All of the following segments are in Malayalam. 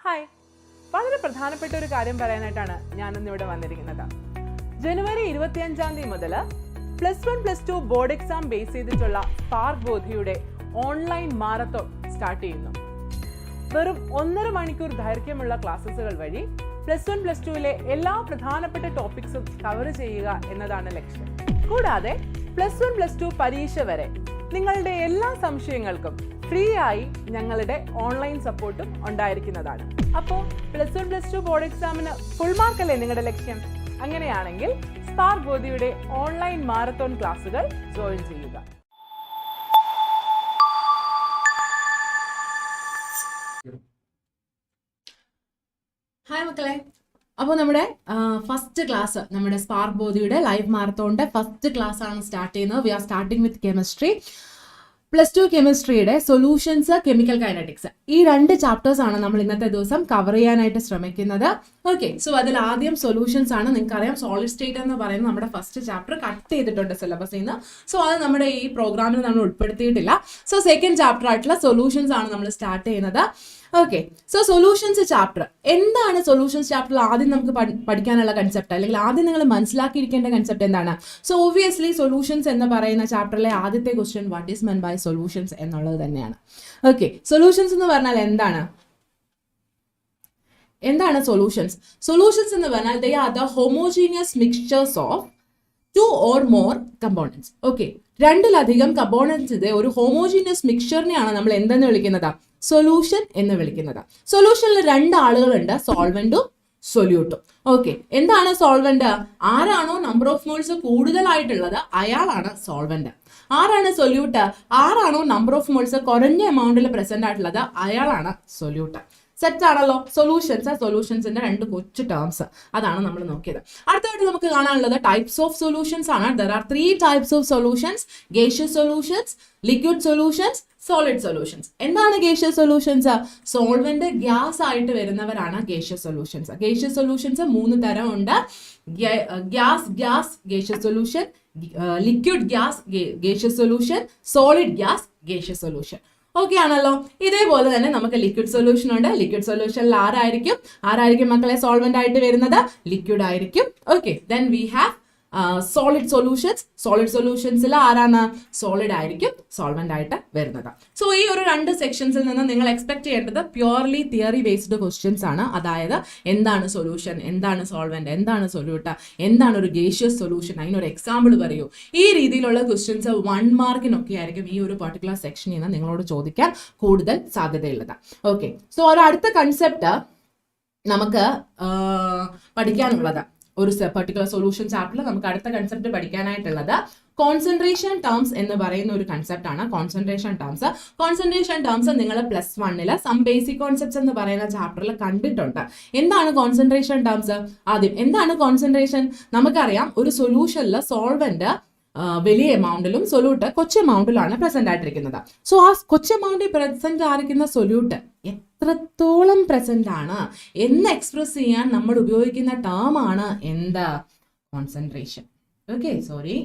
ഹായ്, വളരെ പ്രധാനപ്പെട്ട ഒരു കാര്യം പറയാനായിട്ടാണ് ഞാനിന്നിവിടെ വന്നിരിക്കുന്നത്. ജനുവരി 25 മുതൽ +1 +2 ബോർഡ് എക്സാം ബേസ് ചെയ്തിട്ടുള്ള സ്പാർക്ക് ബോധിയുടെ ഓൺലൈൻ മാരത്തോൺ സ്റ്റാർട്ട് ചെയ്യുന്നു. വെറും 1.5 മണിക്കൂർ ദൈർഘ്യമുള്ള ക്ലാസ്സുകൾ വഴി +1 +2 എല്ലാ പ്രധാനപ്പെട്ട ടോപ്പിക്സും കവർ ചെയ്യുക എന്നതാണ് ലക്ഷ്യം. കൂടാതെ +1 +2 പരീക്ഷ വരെ നിങ്ങളുടെ എല്ലാ സംശയങ്ങൾക്കും ഫ്രീ ആയി ഞങ്ങളുടെ ഓൺലൈൻ സപ്പോർട്ടും ഉണ്ടായിരിക്കുന്നതാണ്. അപ്പോൾ +1 +2 ബോർഡ് എക്സാമിന് ഫുൾ മാർക്കല്ലേ നിങ്ങളുടെ ലക്ഷ്യം? അങ്ങനെയാണെങ്കിൽ സ്പാർക്ക് ബോധിയുടെ ഓൺലൈൻ മാരത്തോൺ ക്ലാസ്സുകൾ ജോയിൻ ചെയ്യുക. ഹായ് മക്കളെ, അപ്പോൾ നമ്മുടെ ഫസ്റ്റ് ക്ലാസ്, നമ്മുടെ സ്പാർക്ക് ബോധിയുടെ ലൈവ് മാരത്തോണിന്റെ ഫസ്റ്റ് ക്ലാസ് ആണ് സ്റ്റാർട്ട് ചെയ്യുന്നത്. We are starting with chemistry. +2 കെമിസ്ട്രിയുടെ സൊല്യൂഷൻസ്, കെമിക്കൽ കൈനറ്റിക്സ്, ഈ 2 ചാപ്റ്റേഴ്സ് ആണ് നമ്മൾ ഇന്നത്തെ ദിവസം കവർ ചെയ്യാനായിട്ട് ശ്രമിക്കുന്നത്. ഓക്കെ, സോ അതിൽ ആദ്യം സൊല്യൂഷൻസ് ആണ്. നിങ്ങൾക്കറിയാം സോളിഡ് സ്റ്റേറ്റ് എന്ന് പറയുന്നത് നമ്മുടെ ഫസ്റ്റ് ചാപ്റ്റർ കട്ട് ചെയ്തിട്ടുണ്ട് സിലബസിൽ നിന്ന്. സോ അത് നമ്മുടെ ഈ പ്രോഗ്രാമിൽ നമ്മൾ ഉൾപ്പെടുത്തിയിട്ടില്ല. സോ സെക്കൻഡ് ചാപ്റ്റർ ആയിട്ടുള്ള സൊല്യൂഷൻസ് ആണ് നമ്മൾ സ്റ്റാർട്ട് ചെയ്യുന്നത്. ഓക്കെ, സോ സൊല്യൂഷൻസ് ചാപ്റ്റർ എന്താണ്? സൊല്യൂഷൻസ് ചാപ്റ്ററിൽ ആദ്യം നമുക്ക് പഠിക്കാനുള്ള കൺസെപ്റ്റ്, അല്ലെങ്കിൽ ആദ്യം നിങ്ങൾ മനസ്സിലാക്കിയിരിക്കേണ്ട കൺസെപ്റ്റ് എന്താണ്? സോ ഒബ്വിയസ്ലി സൊല്യൂഷൻസ് എന്ന് പറയുന്ന ചാപ്റ്ററിലെ ആദ്യത്തെ question what is meant by solutions എന്നുള്ളത് തന്നെയാണ്. ഓക്കെ, സൊല്യൂഷൻസ് എന്ന് പറഞ്ഞാൽ എന്താണ്? സൊല്യൂഷൻസ്? സൊല്യൂഷൻസ് എന്ന് പറഞ്ഞാൽ they are the homogeneous mixtures of 2 or more components. Okay, 2-ലധികം കമ്പോണൻസിന്റെ ഒരു ഹോമോജീനിയസ് മിക്സ്ചറിനെയാണ് നമ്മൾ എന്തെന്ന് വിളിക്കുന്നത്? സൊല്യൂഷൻ എന്ന് വിളിക്കുന്നത്. സൊല്യൂഷനിൽ 2 ആളുകളുണ്ട്, സോൾവെന്റും സൊല്യൂട്ടും. ഓക്കെ, എന്താണ് സോൾവെന്റ്? ആരാണോ നമ്പർ ഓഫ് മോൾസ് കൂടുതലായിട്ടുള്ളത് അയാളാണ് സോൾവെന്റ്. ആരാണ് സൊല്യൂട്ട്? ആരാണോ നമ്പർ ഓഫ് മോൾസ് കുറഞ്ഞ എമൗണ്ടിൽ പ്രസന്റ് ആയിട്ടുള്ളത് അയാളാണ് സൊല്യൂട്ട്. സെറ്റ് ആണല്ലോ സൊല്യൂഷൻസിന്റെ 2 കൊച്ചു ടേംസ്, അതാണ് നമ്മൾ നോക്കിയത്. അടുത്തായിട്ട് നമുക്ക് കാണാനുള്ളത് ടൈപ്സ് ഓഫ് സൊല്യൂഷൻസ് ആണ്. There are 3 types of solutions: gaseous solutions, liquid solutions, solid solutions. എന്താണ് ഗേഷ്യസ് സൊല്യൂഷൻസ്? സോൾവെന്റ് ഗ്യാസ് ആയിട്ട് വരുന്നവരാണ് ഗേഷ്യസ് സൊല്യൂഷൻസ്. ഗേഷ്യസ് സൊല്യൂഷൻസ് 3 തരം ഉണ്ട്. Gas gaseous solution, liquid gas gaseous solution, solid gas gaseous solution. Okay ആണല്ലോ. ഇതേപോലെ തന്നെ നമുക്ക് ലിക്വിഡ് സൊല്യൂഷൻ ഉണ്ട്. ലിക്വിഡ് സൊല്യൂഷനിൽ ആരായിരിക്കും മക്കളെ സോൾവെന്റ് ആയിട്ട് വരുന്നത്? ലിക്വിഡ് ആയിരിക്കും. Okay, then we have solid solutions. Solid സൊല്യൂഷൻസിൽ ആരാണ്? സോളിഡ് ആയിരിക്കും സോൾവെന്റ് ആയിട്ട് വരുന്നത്. സോ ഈ ഒരു 2 സെക്ഷൻസിൽ നിന്ന് നിങ്ങൾ എക്സ്പെക്ട് ചെയ്യേണ്ടത് പ്യുവർലി തിയറി ബേസ്ഡ് ക്വസ്റ്റ്യൻസ് ആണ്. അതായത് എന്താണ് സൊല്യൂഷൻ, എന്താണ് സോൾവെന്റ്, എന്താണ് സൊല്യൂട്ട്, എന്താണ് ഒരു ഗേഷ്യസ് സൊല്യൂഷൻ, അതിനൊരു എക്സാമ്പിൾ പറയൂ. ഈ രീതിയിലുള്ള ക്വസ്റ്റ്യൻസ് 1 മാർക്കിനൊക്കെ ആയിരിക്കും ഈ ഒരു പെർട്ടിക്കുലർ സെക്ഷനിൽ നിന്ന് നിങ്ങളോട് ചോദിക്കാൻ കൂടുതൽ സാധ്യതയുള്ളത്. ഓക്കെ, സോ ഒരു അടുത്ത കൺസെപ്റ്റ് നമുക്ക് പഠിക്കാനുള്ളത്, ഒരു പെർട്ടിക്കുലർ സൊല്യൂഷൻ ചാപ്റ്ററിൽ നമുക്ക് അടുത്ത കൺസെപ്റ്റ് പഠിക്കാനായിട്ടുള്ളത് കോൺസെൻട്രേഷൻ ടേംസ് എന്ന് പറയുന്ന ഒരു കൺസെപ്റ്റ് ആണ്. കോൺസെൻട്രേഷൻ ടേംസ് നിങ്ങൾ +1 സം ബേസിക് കോൺസെപ്റ്റ്സ് എന്ന് പറയുന്ന ചാപ്റ്ററിൽ കണ്ടിട്ടുണ്ട്. എന്താണ് കോൺസെൻട്രേഷൻ ടേംസ്? ആദ്യം എന്താണ് കോൺസെൻട്രേഷൻ? നമുക്കറിയാം ഒരു സൊല്യൂഷനിൽ സോൾവെന്റ് വലിയ എമൗണ്ടിലും സൊല്യൂട്ട് കൊച്ചു എമൗണ്ടിലാണ് പ്രസന്റ് ആയിട്ടിരിക്കുന്നത്. സോ ആ കൊച്ചു എമൗണ്ടിൽ പ്രസന്റ് ആയിരിക്കുന്ന സൊല്യൂട്ട് എത്രത്തോളം പ്രസന്റ് ആണ് എന്ന് എക്സ്പ്രസ് ചെയ്യാൻ നമ്മൾ ഉപയോഗിക്കുന്ന ടേം ആണ് എന്ത്? Concentration. Okay, sorry,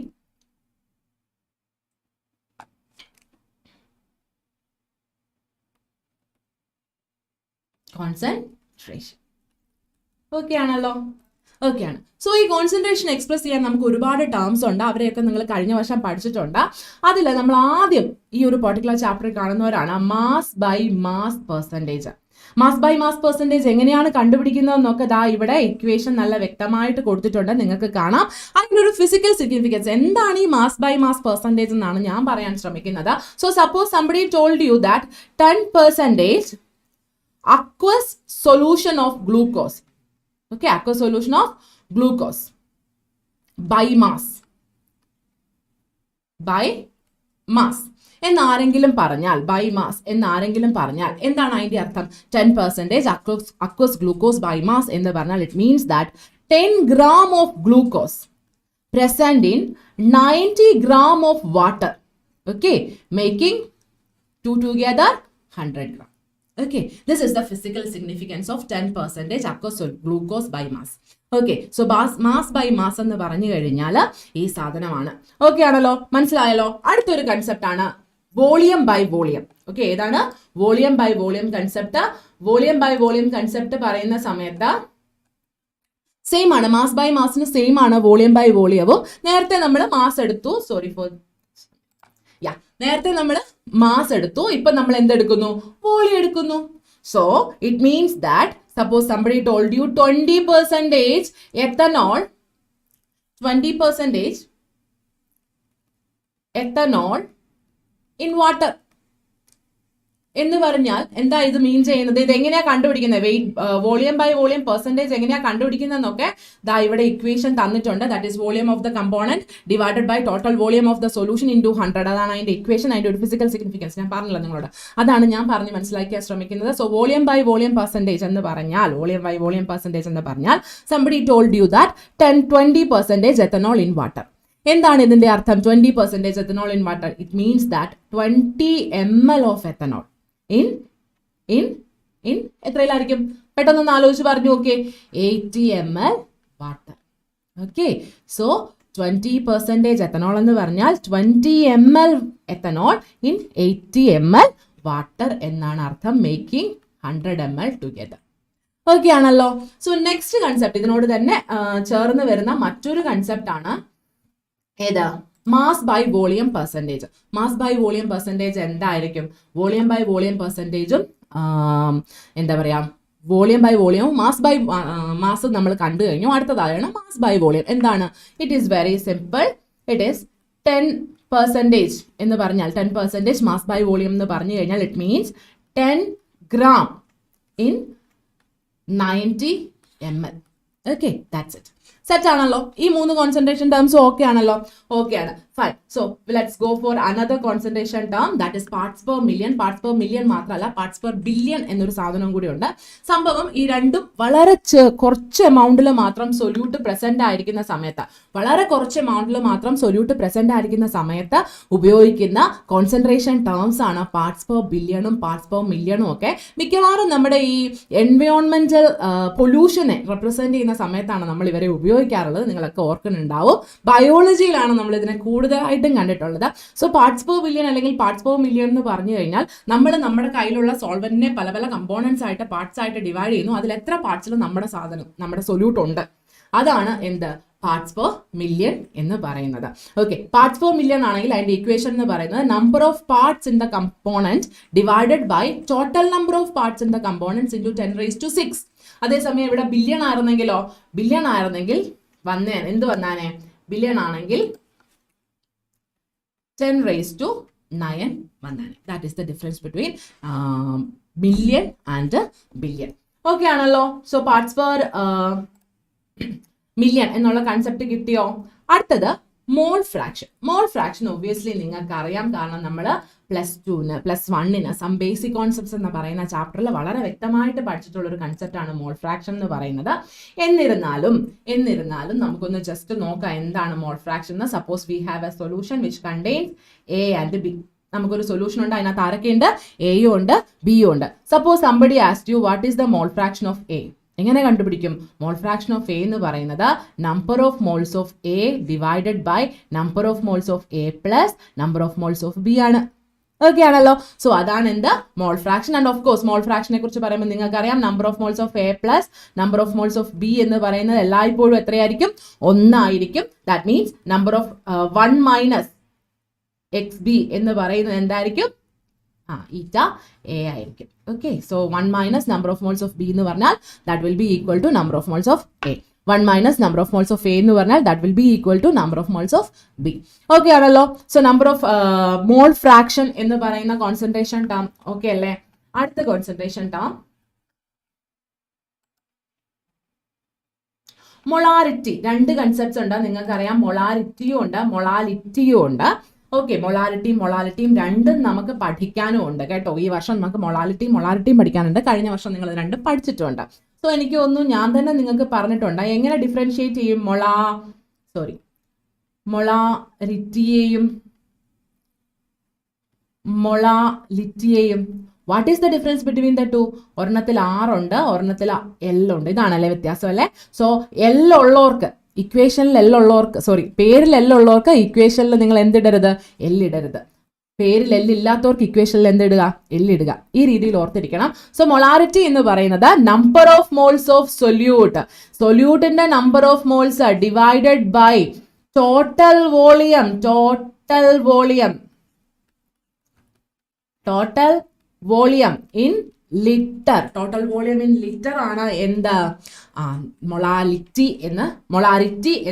concentration. Okay ആണല്ലോ. ഓക്കെ ആണ്. സോ ഈ കോൺസെൻട്രേഷൻ എക്സ്പ്രസ് ചെയ്യാൻ നമുക്ക് ഒരുപാട് ടേംസ് ഉണ്ട്. അവരെയൊക്കെ നിങ്ങൾ കഴിഞ്ഞ വർഷം പഠിച്ചിട്ടുണ്ട്. അതിൽ നമ്മൾ ആദ്യം ഈ ഒരു പെർട്ടിക്കുലർ ചാപ്റ്ററിൽ കാണുന്നവരാണ് mass by mass percentage. Mass by mass percentage എങ്ങനെയാണ് കണ്ടുപിടിക്കുന്നതെന്നൊക്കെ ദാ ഇവിടെ ഇക്വേഷൻ നല്ല വ്യക്തമായിട്ട് കൊടുത്തിട്ടുണ്ട്, നിങ്ങൾക്ക് കാണാം. അതിനൊരു ഫിസിക്കൽ സിഗ്നിഫിക്കൻസ് എന്താണ് ഈ മാസ് ബൈ മാസ് പെർസെൻറ്റേജ് എന്നാണ് ഞാൻ പറയാൻ ശ്രമിക്കുന്നത്. So suppose somebody told you that 10% aqueous solution of glucose. Okay, aqueous solution of glucose by mass എന്നാരെങ്കിലും പറഞ്ഞാൽ, ബൈ മാസ് എന്നാരെങ്കിലും പറഞ്ഞാൽ എന്താണ് അതിന്റെ അർത്ഥം? 10% aqueous glucose by mass എന്ന് പറഞ്ഞാൽ it means that 10 gram of glucose present in 90 gram of water. Okay, making 2 together 100 gram. Okay, this is the physical significance of 10% aqueous glucose by mass. Okay, so mass by mass എന്ന് പറഞ്ഞു കഴിഞ്ഞാൽ ഈ സാധനമാണ്. ഓക്കെ ആണല്ലോ, മനസ്സിലായല്ലോ. അടുത്തൊരു കൺസെപ്റ്റ് ആണ് വോളിയം ബൈ വോളിയം. ഓക്കെ, ഏതാണ്? Volume by volume concept. Volume by volume concept പറയുന്ന സമയത്ത് സെയിം ആണ്, മാസ് ബൈ മാസിന് സെയിം ആണ് വോളിയം ബൈ വോളിയവും. നേരത്തെ നമ്മൾ മാസ് എടുത്തു, നേരത്തെ നമ്മൾ മാസ് എടുത്തു, ഇപ്പൊ നമ്മൾ എന്തെടുക്കുന്നു? വോളിയം എടുക്കുന്നു. So it means that suppose somebody told you 20% ethanol, 20% ethanol in water എന്ന് പറഞ്ഞാൽ എന്താ ഇത് മീൻ ചെയ്യുന്നത്? ഇത് എങ്ങനെയാ കണ്ടുപിടിക്കുന്നത്? Weight volume by volume percentage എങ്ങനെയാ കണ്ടുപിടിക്കുന്നതെന്നൊക്കെ ദാ ഇവിടെ ഇക്വേഷൻ തന്നിട്ടുണ്ട്. That is volume of the component divided by total volume of the solution into 100. അതാണ് അതിന്റെ ഇക്വേഷൻ, അതിന്റെ ഒരു ഫിസിക്കൽ സിഗ്നിഫിക്കൻസ് ഞാൻ പറഞ്ഞില്ല നിങ്ങളോട്. അതാണ് ഞാൻ പറഞ്ഞ് മനസ്സിലാക്കാൻ ശ്രമിക്കുന്നത്. So volume by volume percentage എന്ന് പറഞ്ഞാൽ, വോളിയം ബൈ വോളിയം പെർസെന്റേജ് എന്ന് പറഞ്ഞാൽ somebody told you that 20% ethanol in water. എന്താണ് ഇതിന്റെ അർത്ഥം? 20% ethanol in water. It means that 20 ml of ethanol in എത്രയിലായിരിക്കും? പെട്ടെന്നൊന്ന് ആലോചിച്ച് പറഞ്ഞു നോക്കിയേ. 80 ml water. Okay, so 20% ethanol എന്ന് പറഞ്ഞാൽ 20 ml ethanol in 80 ml water എന്നാണ് അർത്ഥം. Making 100 ml together. ഓക്കെ ആണല്ലോ. സോ നെക്സ്റ്റ് കൺസെപ്റ്റ്, ഇതിനോട് തന്നെ ചേർന്ന് വരുന്ന മറ്റൊരു കൺസെപ്റ്റ് ആണ് ഏതാ? Mass by volume percentage. Mass by volume percentage എന്തായിരിക്കും? വോളിയം ബൈ വോളിയം പെർസെൻറ്റേജും എന്താ പറയുക, വോളിയം ബൈ വോളിയവും മാസ് ബൈ മാസ് നമ്മൾ കണ്ടു കഴിഞ്ഞു. അടുത്തതാണ് മാസ് ബൈ വോളിയം. എന്താണ്? It is very simple. It is 10% എന്ന് പറഞ്ഞാൽ 10% മാസ് ബൈ വോളിയം എന്ന് പറഞ്ഞു കഴിഞ്ഞാൽ it means 10 gram in 90 ml. Okay, that's it. Set ആണല്ലോ? ഈ 3 കോൺസെൻട്രേഷൻ ടേംസും ഓക്കെ ആണല്ലോ? ഓക്കെ ആണ്, fine. So let's go for another concentration term, that is parts per million. Parts per million മാത്രമല്ല, പാർട്സ് പെർ ബില്യൺ എന്നൊരു സാധനം കൂടി ഉണ്ട്. സംഭവം ഈ രണ്ടും വളരെ കുറച്ച് എമൗണ്ടിൽ മാത്രം സൊല്യൂട്ട് പ്രസന്റ് ആയിരിക്കുന്ന സമയത്ത്, വളരെ കുറച്ച് എമൗണ്ടിൽ മാത്രം സൊല്യൂട്ട് പ്രസന്റ് ആയിരിക്കുന്ന സമയത്ത് ഉപയോഗിക്കുന്ന കോൺസെൻട്രേഷൻ ടേംസ് ആണ് പാർട്സ് പെർ ബില്യണും പാർട്സ് പെർ മില്യണും ഒക്കെ. മിക്കവാറും നമ്മുടെ ഈ എൻവയോൺമെന്റൽ പൊല്യൂഷനെ റെപ്രസെന്റ് ചെയ്യുന്ന സമയത്താണ് നമ്മൾ ഇവരെ ഉപയോഗിക്കാറുള്ളത്. നിങ്ങളൊക്കെ ഓർക്കുന്നുണ്ടാവും. ബയോളജിയിലാണ് നമ്മൾ ഇതിനെ കൂടുതലായിട്ടും കണ്ടിട്ടുള്ളത്. സോ പാർട്സ് പെർ ബില്യൺ അല്ലെങ്കിൽ പാർട്സ് പെർ മില്യൺ എന്ന് പറഞ്ഞു കഴിഞ്ഞാൽ നമ്മൾ നമ്മുടെ കയ്യിലുള്ള സോൾവെന്റിനെ പല പല കമ്പോണൻസ് ആയിട്ട്, പാർട്സ് ആയിട്ട് ഡിവൈഡ് ചെയ്യുന്നു. അതിൽ എത്ര പാർട്സിലും നമ്മുടെ സാധനം, നമ്മുടെ സൊല്യൂട്ട് ഉണ്ട്. അതാണ് എന്ത്? പാർട്സ് പെർ മില്യൺ എന്ന് പറയുന്നത്. ഓക്കെ, പാർട്സ് പെർ മില്യൺ ആണെങ്കിൽ അതിന്റെ ഇക്വേഷൻ എന്ന് പറയുന്നത് number of parts in the component divided by total number of parts in the components into 10⁶. അതേസമയം ഇവിടെ ബില്യൺ ആയിരുന്നെങ്കിലോ, ബില്യൺ ആയിരുന്നെങ്കിൽ എന്ത് വന്നാനേ? ബില്യൺ ആണെങ്കിൽ 10⁹ വന്നാനേ. That is the difference between million and billion. Okay ആണല്ലോ? സോ പാർട്സ് പെർ മില്യൺ എന്നുള്ള കൺസെപ്റ്റ് കിട്ടിയോ? അടുത്തത് mole fraction. Mole fraction obviously നിങ്ങൾക്ക് അറിയാം, കാരണം നമ്മൾ +1 സം ബേസിക് കോൺസെപ്റ്റ്സ് എന്ന് പറയുന്ന ചാപ്റ്ററിൽ വളരെ വ്യക്തമായിട്ട് പഠിച്ചിട്ടുള്ള ഒരു കൺസെപ്റ്റ് ആണ് മോൾ ഫ്രാക്ഷൻ എന്ന് പറയുന്നത്. എന്നിരുന്നാലും നമുക്കൊന്ന് ജസ്റ്റ് നോക്കാം എന്താണ് മോൾ ഫ്രാക്ഷൻ എന്ന്. Suppose we have A solution which contains A and B. നമുക്കൊരു സൊല്യൂഷൻ ഉണ്ട്, അതിനകത്ത് ആരൊക്കെയുണ്ട്? Aയും ഉണ്ട്, Bയും ഉണ്ട്. Suppose somebody asked you what is the mole fraction of A. എങ്ങനെ കണ്ടുപിടിക്കും? മോൾ ഫ്രാക്ഷൻ ഓഫ് എ എന്ന് പറയുന്നത് number of moles of A divided by number of moles of A plus number of moles of B ആണ്. ഓക്കെ ആണല്ലോ? സോ അതാണ് എന്ത്? Mole fraction. And of course mole ഫ്രാക്ഷനെ കുറിച്ച് പറയുമ്പോൾ നിങ്ങൾക്ക് അറിയാം, number of moles of A plus number of moles of B എന്ന് പറയുന്നത് എല്ലായ്പ്പോഴും എത്രയായിരിക്കും? 1 ആയിരിക്കും. That means number of 1 minus XB എന്ന് പറയുന്നത് എന്തായിരിക്കും? ഈറ്റ എ ആയിരിക്കും. Okay, so 1 minus number of moles of B എന്ന് പറഞ്ഞാൽ that will be equal to number of moles of A. 1 minus number of moles of A എന്ന് പറഞ്ഞാൽ that will be equal to number of moles of B. Okay ആണല്ലോ? So number of mole fraction എന്ന് പറയുന്ന കോൺസെൻട്രേഷൻ ടേം ഓക്കെ അല്ലേ? അടുത്ത കോൺസെൻട്രേഷൻ ടേം മൊളാരിറ്റി. 2 കൺസെപ്റ്റ്സ് ഉണ്ട്, നിങ്ങൾക്കറിയാം. മൊളാരിറ്റിയും ഉണ്ട്, മൊളാലിറ്റിയും ഉണ്ട്. ഓക്കെ, മൊളാലിറ്റിയും രണ്ടും നമുക്ക് പഠിക്കാനും ഉണ്ട് കേട്ടോ. ഈ വർഷം നമുക്ക് മൊളാലിറ്റിയും പഠിക്കാനുണ്ട്. കഴിഞ്ഞ വർഷം നിങ്ങൾ രണ്ടും പഠിച്ചിട്ടുണ്ട്. സോ എനിക്ക് തോന്നുന്നു ഞാൻ തന്നെ നിങ്ങൾക്ക് പറഞ്ഞിട്ടുണ്ട് എങ്ങനെ ഡിഫറൻഷിയേറ്റ് ചെയ്യും മൊളാരിറ്റിയെയും മൊളാലിറ്റിയെയും. What is the difference between the two? ഒരെണ്ണത്തിൽ R ഉണ്ട്, ഒരെണ്ണത്തിൽ L ഉണ്ട്. ഇതാണല്ലേ വ്യത്യാസം അല്ലേ? സോ L ഉള്ളവർക്ക് ഇക്വേഷനിൽ പേരിൽ L ഉള്ളവർക്ക് ഇക്വേഷനിൽ നിങ്ങൾ എന്തിടരുത്? L ഇടരുത്. പേരിൽ എല്ലില്ലാത്തവർക്ക് ഇക്വേഷനിൽ എന്തിടുക, എല്ലിടുക. ഈ രീതിയിൽ ഓർത്തിരിക്കണം. സോ മൊളാരിറ്റി എന്ന് പറയുന്നത് number of moles of solute, സൊല്യൂട്ടിന്റെ number of moles divided by total volume, total volume in litre. Total volume in litre ആണ് എന്ത്, മൊളാരിറ്റി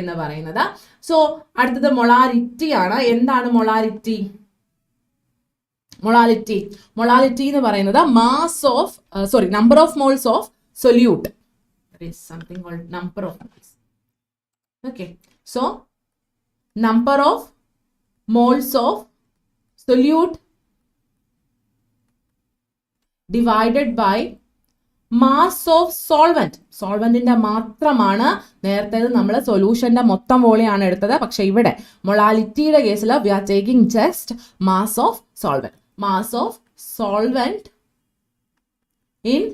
എന്ന് പറയുന്നത്. സോ അടുത്തത് മൊളാരിറ്റി ആണ്. എന്താണ് മൊളാരിറ്റി? മൊളാരിറ്റി എന്ന് പറയുന്നത് number of moles of solute. There is something called number of moles. Okay, so number of moles of solute divided by mass of solvent. സോൾവെന്റിന്റെ മാത്രമാണ്. നേരത്തെ നമ്മൾ സൊല്യൂഷന്റെ മൊത്തം വോളിയാണ് എടുത്തത്. പക്ഷെ ഇവിടെ മൊളാലിറ്റിയുടെ കേസിൽ we are taking just mass of solvent. Mass of solvent in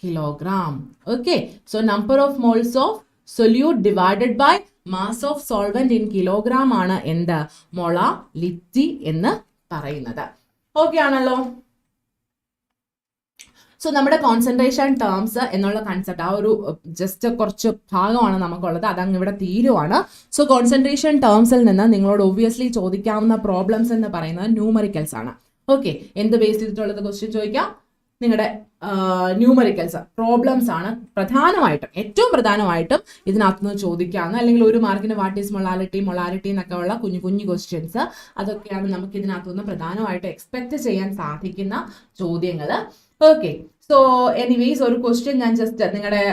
kilogram. Okay, so number of moles of solute divided by mass of solvent in kilogram ആണ് എന്ത്, മൊളാലിറ്റി എന്ന് പറയുന്നത്. ഓക്കെ ആണല്ലോ. സോ നമ്മുടെ കോൺസെൻട്രേഷൻ ടേംസ് എന്നുള്ള കൺസെപ്റ്റ്, ആ ഒരു ജസ്റ്റ് കുറച്ച് ഭാഗമാണ് നമുക്കുള്ളത്, അതങ്ങ് ഇവിടെ തീരുവാണ്. സോ കോൺസെൻട്രേഷൻ ടേംസിൽ നിന്ന് നിങ്ങളോട് ഒബ്വിയസ്ലി ചോദിക്കാവുന്ന പ്രോബ്ലംസ് എന്ന് പറയുന്നത് ന്യൂമറിക്കൽസ് ആണ്. ഓക്കെ, എന്ത് ബേസ് ചെയ്തിട്ടുള്ളത് ക്വസ്റ്റ്യൻ ചോദിക്കാം? നിങ്ങളുടെ ന്യൂമറിക്കൽസ് പ്രോബ്ലംസ് ആണ് ഏറ്റവും പ്രധാനമായിട്ടും ഇതിനകത്തുനിന്ന് ചോദിക്കാവുന്ന, അല്ലെങ്കിൽ ഒരു മാർക്കിന് വാട്ട് ഈസ് മൊളാരിറ്റി എന്നൊക്കെ ഉള്ള കുഞ്ഞു കുഞ്ഞു ക്വസ്റ്റ്യൻസ്, അതൊക്കെയാണ് നമുക്ക് ഇതിനകത്തുനിന്ന് പ്രധാനമായിട്ട് എക്സ്പെക്ട് ചെയ്യാൻ സാധിക്കുന്ന ചോദ്യങ്ങൾ. ഓക്കെ, സോ എനിവേസ് ഒരു ക്വസ്റ്റ്യൻ ഞാൻ ജസ്റ്റ് നിങ്ങളുടെ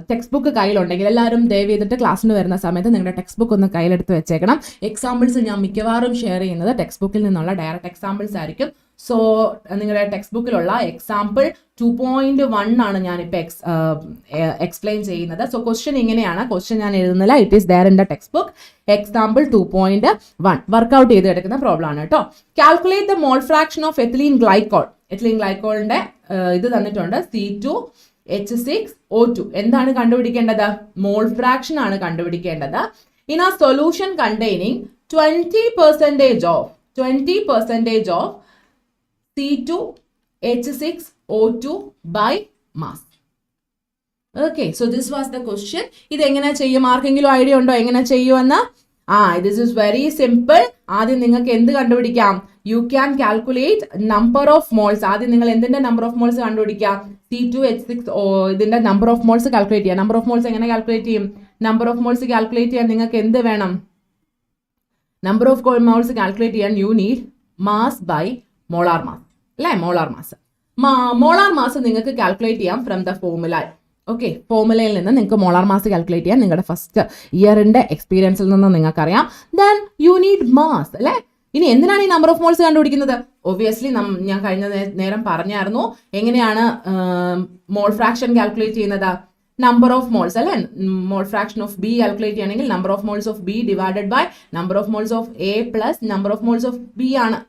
ടെക്സ്റ്റ് ബുക്ക് കയ്യിലുണ്ടെങ്കിൽ എല്ലാവരും ദയവ് ചെയ്തിട്ട് ക്ലാസ്സിന് വരുന്ന സമയത്ത് നിങ്ങളുടെ ടെക്സ്റ്റ് ബുക്ക് ഒന്ന് കയ്യിലെടുത്ത് വെച്ചേക്കണം. എക്സാമ്പിൾസ് ഞാൻ മിക്കവാറും ഷെയർ ചെയ്യുന്നത് ടെക്സ്റ്റ് ബുക്കിൽ നിന്നുള്ള ഡയറക്റ്റ് എക്സാമ്പിൾസ് ആയിരിക്കും. സോ നിങ്ങളുടെ ടെക്സ്റ്റ് ബുക്കിലുള്ള എക്സാമ്പിൾ 2.1 ആണ് ഞാനിപ്പോൾ എക്സ്പ്ലെയിൻ ചെയ്യുന്നത്. സോ ക്വസ്റ്റ്യൻ ഇങ്ങനെയാണ്. ക്വസ്റ്റ്യൻ ഞാൻ എഴുതുന്നില്ല, it is there in the textbook. Example 2.1 work out ചെയ്ത് എടുക്കുന്ന പ്രോബ്ലം ആണ് കേട്ടോ. Calculate the mole fraction of ethylene glycol. Ethylene ഗ്ലൈക്കോളിന്റെ ഇത് തന്നിട്ടുണ്ട്, C2H6O2. എന്താണ് കണ്ടുപിടിക്കേണ്ടത്? മോൾ ഫ്രാക്ഷൻ ആണ് കണ്ടുപിടിക്കേണ്ടത്. ഇൻ ആ solution containing 20% of C2H6O2 by mass. Okay, so this was the question. ഇത് എങ്ങനെ ചെയ്യും? ആർക്കെങ്കിലും ഐഡിയ ഉണ്ടോ എങ്ങനെ ചെയ്യുമെന്ന്? This is very simple. ആദ്യം നിങ്ങൾക്ക് എന്ത് കണ്ടുപിടിക്കാം? You can calculate number of moles. ആദ്യം നിങ്ങൾ എന്തിന്റെ നമ്പർ ഓഫ് മോൾസ് കണ്ടുപിടിക്കാം? C2H6 ഇതിന്റെ നമ്പർ ഓഫ് മോൾസ് കാൽക്കുലേറ്റ് ചെയ്യാം. നമ്പർ ഓഫ് മോൾസ് എങ്ങനെ കാൽക്കുലേറ്റ് ചെയ്യും? നമ്പർ ഓഫ് മോൾസ് കാൽക്കുലേറ്റ് ചെയ്യാൻ നിങ്ങൾക്ക് എന്ത് വേണം? നമ്പർ ഓഫ് മോൾസ് കാൽക്കുലേറ്റ് ചെയ്യാൻ you need mass by molar mass, അല്ലേ? മോളാർ മാസ് നിങ്ങൾക്ക് കാൽക്കുലേറ്റ് ചെയ്യാം ഫ്രം ദ ഫോർമുല. ഓക്കെ, ഫോർമുലയിൽ നിന്ന് നിങ്ങൾക്ക് മോളാർ മാസ് കാൽക്കുലേറ്റ് ചെയ്യാം. നിങ്ങളുടെ ഫസ്റ്റ് ഇയറിന്റെ എക്സ്പീരിയൻസിൽ നിന്ന് നിങ്ങൾക്കറിയാം. ദെൻ യു നീഡ് മാസ്, അല്ലേ? ഇനി എന്തിനാണ് ഈ നമ്പർ ഓഫ് മോൾസ് കണ്ടുപിടിക്കുന്നത്? ഒബ്വിയസ്ലി ഞാൻ കഴിഞ്ഞ നേരം പറഞ്ഞായിരുന്നു എങ്ങനെയാണ് മോൾ ഫ്രാക്ഷൻ കാൽക്കുലേറ്റ് ചെയ്യുന്നത്. നമ്പർ ഓഫ് മോൾസ്, അല്ലെ? Mole fraction of B calculate ചെയ്യണമെങ്കിൽ number of moles of B divided by number of moles of A plus number of moles of B ആണ്.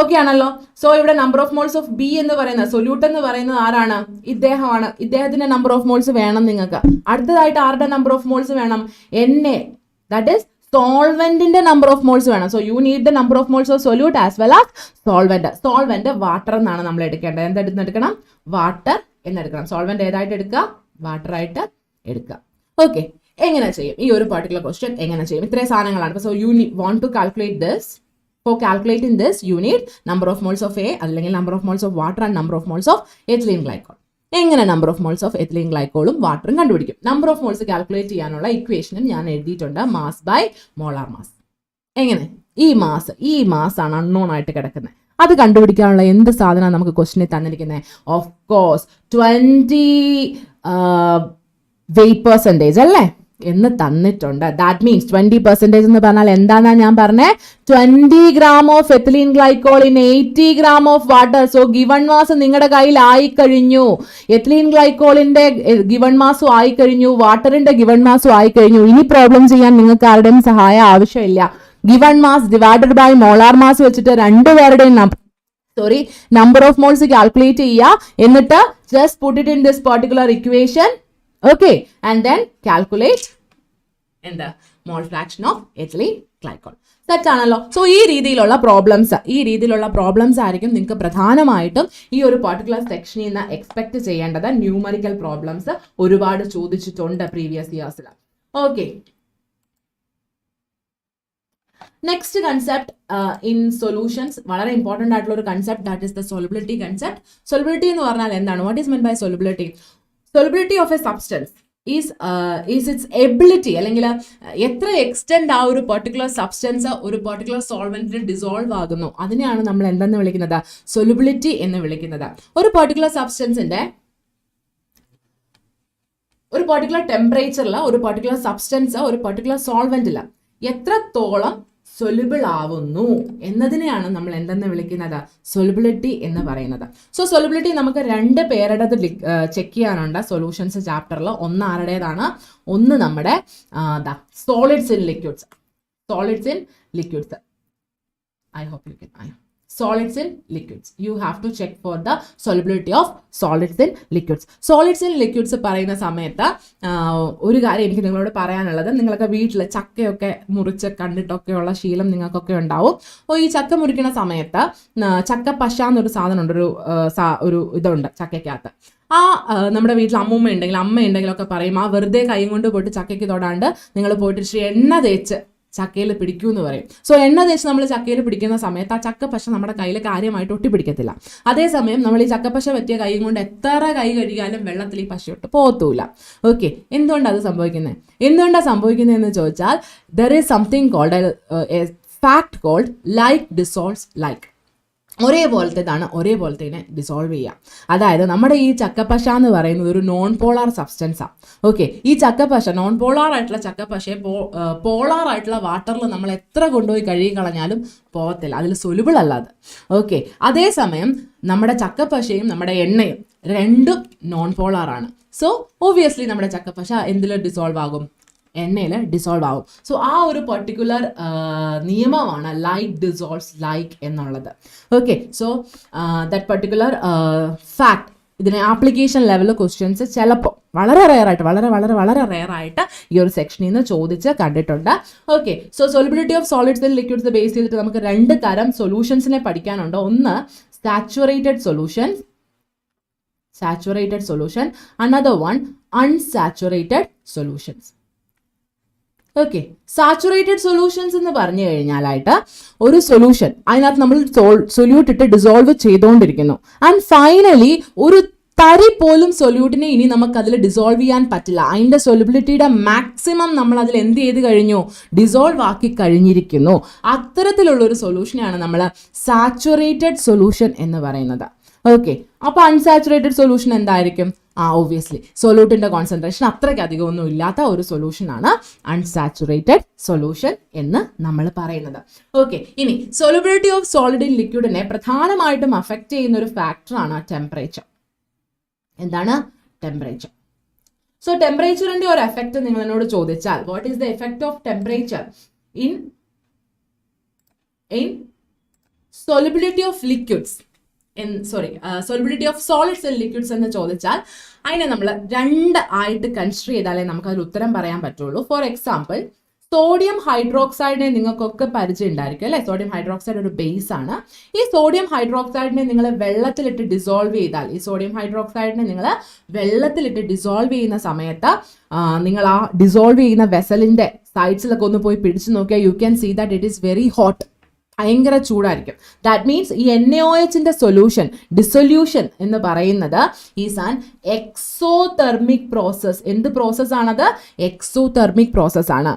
ഓക്കെ ആണല്ലോ. സോ ഇവിടെ number of moles of B എന്ന് പറയുന്നത്, സൊല്യൂട്ട് എന്ന് പറയുന്നത് ആരാണ്? ഇദ്ദേഹമാണ്. ഇദ്ദേഹത്തിന്റെ നമ്പർ ഓഫ് മോൾസ് വേണം നിങ്ങൾക്ക്. അടുത്തതായിട്ട് ആരുടെ നമ്പർ ഓഫ് മോൾസ് വേണം? Na, ദാറ്റ് ഈസ് സോൾവെന്റിന്റെ നമ്പർ ഓഫ് മോൾസ് വേണം. So you need the number of moles of solute as well as solvent water എന്നാണ് നമ്മൾ എടുക്കേണ്ടത്. എന്തെടുക്കണം? വാട്ടർ എന്നെടുക്കണം. സോൾവെന്റ് ഏതായിട്ട് എടുക്കുക? വാട്ടർ ആയിട്ട് എടുക്കുക. ഓക്കെ, എങ്ങനെ ചെയ്യും ഈ ഒരു പർട്ടിക്കുലർ ക്വസ്റ്റ്യൻ? എങ്ങനെ ചെയ്യും? ഇത്രയും സാധനങ്ങളാണ്. So you want to calculate this. For calculating this, you need number of moles of A, അല്ലെങ്കിൽ number of moles of water and number of moles of ethylene glycol. എങ്ങനെ number of moles of ethylene ഗ്ലൈക്കോളും വാട്ടറും കണ്ടുപിടിക്കും? നമ്പർ ഓഫ് മോൾസ് കാൽക്കുലേറ്റ് ചെയ്യാനുള്ള ഇക്വേഷനും ഞാൻ എഴുതിയിട്ടുണ്ട്, മാസ് ബൈ മോളാർ മാസ്. എങ്ങനെ? ഈ മാസ് ആണ് അൺനോൺ ആയിട്ട് കിടക്കുന്നത്. അത് കണ്ടുപിടിക്കാനുള്ള എന്ത് സാധനമാണ് നമുക്ക് ക്വസ്റ്റ്യനിൽ തന്നിരിക്കുന്നത്? ഓഫ് കോഴ്സ് 20 weight % അല്ലേ എന്ന് തന്നിട്ടുണ്ട്. ദാറ്റ് മീൻസ് 20% എന്ന് പറഞ്ഞാൽ എന്താണെന്നാ ഞാൻ പറഞ്ഞേ? 20 gram of ethylene glycol in 80 gram of water. So given mass നിങ്ങളുടെ കയ്യിൽ ആയിക്കഴിഞ്ഞു. എത്തിലീൻ ഗ്ലൈക്കോളിന്റെ ഗിവൺ മാസും ആയിക്കഴിഞ്ഞു, വാട്ടറിന്റെ ഗിവൺ മാസും ആയിക്കഴിഞ്ഞു. ഇനി പ്രോബ്ലം ചെയ്യാൻ നിങ്ങൾക്ക് ആരുടെയും സഹായം ആവശ്യമില്ല. Given mass divided by molar mass വെച്ചിട്ട് രണ്ടുപേരുടെയും നമ്പർ ഓഫ് മോൾസ് കാൽക്കുലേറ്റ് ചെയ്യുക. എന്നിട്ട് just put it in this particular equation. Okay, and then calculate in the mole fraction of ethylene glycol. തെറ്റാണല്ലോ. സോ ഈ രീതിയിലുള്ള പ്രോബ്ലംസ് ആയിരിക്കും നിങ്ങൾക്ക് പ്രധാനമായിട്ടും ഈ ഒരു പർട്ടിക്കുലർ സെക്ഷനിൽ നിന്ന് എക്സ്പെക്ട് ചെയ്യേണ്ടത്. ന്യൂമറിക്കൽ പ്രോബ്ലംസ് ഒരുപാട് ചോദിച്ചിട്ടുണ്ട് പ്രീവിയസ് ഇയേഴ്സിൽ. Okay, next concept in solutions, വളരെ ഇമ്പോർട്ടൻ്റ് ആയിട്ടുള്ള ഒരു concept, that is the solubility concept. Solubility എന്ന് പറഞ്ഞാൽ എന്താണ്? What is meant by solubility? Solubility of a substance is its ability, അല്ലെങ്കിൽ എത്ര എക്സ്റ്റെൻഡ് ആ ഒരു പെർട്ടിക്കുലർ സബ്സ്റ്റൻസ് ഒരു പെർട്ടിക്കുലർ സോൾവെന്റിൽ ഡിസോൾവ് ആകുന്നു, അതിനെയാണ് നമ്മൾ എന്തെന്ന് വിളിക്കുന്നത്? സൊല്യൂബിലിറ്റി എന്ന് വിളിക്കുന്നത്. ഒരു പെർട്ടിക്കുലർ സബ്സ്റ്റൻസിന്റെ ഒരു പെർട്ടിക്കുലർ ടെമ്പറേച്ചറിൽ ഒരു പെർട്ടിക്കുലർ സബ്സ്റ്റൻസ് ഒരു പെർട്ടിക്കുലർ സോൾവെന്റിൽ എത്രത്തോളം സൊല്യൂബിൾ ആവുന്നു എന്നതിനെയാണ് നമ്മൾ എന്തെന്ന് വിളിക്കുന്നത്? സൊല്യൂബിലിറ്റി എന്ന് പറയുന്നത്. സോ സൊല്യൂബിലിറ്റി നമുക്ക് 2 പേരുടേത് ചെക്ക് ചെയ്യാനുണ്ട് സൊല്യൂഷൻസ് ചാപ്റ്ററിൽ. ഒന്ന് ആരുടേതാണ്? ഒന്ന് നമ്മുടെ solids in liquids. I hope you can. Solids in liquids. You have to check for the solubility of solids in liquids. Solids in liquids പറയുന്ന സമയത്ത് ഒരു കാര്യം എനിക്ക് നിങ്ങളോട് പറയാനുള്ളത്, നിങ്ങളൊക്കെ വീട്ടിൽ ചക്കയൊക്കെ മുറിച്ച് കണ്ടിട്ടൊക്കെയുള്ള ശീലം നിങ്ങൾക്കൊക്കെ ഉണ്ടാവും. അപ്പോൾ ഈ ചക്ക മുറിക്കുന്ന സമയത്ത് ചക്കപ്പശ എന്നൊരു സാധനമുണ്ട്, ഒരു ഇതുണ്ട് ചക്കയ്ക്കകത്ത്. നമ്മുടെ വീട്ടിൽ അമ്മ ഉണ്ടെങ്കിലൊക്കെ പറയും, ആ വെറുതെ കൈ കൊണ്ട് പോയിട്ട് ചക്കയ്ക്ക് തൊടാണ്ട് നിങ്ങൾ പോയിട്ട് ഇച്ചിരി എണ്ണ തേച്ച് ചക്കയിൽ പിടിക്കൂ എന്ന് പറയും. സോ എണ്ണ തേച്ച് നമ്മൾ ചക്കയിൽ പിടിക്കുന്ന സമയത്ത് ആ ചക്കപ്പശ നമ്മുടെ കയ്യിൽ കാര്യമായിട്ട് ഒട്ടിപ്പിടിക്കത്തില്ല. അതേസമയം നമ്മൾ ഈ ചക്കപ്പശ പറ്റിയ കൈ കൊണ്ട് എത്ര കൈ കഴുകിയാലും വെള്ളത്തിൽ ഈ പശ ഒട്ട് പോകത്തൂല. ഓക്കെ, എന്തുകൊണ്ടാണ് അത് സംഭവിക്കുന്നത്? എന്ന് ചോദിച്ചാൽ there is something called a fact called like dissolves like. ഒരേപോലത്തെ ഡിസോൾവ് ചെയ്യാം. അതായത് നമ്മുടെ ഈ ചക്കപ്പശ എന്ന് പറയുന്നത് ഒരു നോൺ പോളാർ സബ്സ്റ്റൻസാണ്. ഓക്കെ, ഈ ചക്കപ്പശ നോൺ പോളാർ ആയിട്ടുള്ള ചക്കപ്പശയെ പോളാർ ആയിട്ടുള്ള വാട്ടറിൽ നമ്മൾ എത്ര കൊണ്ടുപോയി കഴുകി കളഞ്ഞാലും പോകത്തില്ല, അതിൽ സൊല്യൂബിൾ അല്ലാതെ. ഓക്കെ, അതേസമയം നമ്മുടെ ചക്കപ്പശയും നമ്മുടെ എണ്ണയും രണ്ടും നോൺ പോളാറാണ്. സോ ഒബ്വിയസ്ലി നമ്മുടെ ചക്കപ്പശ എന്തിൽ ഡിസോൾവ് ആകും? എണ്ണയിൽ ഡിസോൾവ് ആവും. സോ ആ ഒരു പെർട്ടിക്കുലർ നിയമമാണ് ലൈക്ക് ഡിസോൾവ്സ് ലൈക്ക് എന്നുള്ളത്. Okay, so that particular fact ഇതിന് ആപ്ലിക്കേഷൻ ലെവൽ ക്വസ്റ്റ്യൻസ് ചിലപ്പോൾ വളരെ റെയറായിട്ട് ഈ ഒരു സെക്ഷനിൽ നിന്ന് ചോദിച്ച് കണ്ടിട്ടുണ്ട്. Okay, so solubility of solids and liquids base ചെയ്തിട്ട് നമുക്ക് 2 തരം സൊല്യൂഷൻസിനെ പഠിക്കാനുണ്ട്. ഒന്ന് saturated solution, another one unsaturated solutions. Okay, saturated solutions എന്ന് പറഞ്ഞു കഴിഞ്ഞാലായിട്ട് ഒരു സൊല്യൂഷൻ അതിനകത്ത് നമ്മൾ സൊല്യൂട്ട് ഇട്ട് ഡിസോൾവ് ചെയ്തുകൊണ്ടിരിക്കുന്നു. ആൻഡ് ഫൈനലി ഒരു തരി പോലും സൊല്യൂട്ടിനെ ഇനി നമുക്ക് അതിൽ ഡിസോൾവ് ചെയ്യാൻ പറ്റില്ല. അതിൻ്റെ സൊല്യൂബിലിറ്റിയുടെ മാക്സിമം നമ്മൾ അതിൽ എന്ത് ചെയ്ത് കഴിഞ്ഞു? ഡിസോൾവ് ആക്കി കഴിഞ്ഞിരിക്കുന്നു. അത്തരത്തിലുള്ളൊരു സൊല്യൂഷനാണ് നമ്മൾ സാച്ചുറേറ്റഡ് സൊല്യൂഷൻ എന്ന് പറയുന്നത്. ഓക്കെ, അപ്പോൾ അൺസാച്ചുറേറ്റഡ് സൊല്യൂഷൻ എന്തായിരിക്കും? ഒബ്വിയസ്ലി സൊല്യൂട്ടിൻ്റെ കോൺസെൻട്രേഷൻ അത്രയ്ക്ക് അധികമൊന്നും ഇല്ലാത്ത ഒരു സൊല്യൂഷനാണ് അൺസാച്ചുറേറ്റഡ് സൊല്യൂഷൻ എന്ന് നമ്മൾ പറയുന്നത്. ഓക്കെ, ഇനി സോലബിലിറ്റി ഓഫ് സോളിഡ് ഇൻ ലിക്വിഡിനെ പ്രധാനമായിട്ടും അഫക്റ്റ് ചെയ്യുന്ന ഒരു ഫാക്ടറാണ് ടെമ്പറേച്ചർ. എന്താണ്? ടെമ്പറേച്ചർ. സോ ടെമ്പറേച്ചറിന്റെ ഒരു എഫക്റ്റ് നിങ്ങൾ എന്നോട് ചോദിച്ചാൽ, what is the effect of temperature in solubility of liquids solubility of solids and liquids എന്ന് ചോദിച്ചാൽ അതിനെ നമ്മൾ 2 ആയിട്ട് കൺസിഡർ ചെയ്താലേ നമുക്ക് അതിൽ ഉത്തരം പറയാൻ പറ്റുള്ളൂ. ഫോർ എക്സാമ്പിൾ, സോഡിയം ഹൈഡ്രോക്സൈഡിനെ നിങ്ങൾക്കൊക്കെ പരിചയം ഉണ്ടായിരിക്കും അല്ലേ? സോഡിയം ഹൈഡ്രോക്സൈഡ് ഒരു ബേസ് ആണ്. ഈ സോഡിയം ഹൈഡ്രോക്സൈഡിനെ നിങ്ങൾ വെള്ളത്തിലിട്ട് ഡിസോൾവ് ചെയ്താൽ, ചെയ്യുന്ന സമയത്ത് നിങ്ങൾ ആ ഡിസോൾവ് ചെയ്യുന്ന വെസലിന്റെ സൈഡ്സിലൊക്കെ ഒന്ന് പോയി പിടിച്ചു നോക്കിയാൽ you can see that it is very hot. ഭയങ്കര ചൂടായിരിക്കും. ദാറ്റ് മീൻസ് ഈ NaOHന്റെ ഡിസൊല്യൂഷൻ എന്ന് പറയുന്നത് ഈസ് ആൻ എക്സോതെർമിക് പ്രോസസ്. എന്ത് പ്രോസസ് ആണത്? എക്സോതെർമിക് പ്രോസസ് ആണ്.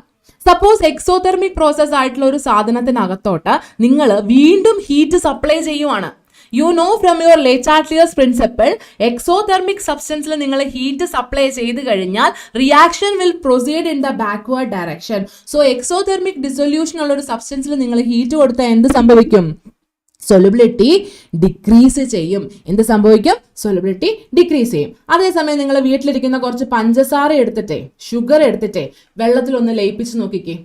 സപ്പോസ് എക്സോതെർമിക് പ്രോസസ് ആയിട്ടുള്ള ഒരു സാധനത്തിനകത്തോട്ട് നിങ്ങൾ വീണ്ടും ഹീറ്റ് സപ്ലൈ ചെയ്യുവാണ്. You know from your Le Chatelier's principle, exothermic സബ്സ്റ്റൻസിൽ നിങ്ങൾ ഹീറ്റ് സപ്ലൈ ചെയ്ത് കഴിഞ്ഞാൽ reaction will proceed in the backward direction. So exothermic dissolution ഉള്ള ഒരു സബ്സ്റ്റൻസിൽ നിങ്ങൾ ഹീറ്റ് കൊടുത്താൽ എന്ത് സംഭവിക്കും? സൊല്യൂബിലിറ്റി ഡിക്രീസ് ചെയ്യും. എന്ത് സംഭവിക്കും? സൊല്യൂബിലിറ്റി ഡിക്രീസ് ചെയ്യും. അതേസമയം നിങ്ങൾ വീട്ടിലിരിക്കുന്ന കുറച്ച് പഞ്ചസാര എടുത്തിട്ടേ, ഷുഗർ എടുത്തിട്ടേ വെള്ളത്തിലൊന്ന് ലയിപ്പിച്ച് നോക്കിക്കേ.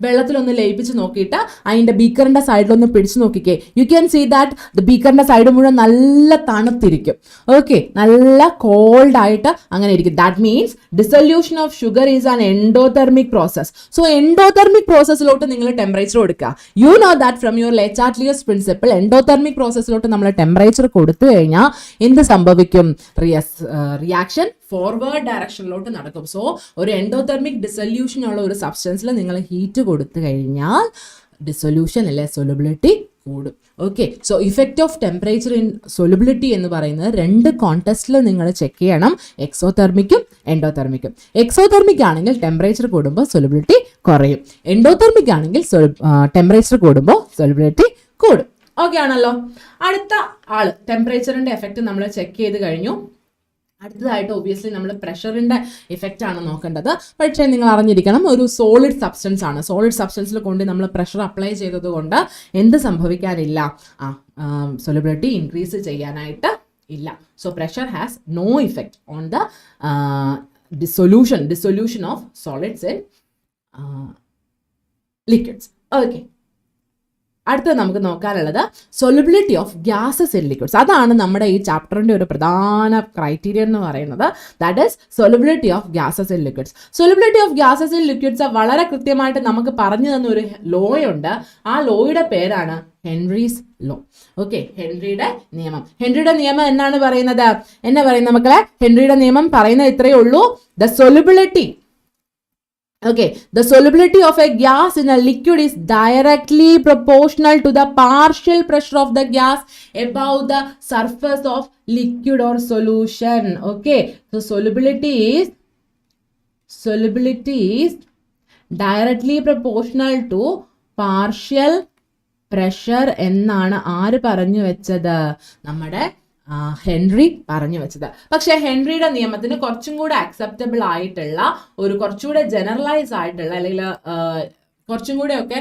വെള്ളത്തിലൊന്ന് ലയിപ്പിച്ച് നോക്കിയിട്ട് അതിൻ്റെ ബീക്കറിൻ്റെ സൈഡിലൊന്ന് പിടിച്ച് നോക്കിക്കേ. You can see that the ബീക്കറിൻ്റെ സൈഡ് മുഴുവൻ നല്ല തണുത്തിരിക്കും. ഓക്കെ, നല്ല കോൾഡ് ആയിട്ട് അങ്ങനെ ഇരിക്കും. That means dissolution of sugar is an endothermic process. So endothermic പ്രോസസ്സിലോട്ട് നിങ്ങൾ ടെമ്പറേച്ചർ കൊടുക്കുക. You know that from your Le Chatelier's principle. Endothermic പ്രോസസ്സിലോട്ട് നമ്മൾ ടെമ്പറേച്ചർ കൊടുത്തു കഴിഞ്ഞാൽ എന്ത് സംഭവിക്കും? റിയാക്ഷൻ ഫോർവേഡ് ഡയറക്ഷനിലോട്ട് നടക്കും. സോ ഒരു എൻഡോതെർമിക് ഡിസൊല്യൂഷൻ ഉള്ള ഒരു സബ്സ്റ്റൻസിൽ നിങ്ങൾ ഹീറ്റ് കൊടുത്തു കഴിഞ്ഞാൽ ഡിസൊല്യൂഷൻ അല്ലെ സൊലുബിലിറ്റി കൂടും. Okay, so effect of temperature in solubility എന്ന് പറയുന്നത് 2 കോണ്ടെസ്റ്റിൽ നിങ്ങൾ ചെക്ക് ചെയ്യണം, എക്സോതെർമിക്കും എൻഡോതെർമിക്കും. എക്സോതെർമിക് ആണെങ്കിൽ ടെമ്പറേച്ചർ കൂടുമ്പോൾ സൊലുബിലിറ്റി കുറയും, എൻഡോതെർമിക് ആണെങ്കിൽ ടെമ്പറേച്ചർ കൂടുമ്പോൾ സൊലുബിലിറ്റി കൂടും. ഓക്കെ ആണല്ലോ. അടുത്ത ആള് ടെമ്പറേച്ചറിന്റെ എഫക്റ്റ് നമ്മൾ ചെക്ക് ചെയ്ത് കഴിഞ്ഞു. അടുത്തതായിട്ട് ഒബ്വിയസ്ലി നമ്മൾ പ്രഷറിൻ്റെ ഇഫക്റ്റ് ആണ് നോക്കേണ്ടത്. പക്ഷേ നിങ്ങൾ അറിഞ്ഞിരിക്കണം, ഒരു സോളിഡ് സബ്സ്റ്റൻസ് ആണ്. സോളിഡ് സബ്സ്റ്റൻസിൽ കൊണ്ട് നമ്മൾ പ്രഷർ അപ്ലൈ ചെയ്തത് കൊണ്ട് എന്ത് സംഭവിക്കാനില്ല? സൊലുബിലിറ്റി ഇൻക്രീസ് ചെയ്യാനായിട്ട് ഇല്ല. So pressure has no effect on the dissolution of solids in liquids. Okay, അടുത്തത് നമുക്ക് നോക്കാനുള്ളത് solubility of gases in liquids. അതാണ് നമ്മുടെ ഈ ചാപ്റ്ററിൻ്റെ ഒരു പ്രധാന ക്രൈറ്റീരിയ എന്ന് പറയുന്നത്. That is solubility of gases in liquids. Solubility of gases in liquids വളരെ കൃത്യമായിട്ട് നമുക്ക് പറഞ്ഞു തന്ന ഒരു ലോ ഉണ്ട്. ആ ലോയുടെ പേരാണ് ഹെൻറീസ് ലോ. ഓക്കെ, ഹെൻറിയുടെ നിയമം. ഹെൻറിയുടെ നിയമം എന്നാണ് പറയുന്നത്? എന്നാ പറയുന്നത് മക്കളെ? ഹെൻറിയുടെ നിയമം പറയുന്നത് ഇത്രയേ ഉള്ളൂ. The solubility the solubility of a gas in a liquid is directly proportional to the partial pressure of the gas above the surface of liquid or solution. Okay, so solubility is directly proportional to partial pressure എന്നാണ് ആര് പറഞ്ഞു വെച്ചത്? നമ്മുടെ ഹെൻറി പറഞ്ഞു വെച്ചത്. പക്ഷേ ഹെൻറിയുടെ നിയമത്തിന് കുറച്ചും കൂടെ അക്സെപ്റ്റബിൾ ആയിട്ടുള്ള ഒരു കുറച്ചുകൂടെ ജനറലൈസ് ആയിട്ടുള്ള അല്ലെങ്കിൽ കുറച്ചും കൂടെ ഒക്കെ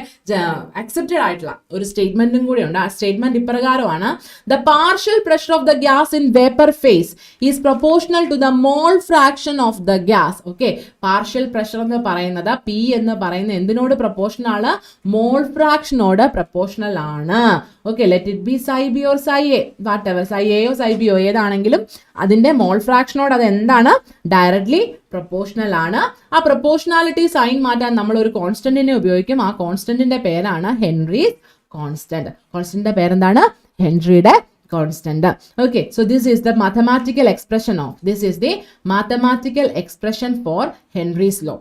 അക്സെപ്റ്റഡ് ആയിട്ടുള്ള ഒരു സ്റ്റേറ്റ്മെന്റും കൂടെ ഉണ്ട്. ആ സ്റ്റേറ്റ്മെന്റ് ഇപ്രകാരമാണ്: the partial pressure of the gas in vapour phase is proportional to the mole fraction of the gas. Okay, partial pressure എന്ന് പറയുന്നത് പി എന്ന് പറയുന്നത് എന്തിനോട് പ്രൊപ്പോർഷണൽ ആണ്? മോൾ ഫ്രാക്ഷനോട് പ്രൊപ്പോർഷണൽ ആണ്. Okay, let it be chi B or chi A, whatever, chi എയോ സൈ ബിയോ ഏതാണെങ്കിലും അതിന്റെ മോൾ ഫ്രാക്ഷനോട് അത് എന്താണ്? ഡയറക്ട്ലി പ്രൊപ്പോർഷണൽ ആണ്. ആ പ്രൊപ്പോർഷണാലിറ്റി സൈൻ മാറ്റാൻ നമ്മൾ ഒരു കോൺസ്റ്റന്റിനെ ഉപയോഗിക്കും. ആ കോൺസ്റ്റന്റിന്റെ പേരാണ് ഹെൻറീസ് കോൺസ്റ്റന്റ്. കോൺസ്റ്റന്റിന്റെ പേരെന്താണ്? ഹെൻറിയുടെ constant. Okay, so this is the mathematical expression for Henry's law.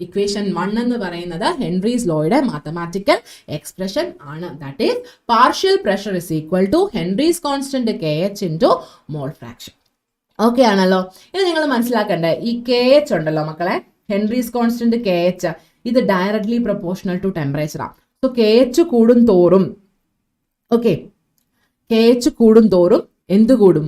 Equation 1 എന്ന് പറയുന്നത് ഹെൻറീസ് ലോയുടെ മാത്തമാറ്റിക്കൽ എക്സ്പ്രഷൻ ആണ്. That is partial pressure is equal to Henry's constant KH into mole fraction. Okay ആണല്ലോ. ഇത് നിങ്ങൾ മനസ്സിലാക്കണ്ടേ, ഈ KH ഉണ്ടല്ലോ മക്കളെ, ഹെൻറീസ് കോൺസ്റ്റന്റ് KH, ഇത് ഡയറക്ട്ലി പ്രൊപ്പോർഷണൽ ടു ടെമ്പറേച്ചറാണ്. സോ KH കൂടും തോറും, ഓക്കെ, KH കൂടും തോറും എന്ത് കൂടും?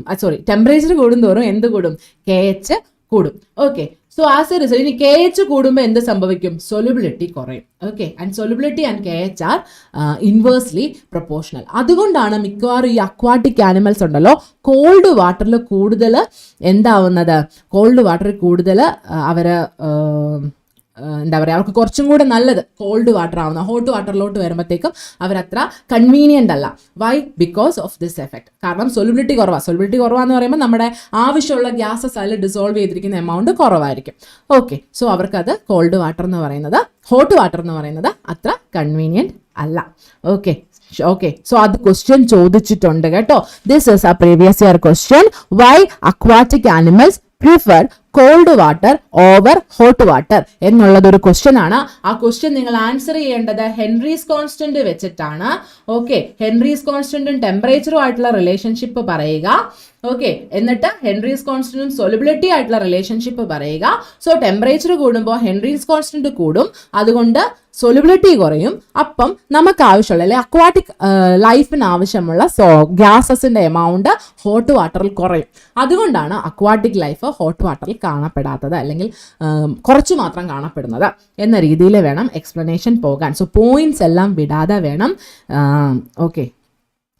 ടെമ്പറേച്ചർ കൂടും തോറും എന്ത് കൂടും? KH കൂടും. Okay, so as a result ഇനി KH കൂടുമ്പോൾ എന്ത് സംഭവിക്കും? സൊലുബിലിറ്റി കുറയും. Okay, and solubility and KH are inversely proportional. അതുകൊണ്ടാണ് മിക്കവാറും ഈ അക്വാട്ടിക് ആനിമൽസ് ഉണ്ടല്ലോ കോൾഡ് വാട്ടറിൽ കൂടുതൽ എന്താവുന്നത്? കോൾഡ് വാട്ടറിൽ കൂടുതൽ എന്താ പറയുക, അവർക്ക് കുറച്ചും കൂടെ നല്ലത് കോൾഡ് വാട്ടർ ആവുന്ന. ഹോട്ട് വാട്ടറിലോട്ട് വരുമ്പോഴത്തേക്കും അവരത്ര കൺവീനിയൻ്റ് അല്ല. Why? Because of this effect. കാരണം സൊലുബിലിറ്റി കുറവാണ്. സൊലുബിലിറ്റി കുറവാന്ന് പറയുമ്പോൾ നമ്മുടെ ആവശ്യമുള്ള ഗ്യാസസ് അതിൽ ഡിസോൾവ് ചെയ്തിരിക്കുന്ന എമൗണ്ട് കുറവായിരിക്കും. ഓക്കെ, സോ അവർക്കത് കോൾഡ് വാട്ടർ എന്ന് പറയുന്നത്, ഹോട്ട് വാട്ടർ എന്ന് പറയുന്നത് അത്ര കൺവീനിയൻറ്റ് അല്ല. ഓക്കെ, സോ അത് ക്വസ്റ്റ്യൻ ചോദിച്ചിട്ടുണ്ട് കേട്ടോ. This is a previous year question. Why aquatic animals prefer cold water over hot water എന്നുള്ളതൊരു ക്വസ്റ്റ്യൻ ആണ്. ആ ക്വസ്റ്റ്യൻ നിങ്ങൾ ആൻസർ ചെയ്യേണ്ടത് ഹെൻറീസ് കോൺസ്റ്റന്റ് വെച്ചിട്ടാണ്. ഓക്കെ, ഹെൻറീസ് കോൺസ്റ്റന്റും ടെമ്പറേച്ചറും ആയിട്ടുള്ള റിലേഷൻഷിപ്പ് പറയുക. ഓക്കെ, എന്നിട്ട് ഹെൻറീസ് കോൺസ്റ്റന്റും സൊലുബിലിറ്റി ആയിട്ടുള്ള റിലേഷൻഷിപ്പ് പറയുക. സോ ടെമ്പറേച്ചർ കൂടുമ്പോൾ ഹെൻറീസ് കോൺസ്റ്റന്റ് കൂടും, അതുകൊണ്ട് സൊലുബിലിറ്റി കുറയും. അപ്പം നമുക്ക് ആവശ്യമുള്ള അല്ലെ അക്വാട്ടിക് ലൈഫിന് ആവശ്യമുള്ള ഗ്യാസസിന്റെ എമൗണ്ട് ഹോട്ട് വാട്ടറിൽ കുറയും. അതുകൊണ്ടാണ് അക്വാട്ടിക് ലൈഫ് ഹോട്ട് വാട്ടറിൽ കാണപ്പെടാത്തത്, അല്ലെങ്കിൽ കുറച്ച് മാത്രം കാണപ്പെടുന്നത് എന്ന രീതിയിൽ വേണം എക്സ്പ്ലനേഷൻ പോകാൻ. സോ പോയിന്റ്സ് എല്ലാം വിടാതെ വേണം. ഓക്കെ,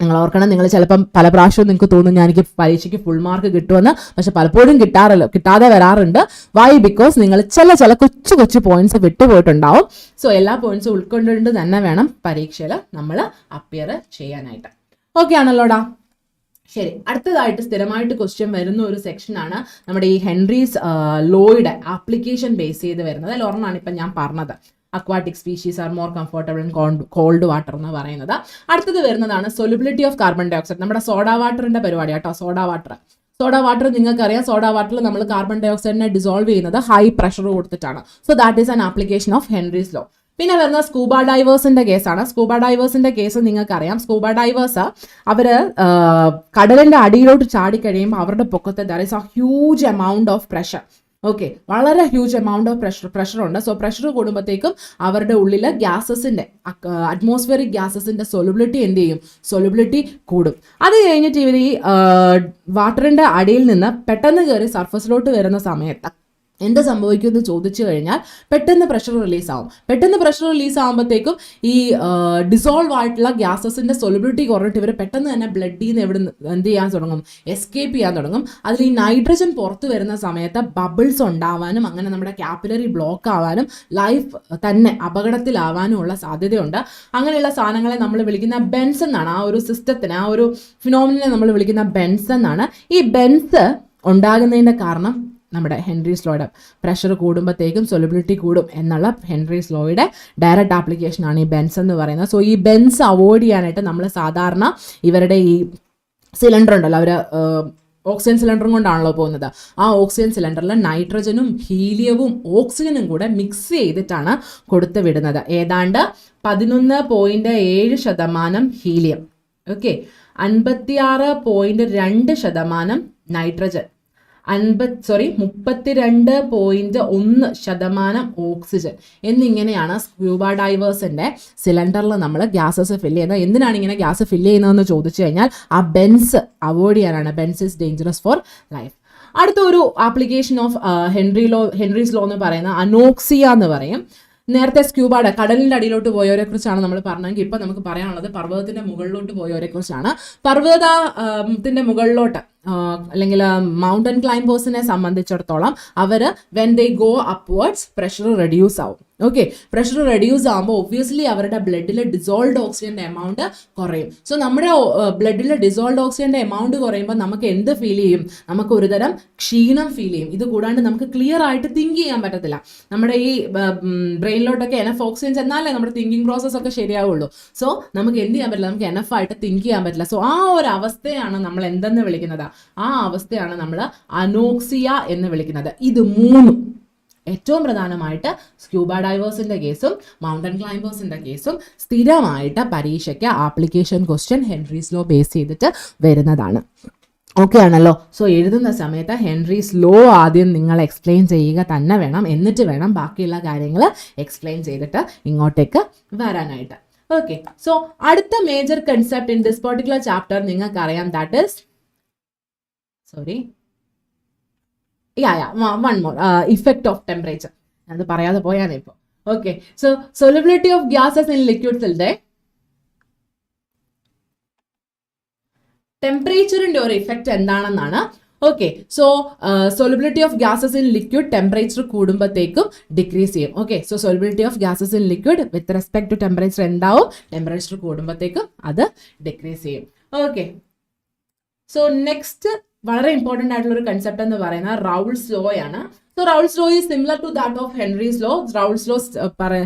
നിങ്ങൾ ഓർക്കണം, നിങ്ങൾ ചിലപ്പം പല പ്രാവശ്യവും നിങ്ങൾക്ക് തോന്നും ഞാൻ എനിക്ക് പരീക്ഷയ്ക്ക് ഫുൾ മാർക്ക് കിട്ടുമെന്ന്, പക്ഷെ പലപ്പോഴും കിട്ടാതെ വരാറുണ്ട്. വൈ? ബിക്കോസ് നിങ്ങൾ ചില കൊച്ചു കൊച്ചു പോയിന്റ്സ് വിട്ടുപോയിട്ടുണ്ടാവും. സോ എല്ലാ പോയിന്റ്സും ഉൾക്കൊണ്ടുകൊണ്ട് തന്നെ വേണം പരീക്ഷയിൽ നമ്മൾ അപ്പിയർ ചെയ്യാനായിട്ട്. ഓക്കെ ആണല്ലോടാ? ശരി, അടുത്തതായിട്ട് സ്ഥിരമായിട്ട് ക്വസ്റ്റ്യൻ വരുന്ന ഒരു സെക്ഷനാണ് നമ്മുടെ ഈ ഹെൻറീസ് ലോയുടെ ആപ്ലിക്കേഷൻ ബേസ് ചെയ്ത് വരുന്നത്. അതിൽ ഒരെണ്ണമാണ് ഇപ്പം ഞാൻ പറഞ്ഞത്, aquatic species are more comfortable in cold water എന്ന് പറയുന്നത്. അടുത്തത് വരുന്നതാണ് solubility of carbon dioxide. നമ്മുടെ സോഡാ വാട്ടറിന്റെ പരിപാടി കേട്ടോ. സോഡാ വാട്ടർ നിങ്ങൾക്കറിയാം, സോഡാ വാട്ടറിൽ നമ്മൾ കാർബൺ ഡൈ ഓക്സൈഡിനെ ഡിസോൾവ് ചെയ്യുന്നത് ഹൈ പ്രഷർ കൊടുത്തിട്ടാണ്. So that is an application of Henry's law. പിന്നെ വരുന്ന സ്കൂബ ഡൈവേഴ്സിന്റെ കേസാണ്. സ്കൂബ ഡൈവേഴ്സിന്റെ കേസ് നിങ്ങൾക്കറിയാം. സ്കൂബ ഡൈവേഴ്സ് അവര് കടലിന്റെ അടിയിലോട്ട് ചാടിക്കഴിയുമ്പോൾ അവരുടെ പൊക്കത്ത് there is a huge amount of pressure. Okay, വളരെ ഹ്യൂജ് എമൗണ്ട് ഓഫ് പ്രഷർ ഉണ്ട്. സോ പ്രഷർ കൂടുമ്പോഴത്തേക്കും അവരുടെ ഉള്ളിൽ ഗ്യാസസിന്റെ അറ്റ്മോസ്ഫിയറിക് ഗ്യാസസിന്റെ സൊല്യൂബിലിറ്റി കൂടും. അത് കഴിഞ്ഞിട്ട് ഇവർ ഈ വാട്ടറിന്റെ അടിയിൽ നിന്ന് പെട്ടെന്ന് കയറി സർഫസിലോട്ട് വരുന്ന സമയത്ത് എന്ത് സംഭവിക്കുമെന്ന് ചോദിച്ചു കഴിഞ്ഞാൽ പെട്ടെന്ന് പ്രഷർ റിലീസ് ആകുമ്പോഴത്തേക്കും ഈ ഡിസോൾവ് ആയിട്ടുള്ള ഗ്യാസസിന്റെ സൊല്യൂബിലിറ്റി കുറഞ്ഞിട്ട് ഇവർ പെട്ടെന്ന് തന്നെ ബ്ലഡിൽ നിന്ന് എന്ത് ചെയ്യാൻ തുടങ്ങും? എസ്കേപ്പ് ചെയ്യാൻ തുടങ്ങും. അതിൽ ഈ നൈട്രജൻ പുറത്തു വരുന്ന സമയത്ത് ബബിൾസ് ഉണ്ടാവാനും അങ്ങനെ നമ്മുടെ കാപ്പിലറി ബ്ലോക്ക് ആവാനും ലൈഫ് തന്നെ അപകടത്തിലാവാനും ഉള്ള സാധ്യതയുണ്ട്. അങ്ങനെയുള്ള സാധനങ്ങളെ നമ്മൾ വിളിക്കുന്ന ബെൻസ് എന്നാണ്. ആ ഒരു സിസ്റ്റത്തിന്, ആ ഒരു ഫിനോമിനെ നമ്മൾ വിളിക്കുന്ന ബെൻസ് എന്നാണ്. ഈ ബെൻസ് ഉണ്ടാകുന്നതിൻ്റെ കാരണം നമ്മുടെ ഹെൻറീസ് ലോയുടെ പ്രഷർ കൂടുമ്പോഴത്തേക്കും സൊല്യൂബിലിറ്റി കൂടും എന്നുള്ള ഹെൻറീസ് ലോയുടെ ഡയറക്റ്റ് ആപ്ലിക്കേഷനാണ് ഈ ബെൻസ് എന്ന് പറയുന്നത്. സോ ഈ ബെൻസ് അവോയ്ഡ് ചെയ്യാനായിട്ട് നമ്മൾ സാധാരണ ഇവരുടെ ഈ സിലിണ്ടർ ഉണ്ടല്ലോ, അവർ ഓക്സിജൻ സിലിണ്ടറും കൊണ്ടാണല്ലോ പോകുന്നത്. ആ ഓക്സിജൻ സിലിണ്ടറിൽ നൈട്രജനും ഹീലിയവും ഓക്സിജനും കൂടെ മിക്സ് ചെയ്തിട്ടാണ് കൊടുത്തു വിടുന്നത്. ഏതാണ്ട് 11.7% ഹീലിയം, ഓക്കെ, 56.2% നൈട്രജൻ, 32.1% ഓക്സിജൻ എന്നിങ്ങനെയാണ് സ്ക്യൂബ ഡൈവേഴ്സിന്റെ സിലിണ്ടറിൽ നമ്മൾ ഗ്യാസസ് ഫില്ല് ചെയ്യുന്നത്. എന്തിനാണ് ഇങ്ങനെ ഗ്യാസ് ഫില്ല് ചെയ്യുന്നതെന്ന് ചോദിച്ചു കഴിഞ്ഞാൽ ആ ബെൻസ് അവോയ്ഡ് ചെയ്യാനാണ്. Benz is dangerous four life. അടുത്ത ഒരു ആപ്ലിക്കേഷൻ ഓഫ് ഹെൻറീസ് ലോ എന്ന് പറയുന്ന അനോക്സിയ എന്ന് പറയും. നേരത്തെ സ്ക്യൂബയുടെ കടലിൻ്റെ അടിയിലോട്ട് പോയവരെ കുറിച്ചാണ് നമ്മൾ പറഞ്ഞെങ്കിൽ ഇപ്പം നമുക്ക് പറയാനുള്ളത് പർവ്വതത്തിൻ്റെ മുകളിലോട്ട് പോയവരെ കുറിച്ചാണ്. പർവ്വതത്തിൻ്റെ മുകളിലോട്ട് അല്ലെങ്കിൽ മൗണ്ടൻ ക്ലൈംബേഴ്സിനെ സംബന്ധിച്ചിടത്തോളം അവർ when they go upwards pressure reduce ആവും. ഓക്കെ, പ്രഷർ റെഡ്യൂസ് ആകുമ്പോൾ ഒബ്വിയസ്ലി അവരുടെ ബ്ലഡിൽ ഡിസോൾഡ് ഓക്സിജൻ്റെ എമൗണ്ട് കുറയും. സോ നമ്മുടെ ബ്ലഡിൽ ഡിസോൾഡ് ഓക്സിജൻ്റെ എമൗണ്ട് കുറയുമ്പോൾ നമുക്ക് എന്ത് ഫീൽ ചെയ്യും? നമുക്ക് ഒരുതരം ക്ഷീണം ഫീൽ ചെയ്യും. ഇത് കൂടാണ്ട് നമുക്ക് ക്ലിയർ ആയിട്ട് തിങ്ക് ചെയ്യാൻ പറ്റത്തില്ല. നമ്മുടെ ഈ ബ്രെയിനിലോട്ടൊക്കെ എനഫ് ഓക്സിജൻ ചെന്നാലേ നമ്മുടെ തിങ്കിങ് പ്രോസസ് ഒക്കെ ശരിയാവുള്ളൂ. സോ നമുക്ക് എന്ത് ചെയ്യാൻ പറ്റില്ല, നമുക്ക് എനഫ് ആയിട്ട് തിങ്ക് ചെയ്യാൻ പറ്റില്ല. സോ ആ ഒരു അവസ്ഥയാണ് നമ്മൾ എന്തെന്ന് വിളിക്കുന്നത്? ആ അവസ്ഥയാണ് നമ്മൾ അനോക്സിയ എന്ന് വിളിക്കുന്നത്. ഇത് മൂന്നും ഏറ്റവും പ്രധാനമായിട്ട് സ്ക്യൂബ ഡൈവേഴ്സിന്റെ കേസും മൗണ്ടൻ ക്ലൈംബേഴ്സിന്റെ കേസും സ്ഥിരമായിട്ട് പരീക്ഷയ്ക്ക് application question Henry's law base ചെയ്തിട്ട് വരുന്നതാണ്. ഓക്കെ ആണല്ലോ? സോ എഴുതുന്ന സമയത്ത് ഹെൻറീസ് ലോ ആദ്യം നിങ്ങൾ എക്സ്പ്ലെയിൻ ചെയ്യുക തന്നെ വേണം. എന്നിട്ട് വേണം ബാക്കിയുള്ള കാര്യങ്ങൾ എക്സ്പ്ലെയിൻ ചെയ്തിട്ട് ഇങ്ങോട്ടേക്ക് വരാനായിട്ട്. ഓക്കെ, സോ അടുത്ത major concept in this particular chapter നിങ്ങൾക്കറിയാം. That is one more effect of temperature. അത് പറയാതെ പോയാണ് ഇപ്പോൾ. Okay, so solubility of gases in liquids ന്റെ ടെമ്പറേച്ചറിന്റെ ഒരു ഇഫക്റ്റ് എന്താണെന്നാണ്. Okay, so solubility of gases in liquid temperature കൂടുമ്പോഴത്തേക്കും ഡിക്രീസ് ചെയ്യും. Okay, so solubility of gases in liquid with respect to temperature എന്താവും? ടെമ്പറേച്ചർ കൂടുമ്പോഴത്തേക്കും അത് ഡിക്രീസ് ചെയ്യും. ഓക്കെ, സോ നെക്സ്റ്റ് വളരെ ഇമ്പോർട്ടൻ്റ് ആയിട്ടുള്ള ഒരു കൺസെപ്റ്റ് എന്ന് പറയുന്നത് റൗൾസ് ലോ ആണ്. So Raoult's law is similar to that of Henry's law.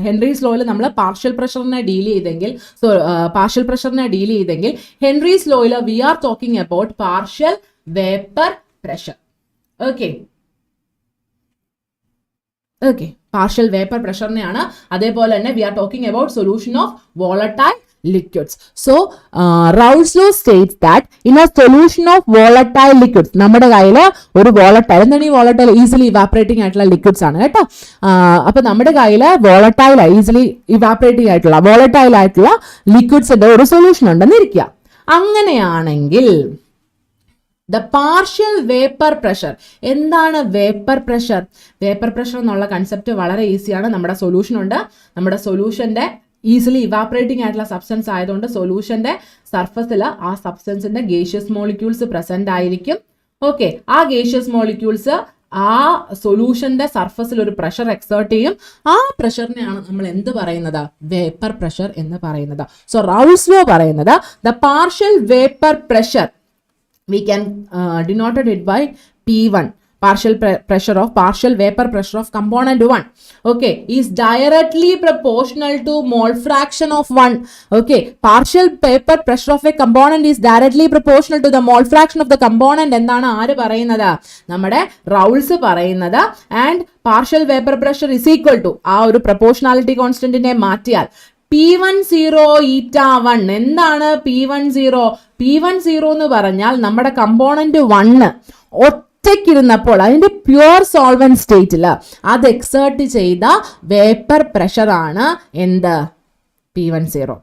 Henry's ലോയിൽ നമ്മൾ പാർഷ്യൽ പ്രഷറിനെ ഡീൽ ചെയ്തെങ്കിൽ ഹെൻറീസ് ലോയിൽ we are talking about partial vapour pressure. Okay, partial vapour പ്രഷറിനെയാണ്. അതേപോലെ തന്നെ we are talking about solution of volatile liquids. So Raoult's law states that in a solution of volatile liquids, നമ്മുടെ കയ്യിൽ ഒരു വോളറ്റൈൽ, എന്താണ് ഈ വോളറ്റൈൽ? ഈസിലി ഇവാപറേറ്റിംഗ് ആയിട്ടുള്ള ലിക്വിഡ്സ് ആണ് കേട്ടോ. അപ്പൊ നമ്മുടെ കയ്യിൽ വോളറ്റൈൽ, ഈസിലി ഇവാപറേറ്റിംഗ് ആയിട്ടുള്ള വോളറ്റൈൽ ആയിട്ടുള്ള ലിക്വിഡ്സിന്റെ ഒരു സൊല്യൂഷൻ ഉണ്ടെന്ന് ഇരിക്കുക. അങ്ങനെയാണെങ്കിൽ ദ പാർഷ്യൽ വേപ്പർ പ്രഷർ. എന്താണ് വേപ്പർ പ്രഷർ? വേപ്പർ പ്രഷർ എന്നുള്ള കൺസെപ്റ്റ് വളരെ ഈസിയാണ്. നമ്മുടെ സൊല്യൂഷൻ ഉണ്ട്. നമ്മുടെ സൊല്യൂഷന്റെ ഈസിലി ഇവാപറേറ്റിംഗ് ആയിട്ടുള്ള സബ്സ്റ്റൻസ് ആയതുകൊണ്ട് സൊല്യൂഷന്റെ സർഫസിൽ ആ സബ്സ്റ്റൻസിന്റെ ഗേഷ്യസ് മോളിക്യൂൾസ് പ്രസന്റ് ആയിരിക്കും. ഓക്കെ, ആ ഗേഷ്യസ് മോളിക്യൂൾസ് ആ സൊല്യൂഷന്റെ സർഫസിൽ ഒരു പ്രഷർ എക്സേർട്ട് ചെയ്യും. ആ പ്രഷറിനെയാണ് നമ്മൾ എന്ത് പറയുന്നത്? വേപ്പർ പ്രഷർ എന്ന് പറയുന്നത്. സോ റൗൾസ് ലോ പറയുന്നത് the partial vapour pressure we can denoted it by P1, partial vapor pressure of component 1, okay, is directly proportional to mole fraction of 1. Okay, partial vapor pressure of a component is directly proportional to the mole fraction of the component എന്നാണ് ആര് പറയുന്നത്? നമ്മുടെ റൗൾസ് പറയുന്നത്. And partial vapour pressure is equal to ആ ഒരു പ്രൊപ്പോർഷണാലിറ്റി കോൺസ്റ്റന്റിനെ മാറ്റിയാൽ P10 η1. എന്താണ് P10? P10 എന്ന് പറഞ്ഞാൽ നമ്മുടെ കമ്പോണന്റ് 1 ഒറ്റയ്ക്കിരുന്നപ്പോൾ അതിന്റെ പ്യുവർ സോൾവെന്റ് സ്റ്റേറ്റിൽ അത് എക്സേർട്ട് ചെയ്ത വേപ്പർ പ്രഷർ ആണ് എന്ത്? P10.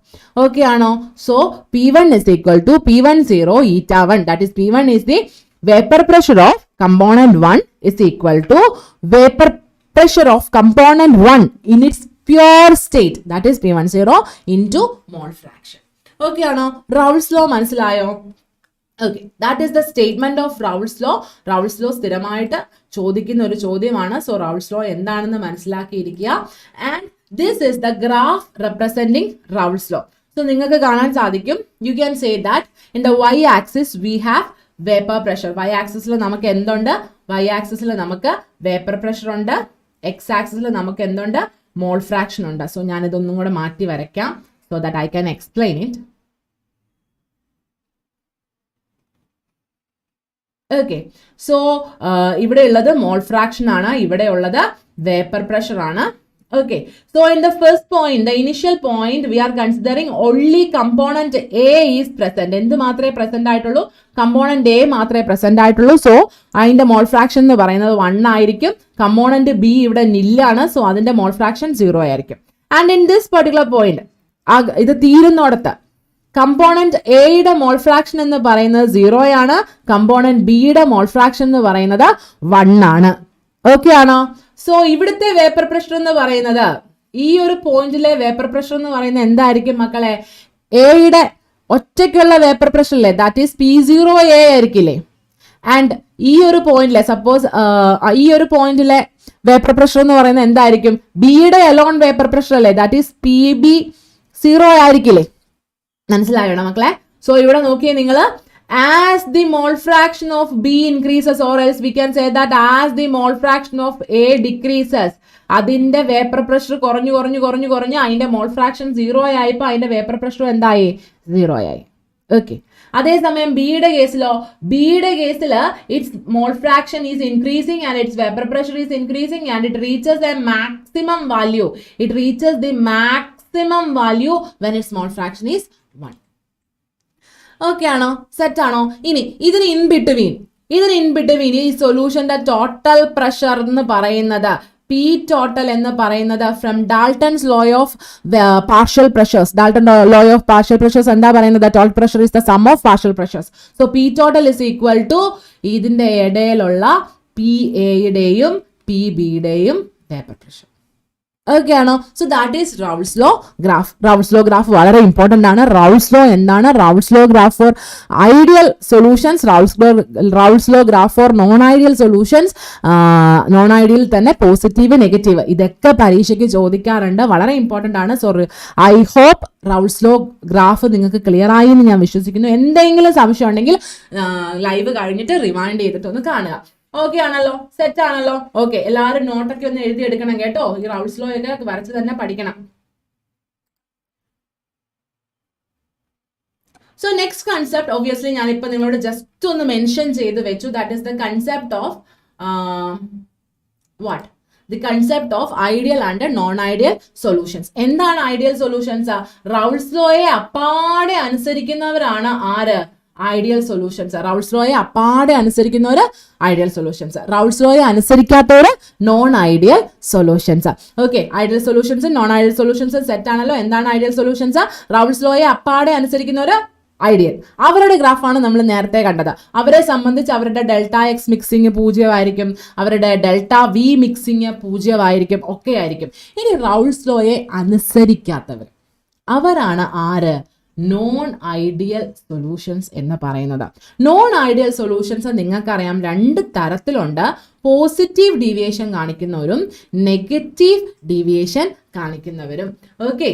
ഓക്കെ ആണോ? So P1 is equal to P10 η1. That is P1 is the vapor pressure of component 1 is equal to vapor pressure of component 1 in its pure state, that is P10 into mole fraction. Okay ആണോ? റൗൾസ് ലോ മനസ്സിലായോ? Okay, that is the statement of Raoult's law. Raoult's law സ്ഥിരമായിട്ട് ചോദിക്കുന്ന ഒരു ചോദ്യമാണ്. സോ റൗൾസ് ലോ എന്താണെന്ന് മനസ്സിലാക്കിയിരിക്കുക. And this is the graph representing Raoult's law. So നിങ്ങൾക്ക് കാണാൻ സാധിക്കും, you can say that in the Y axis we have vapour pressure. Y ആക്സിസിൽ നമുക്ക് എന്തുണ്ട്? വൈ ആക്സിസിൽ നമുക്ക് വേപ്പർ പ്രഷർ ഉണ്ട്. എക്സ് ആക്സിസിൽ നമുക്ക് എന്തുണ്ട്? മോൾ ഫ്രാക്ഷൻ ഉണ്ട്. സോ ഞാനിതൊന്നും കൂടെ മാറ്റി വരയ്ക്കാം so that I can explain it. Okay, so ഇവിടെ ഉള്ളത് മോൾ ഫ്രാക്ഷൻ ആണ്, ഇവിടെ ഉള്ളത് വേപ്പർ പ്രഷർ ആണ്. Okay, so in the first point, the initial point, we are considering only component A is present. എന്ത് മാത്രമേ പ്രസന്റ് ആയിട്ടുള്ളൂ? കമ്പോണന്റ് A മാത്രമേ പ്രസന്റ് ആയിട്ടുള്ളൂ. സോ അതിന്റെ മോൾ ഫ്രാക്ഷൻ എന്ന് പറയുന്നത് 1 ആയിരിക്കും. കമ്പോണന്റ് B ഇവിടെ നില്ലാണ്. സോ അതിന്റെ മോൾ ഫ്രാക്ഷൻ 0 ആയിരിക്കും. And in this particular point, ഇത് തീരുന്നോടത്ത് കമ്പോണന്റ് എയുടെ മോൾ ഫ്രാക്ഷൻ എന്ന് പറയുന്നത് 0 ആണ്. കമ്പോണന്റ് ബിയുടെ മോൾ ഫ്രാക്ഷൻ എന്ന് പറയുന്നത് 1 ആണ്. ഓക്കെ ആണോ? സോ ഇവിടുത്തെ വേപ്പർ പ്രഷർ എന്ന് പറയുന്നത്, ഈ ഒരു പോയിന്റിലെ വേപ്പർ പ്രഷർ എന്ന് പറയുന്നത് എന്തായിരിക്കും മക്കളെ? എയുടെ ഒറ്റയ്ക്കുള്ള വേപ്പർ പ്രഷർ അല്ലേ, ദാറ്റ് ഈസ് P0A ആയിരിക്കില്ലേ. ആൻഡ് ഈ ഒരു പോയിന്റിലെ സപ്പോസ് ഈ ഒരു പോയിന്റിലെ വേപ്പർ പ്രഷർ എന്ന് പറയുന്നത് എന്തായിരിക്കും? ബിയുടെ എലോൺ വേപ്പർ പ്രഷർ അല്ലേ, ദാറ്റ് ഈസ് PB0 ആയിരിക്കില്ലേ. മനസ്സിലായോ മക്കളെ? സോ ഇവിടെ നോക്കിയേ നിങ്ങൾ, as the mole fraction of B increases, or else we can say that as the mole fraction of A decreases, അതിന്റെ വേപ്പർ പ്രഷർ കുറഞ്ഞു അതിന്റെ മോൾ ഫ്രാക്ഷൻ 0 ആയപ്പോൾ അതിന്റെ വേപ്പർ പ്രഷർ എന്തായി? 0 ആയി. ഓക്കെ, അതേസമയം ബിയുടെ കേസിൽ it's mole fraction is increasing and it's vapour pressure is increasing and it reaches A maximum value. It reaches the maximum value when it's mole fraction is 1. Okay ആണോ? സെറ്റ് ആണോ? ഇനി ഇതിന് ഇൻ ബിറ്റ്വീൻ ഈ സൊല്യൂഷന്റെ ടോട്ടൽ പ്രഷർ എന്ന് പറയുന്നത് പി ടോട്ടൽ എന്ന് പറയുന്നത് from Dalton's law of partial pressures. Dalton law of partial pressures എന്താ പറയുന്നത്? Total pressure is the sum of partial pressures. So P total is equal to ഇതിന്റെ ഇടയിലുള്ള പി എയുടെയും പി ബിയുടെയും വേപ്പർ പ്രഷർ. ഓക്കെ ആണോ? So that is Raoult's law graph. Raoult's law graph വളരെ ഇമ്പോർട്ടൻ്റ് ആണ്. റൗൾസ് ലോ എന്താണ്? Raoult's law graph for ideal solutions, Raoult's law graph for non ideal solutions, non ideal തന്നെ പോസിറ്റീവ് നെഗറ്റീവ്, ഇതൊക്കെ പരീക്ഷയ്ക്ക് ചോദിക്കാറുണ്ട്. വളരെ ഇമ്പോർട്ടൻ്റ് ആണ്. So I hope Raoult's law graph നിങ്ങൾക്ക് ക്ലിയർ ആയി എന്ന് ഞാൻ വിശ്വസിക്കുന്നു. എന്തെങ്കിലും സംശയം ഉണ്ടെങ്കിൽ ലൈവ് കഴിഞ്ഞിട്ട് റിമൈൻഡ് ചെയ്തിട്ടൊന്ന് കാണുക. ഓക്കെ ആണല്ലോ? സെറ്റ് ആണല്ലോ? ഓക്കെ, എല്ലാവരും നോട്ടൊക്കെ ഒന്ന് എഴുതിയെടുക്കണം കേട്ടോ. ഈ റൗൾസ് ലോ ഒക്കെ വരച്ച് തന്നെ പഠിക്കണം. സോ നെക്സ്റ്റ് കൺസെപ്റ്റ് ഒബ്വിയസ്ലി ഞാനിപ്പോൾ നിങ്ങളോട് ജസ്റ്റ് ഒന്ന് മെൻഷൻ ചെയ്ത് വെച്ചു. That is the concept of what? The concept of ideal and non ideal solutions. എന്താണ് ഐഡിയൽ സൊല്യൂഷൻസ്? റൗൾസ് ലോയെ അപ്പാടെ അനുസരിക്കുന്നവരാണ് ആര്? Ideal solutions. റൗൾസ് ലോയെ അപ്പാടെ അനുസരിക്കുന്നവര് ഐഡിയൽ സൊല്യൂഷൻസ്, റൗൾസ് ലോയെ അനുസരിക്കാത്തവര് non ideal solutions. Okay, ideal solutions non ideal solutions set ആണല്ലോ. എന്താണ് ഐഡിയൽ സൊല്യൂഷൻസ്? റൗൾസ് ലോയെ അപ്പാടെ അനുസരിക്കുന്നവര് ഐഡിയൽ. അവരുടെ ഗ്രാഫാണ് നമ്മൾ നേരത്തെ കണ്ടത്. അവരെ സംബന്ധിച്ച് അവരുടെ ഡെൽറ്റ എക്സ് മിക്സിങ് 0 ആയിരിക്കും, അവരുടെ ഡെൽറ്റ വി മിക്സിങ് 0 ആയിരിക്കും, ഒക്കെ ആയിരിക്കും. ഇനി റൗൾസ് ലോയെ അനുസരിക്കാത്തവർ, അവരാണ് ആര്? നോൺ ഐഡിയൽ സൊല്യൂഷൻസ് എന്ന് പറയുന്നത്. നോൺ ഐഡിയൽ സൊല്യൂഷൻസ് നിങ്ങൾക്കറിയാം രണ്ട് തരത്തിലുണ്ട്. പോസിറ്റീവ് ഡീവിയേഷൻ കാണിക്കുന്നവരും നെഗറ്റീവ് ഡീവിയേഷൻ കാണിക്കുന്നവരും. ഓക്കെ,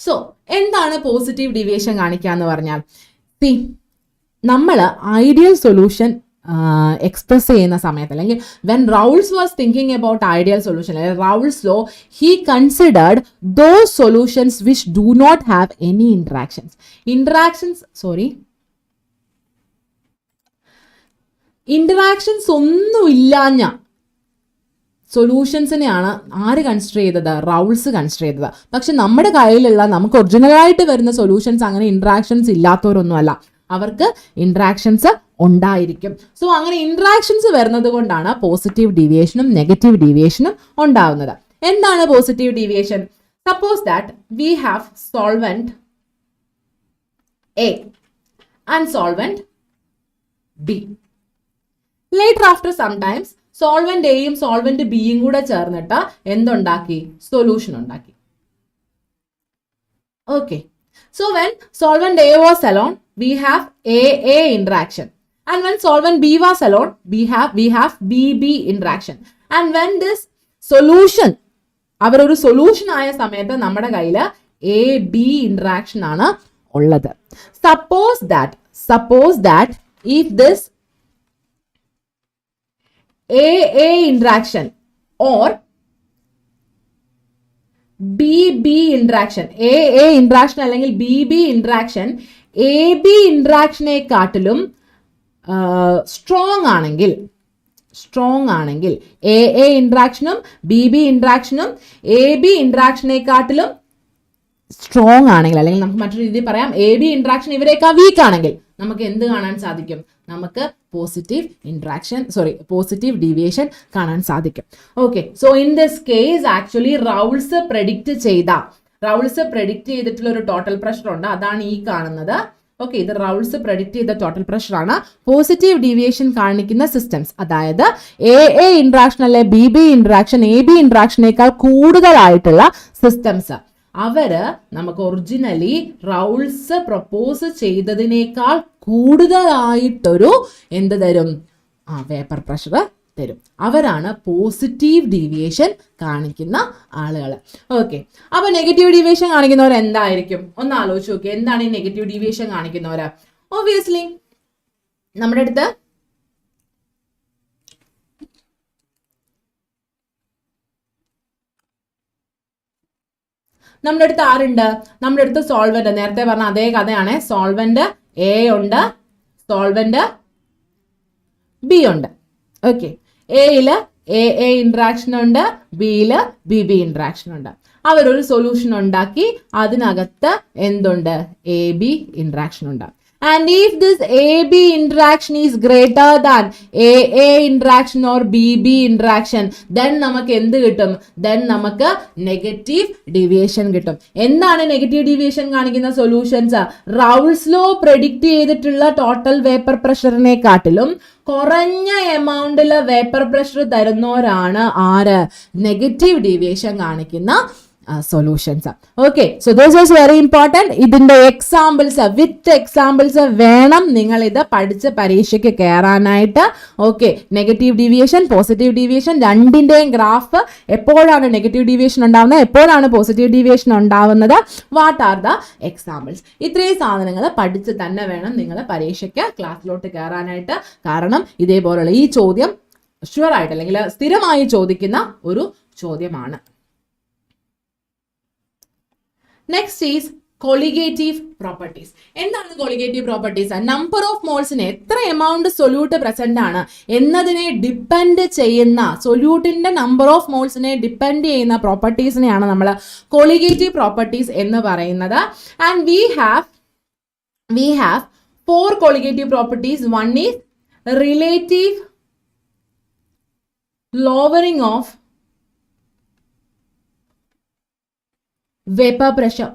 സോ എന്താണ് പോസിറ്റീവ് ഡീവിയേഷൻ കാണിക്കുക എന്ന് പറഞ്ഞാൽ, നമ്മൾ ഐഡിയൽ സൊല്യൂഷൻ എക്സ്പ്രസ് ചെയ്യുന്ന സമയത്ത്, അല്ലെങ്കിൽ when Raoult's was thinking about ideal solution, അല്ലെങ്കിൽ Raoult's law, he considered those solutions which do not have any interactions ഒന്നുമില്ലാഞ്ഞ സൊല്യൂഷൻസിനെയാണ് ആര് കൺസിഡർ ചെയ്തത്? റൗൾസ് കൺസിഡർ ചെയ്തത്. പക്ഷെ നമ്മുടെ കയ്യിലുള്ള നമുക്ക് ഒറിജിനലായിട്ട് വരുന്ന സൊല്യൂഷൻസ് അങ്ങനെ ഇന്ററാക്ഷൻസ് ഇല്ലാത്തവരൊന്നുമല്ല, അവർക്ക് ഇന്ററാക്ഷൻസ് ഉണ്ടായിരിക്കും. സോ അങ്ങനെ ഇന്ററാക്ഷൻസ് വരുന്നത് കൊണ്ടാണ് പോസിറ്റീവ് ഡീവിയേഷനും നെഗറ്റീവ് ഡീവിയേഷനും ഉണ്ടാവുന്നത്. എന്താണ് positive deviation? Suppose that we have solvent A and solvent B. Later after sometimes solvent എയും സോൾവെന്റ് ബിയും കൂടെ ചേർന്നിട്ട് എന്തുണ്ടാക്കി? സൊല്യൂഷൻ ഉണ്ടാക്കി. Okay, so when solvent A was alone, we have AA interaction, and when solvent B was alone, we have BB interaction, and when this solution അവരൊരു സൊല്യൂഷൻ ആയ സമയത്ത് നമ്മുടെ കയ്യിൽ AB interaction ആണ് ഉള്ളത്. Suppose that if this AA interaction or BB interaction, AA interaction അല്ലെങ്കിൽ BB interaction AB interaction കാട്ടിലും സ്ട്രോങ് ആണെങ്കിൽ AA interaction BB interaction AB interaction കാട്ടിലും സ്ട്രോങ് ആണെങ്കിൽ, അല്ലെങ്കിൽ നമുക്ക് മറ്റൊരു രീതിയിൽ പറയാം, AB interaction ഇവരേക്കാൾ വീക്ക് ആണെങ്കിൽ നമുക്ക് എന്ത് കാണാൻ സാധിക്കും? നമുക്ക് പോസിറ്റീവ് ഡീവിയേഷൻ കാണാൻ സാധിക്കും. Okay, so in this case actually റൗൾസ് predict ചെയ്തിട്ടുള്ള ഒരു ടോട്ടൽ പ്രഷർ ഉണ്ട്, അതാണ് ഈ കാണുന്നത്. ഓക്കെ, ഇത് റൗൾസ് പ്രെഡിക്റ്റ് ചെയ്ത ടോട്ടൽ പ്രഷർ ആണ്. പോസിറ്റീവ് ഡീവിയേഷൻ കാണിക്കുന്ന സിസ്റ്റംസ്, അതായത് AA ഇന്ററാക്ഷൻ അല്ലെ BB ഇന്ററാക്ഷൻ AB ഇന്ററാക്ഷനേക്കാൾ കൂടുതലായിട്ടുള്ള സിസ്റ്റംസ്, അവര് നമുക്ക് ഒറിജിനലി റൗൾസ് പ്രപ്പോസ് ചെയ്തതിനേക്കാൾ കൂടുതലായിട്ടൊരു എന്ത് തരും? വേപ്പർ പ്രഷർ തരും. അവരാണ് പോസിറ്റീവ് ഡീവിയേഷൻ കാണിക്കുന്ന ആളുകൾ. ഓക്കെ, അപ്പൊ നെഗറ്റീവ് ഡീവിയേഷൻ കാണിക്കുന്നവർ എന്തായിരിക്കും? ഒന്ന് ആലോചിച്ച് നോക്കി. എന്താണ് ഈ നെഗറ്റീവ് ഡീവിയേഷൻ കാണിക്കുന്നവര്? ഒബ്വിയസ്ലി നമ്മുടെ അടുത്ത് ആരുണ്ട്? നമ്മുടെ അടുത്ത് സോൾവെന്റ്, നേരത്തെ പറഞ്ഞ അതേ കഥയാണ്. സോൾവെന്റ് എ ഉണ്ട്, സോൾവെന്റ് ബി ഉണ്ട്. ഓക്കെ, എയില് AA ഇന്ററാക്ഷൻ ഉണ്ട്, ബിയില് BB ഇന്ററാക്ഷൻ ഉണ്ട്. അവരൊരു സൊല്യൂഷൻ ഉണ്ടാക്കി, അതിനകത്ത് എന്തുണ്ട്? AB ഇന്ററാക്ഷൻ ഉണ്ട്. And if this AB interaction is greater than AA interaction or BB interaction, then നമുക്ക് എന്ത് കിട്ടും? Then നമുക്ക് നെഗറ്റീവ് ഡീവിയേഷൻ കിട്ടും. എന്താണ് നെഗറ്റീവ് ഡീവിയേഷൻ കാണിക്കുന്ന സൊല്യൂഷൻസ്? റൗൾസ് ലോ പ്രെഡിക്റ്റ് ചെയ്തിട്ടുള്ള ടോട്ടൽ വേപ്പർ പ്രഷറിനെ കാട്ടിലും കുറഞ്ഞ എമൗണ്ടില് വേപ്പർ പ്രഷർ തരുന്നവരാണ് ആര്? നെഗറ്റീവ് ഡീവിയേഷൻ കാണിക്കുന്ന solutions. Okay, so this is very important. ഇതിന്റെ എക്സാമ്പിൾസ് വേണം നിങ്ങൾ ഇത് പഠിച്ച് പരീക്ഷയ്ക്ക് കയറാനായിട്ട്. Okay, negative deviation, positive deviation രണ്ടിന്റെയും ഗ്രാഫ്, എപ്പോഴാണ് നെഗറ്റീവ് ഡീവിയേഷൻ ഉണ്ടാവുന്നത്, എപ്പോഴാണ് പോസിറ്റീവ് ഡീവിയേഷൻ ഉണ്ടാവുന്നത്, വാട്ട് ആർ ദ എക്സാമ്പിൾസ്, ഇത്രയും സാധനങ്ങൾ പഠിച്ച് തന്നെ വേണം നിങ്ങൾ പരീക്ഷയ്ക്ക് ക്ലാസ്സിലോട്ട് കയറാനായിട്ട്. കാരണം ഇതേപോലുള്ള ഈ ചോദ്യം ഷുവർ ആയിട്ട് അല്ലെങ്കിൽ സ്ഥിരമായി ചോദിക്കുന്ന ഒരു ചോദ്യമാണ്. Next is colligative properties. എന്താണ് കൊളിഗേറ്റീവ് പ്രോപ്പർട്ടീസ്? നമ്പർ ഓഫ് മോൾസിന് എത്ര എമൗണ്ട് സൊല്യൂട്ട് പ്രസന്റ് ആണ് എന്നതിനെ ഡിപ്പെൻഡ് ചെയ്യുന്ന, സൊല്യൂട്ടിന്റെ നമ്പർ ഓഫ് മോൾസിനെ ഡിപ്പെൻഡ് ചെയ്യുന്ന പ്രോപ്പർട്ടീസിനെയാണ് നമ്മൾ കൊളിഗേറ്റീവ് പ്രോപ്പർട്ടീസ് എന്ന് പറയുന്നത്. And we have 4 colligative properties. One is relative lowering of vapor pressure.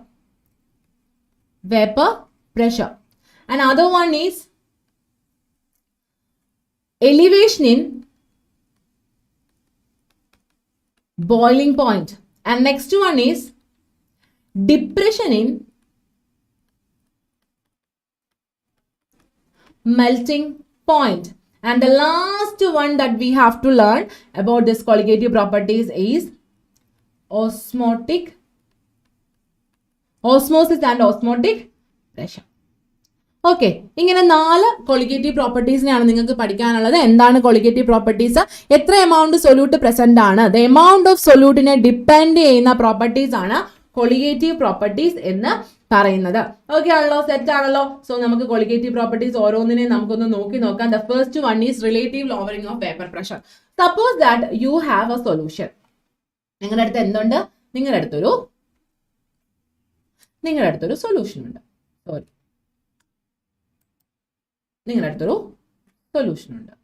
Another one is elevation in boiling point. And next one is depression in melting point. And the last one that we have to learn about this colligative properties is osmosis and osmotic pressure. Okay, ഇങ്ങനെ 4 കൊളിഗേറ്റീവ് പ്രോപ്പർട്ടീസിനെയാണ് നിങ്ങൾക്ക് പഠിക്കാനുള്ളത്. എന്താണ് കൊളിഗേറ്റീവ് പ്രോപ്പർട്ടീസ്? എത്ര എമൗണ്ട് സൊല്യൂട്ട് പ്രസന്റ് ആണ്, ദ എമൗണ്ട് ഓഫ് സൊല്യൂട്ടിനെ ഡിപ്പെൻഡ് ചെയ്യുന്ന പ്രോപ്പർട്ടീസ് ആണ് കൊളിഗേറ്റീവ് പ്രോപ്പർട്ടീസ് എന്ന് പറയുന്നത്. ഓക്കെ ആണല്ലോ, സെറ്റ് ആണല്ലോ. സോ നമുക്ക് കൊളിഗേറ്റീവ് പ്രോപ്പർട്ടീസ് ഓരോന്നിനെയും നമുക്കൊന്ന് നോക്കി നോക്കാം. The first one is relative lowering of vapour pressure. Suppose that you have A solution. നിങ്ങളുടെ അടുത്ത് എന്തുണ്ട്? നിങ്ങളുടെ അടുത്തൊരു സൊല്യൂഷൻ ഉണ്ട്. നിങ്ങളുടെ അടുത്തൊരു സൊല്യൂഷൻ ഉണ്ട്.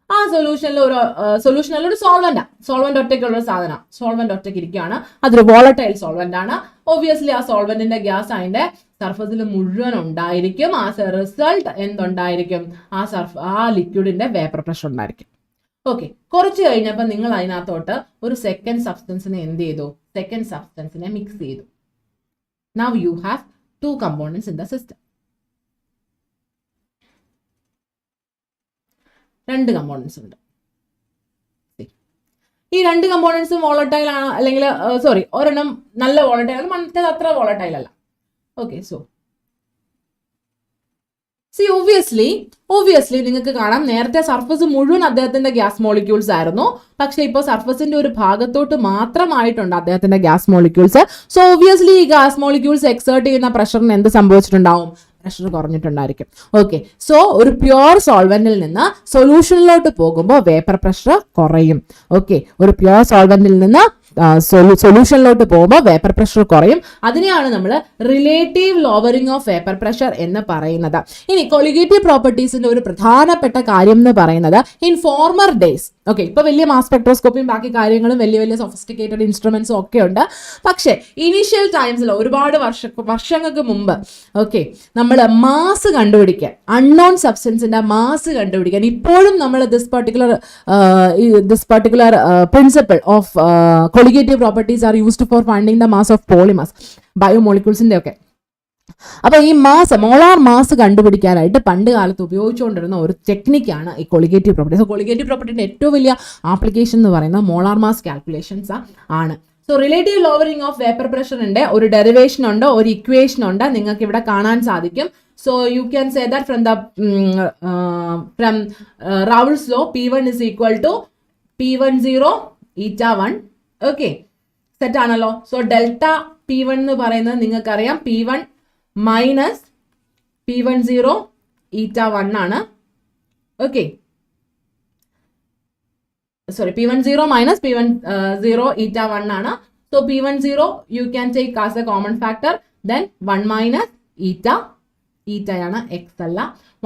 ആ സൊല്യൂഷനിൽ ഒരു സോൾവെന്റ് ഒറ്റയ്ക്കുള്ള ഒരു സാധനം. സോൾവെന്റ് ഒറ്റയ്ക്ക് ഇരിക്കുകയാണ്, അതൊരു വോളറ്റൈൽ സോൾവെന്റ് ആണ്. ഒബ്വിയസ്ലി ആ സോൾവെന്റിന്റെ ഗ്യാസ് അതിന്റെ സർഫസിൽ മുഴുവൻ ഉണ്ടായിരിക്കും. ആസ് എ റിസൾട്ട് എന്തുണ്ടായിരിക്കും? ആ ലിക്വിഡിന്റെ വേപ്പർ പ്രഷർ ഉണ്ടായിരിക്കും. ഓക്കെ, കുറച്ച് കഴിഞ്ഞപ്പോൾ നിങ്ങൾ അതിനകത്തോട്ട് ഒരു സെക്കൻഡ് സബ്സ്റ്റൻസിനെ എന്ത് ചെയ്തു? സെക്കൻഡ് സബ്സ്റ്റൻസിനെ മിക്സ് ചെയ്തു. Now you have 2 components in the system. 2 components ഉണ്ട്. ഈ 2 കമ്പോണൻസും വോളറ്റൈൽ ആണ്, അല്ലെങ്കിൽ ഒരെണ്ണം നല്ല വോളറ്റൈൽ ആണ്, മറ്റേത് അത്ര വോളറ്റൈൽ അല്ല. ഓക്കെ, സോ ഒബ്വിയസ്ലി നിങ്ങൾക്ക് കാണാം, നേരത്തെ സർഫസ് മുഴുവൻ അദ്ദേഹത്തിന്റെ ഗ്യാസ് മോളിക്യൂൾസ് ആയിരുന്നു. പക്ഷെ ഇപ്പോൾ സർഫസിന്റെ ഒരു ഭാഗത്തോട്ട് മാത്രമായിട്ടുണ്ട് അദ്ദേഹത്തിന്റെ ഗ്യാസ് മോളിക്യൂൾസ്. സോ ഒബ്വിയസ്ലി ഈ ഗ്യാസ് മോളിക്യൂൾസ് എക്സേർട്ട് ചെയ്യുന്ന പ്രഷറിന് എന്ത് സംഭവിച്ചിട്ടുണ്ടാവും? പ്രഷർ കുറഞ്ഞിട്ടുണ്ടായിരിക്കും. ഓക്കെ, സോ ഒരു പ്യുവർ സോൾവെന്റിൽ നിന്ന് സൊല്യൂഷനിലോട്ട് പോകുമ്പോൾ വേപ്പർ പ്രഷർ കുറയും. ഓക്കെ, ഒരു പ്യുവർ സോൾവെന്റിൽ നിന്ന് സൊല്യൂഷനിലോട്ട് പോകുമ്പോൾ വേപ്പർ പ്രഷർ കുറയും. അതിനെയാണ് നമ്മൾ relative lowering of vapour pressure എന്ന് പറയുന്നത്. ഇനി കൊളിഗേറ്റീവ് പ്രോപ്പർട്ടീസിന്റെ ഒരു പ്രധാനപ്പെട്ട കാര്യം എന്ന് പറയുന്നത്, ഇൻ ഫോർമർ ഡേയ്സ്, ഓക്കെ, ഇപ്പൊ വലിയ മാസ് സ്പെക്ട്രോസ്കോപ്പിയും ബാക്കി കാര്യങ്ങളും വലിയ സൊഫിസ്റ്റിക്കേറ്റഡ് ഇൻസ്ട്രുമെന്റ്സും ഒക്കെ ഉണ്ട്. പക്ഷേ ഇനീഷ്യൽ ടൈംസിൽ ഒരുപാട് വർഷങ്ങൾക്ക് മുമ്പ് ഓക്കെ, നമ്മൾ മാസ് കണ്ടുപിടിക്കാൻ, അൺനോൺ സബ്സ്റ്റൻസിന്റെ മാസ് കണ്ടുപിടിക്കാൻ ഇപ്പോഴും നമ്മൾ this particular principle of colligative properties are used for finding the mass of polymers, ബയോമോളിക്യൂൾസിന്റെ ഒക്കെ. അപ്പൊ ഈ മോളാർ മാസ് കണ്ടുപിടിക്കാനായിട്ട് പണ്ട് കാലത്ത് ഉപയോഗിച്ചുകൊണ്ടിരുന്ന ഒരു ടെക്നിക്കാണ് ഈ കൊളിഗേറ്റീവ് പ്രോപ്പർട്ടി. സോ കൊളിഗേറ്റീവ് പ്രോപ്പർട്ടിയുടെ ഏറ്റവും വലിയ ആപ്ലിക്കേഷൻ എന്ന് പറയുന്നത് മോളാർ മാസ് കാൽക്കുലേഷൻസ് ആണ്. So relative lowering of vapour പ്രഷറിന്റെ ഒരു ഡെറിവേഷൻ ഉണ്ട്, ഒരു ഇക്വേഷൻ ഉണ്ട്, നിങ്ങൾക്ക് ഇവിടെ കാണാൻ സാധിക്കും. So you can say that from Raoult's law, P1 is equal to P10 eta 1. Okay, set ആണല്ലോ. സോ ഡെൽറ്റ P1 എന്ന് പറയുന്നത് നിങ്ങൾക്കറിയാം P1 മൈനസ് P10 eta 1 ആണ്. Okay, P10 minus P10 eta 1 ആണ്. So P10 you can take as a common factor, then 1 minus eta ആണ്, x അല്ല,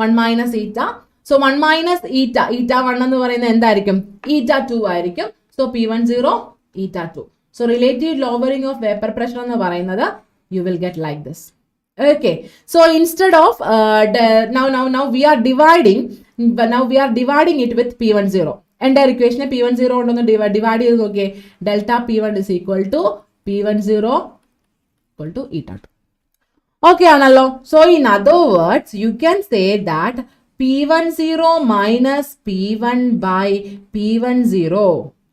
1 minus eta. So 1 minus eta 1 എന്ന് പറയുന്നത് എന്തായിരിക്കും? eta 2 ആയിരിക്കും. So P10 eta 2. So relative lowering of vapor pressure എന്ന് പറയുന്നത് you will get like this. Okay, so instead of now we are dividing it with P10. Entire equation P10 കൊണ്ടൊന്ന് ഡിവൈഡ് ചെയ്ത് നോക്കിയേ. Delta P1 is equal to P10 equal to eta 2. Okay ആണല്ലോ. So in other words you can say that P10 minus P1 by P10.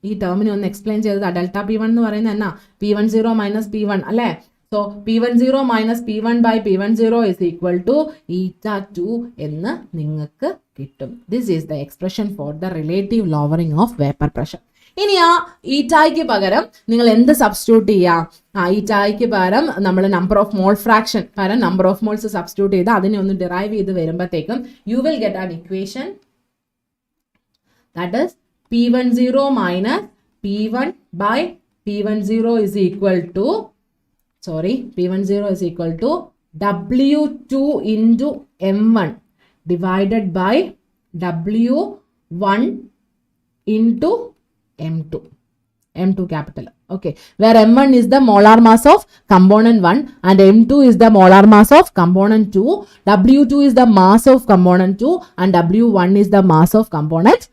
ഈ ടേമിനെ ഒന്ന് എക്സ്പ്ലെയിൻ ചെയ്തത് ഡെൽറ്റ P1 എന്ന് പറയുന്നത് എന്നാ? P10 മൈനസ് P1 അല്ലേ? So P10 minus P1 by P10 is equal to eta 2 എന്ന് നിങ്ങൾക്ക് കിട്ടും. This is the expression for the relative lowering of vapor pressure. ഇനി ആ ഈറ്റായ്ക്ക് പകരം നിങ്ങൾ എന്ത് സബ്സ്റ്റിറ്റ്യൂട്ട് ചെയ്യാം? ഈറ്റായ്ക്ക് പകരം നമ്മൾ നമ്പർ ഓഫ് മോൾ ഫ്രാക്ഷൻ പകരം നമ്പർ ഓഫ് മോൾസ് സബ്സ്റ്റിറ്റ്യൂട്ട് ചെയ്ത് അതിനെ ഒന്ന് ഡിറൈവ് ചെയ്ത് വരുമ്പോഴത്തേക്കും you will get an equation that is P10 minus P1 by P10 is equal to P10 is equal to W2 into M1 divided by W1 into M2 capital. Okay, where M1 is the molar mass of component 1 and M2 is the molar mass of component 2. W2 is the mass of component 2 and W1 is the mass of component.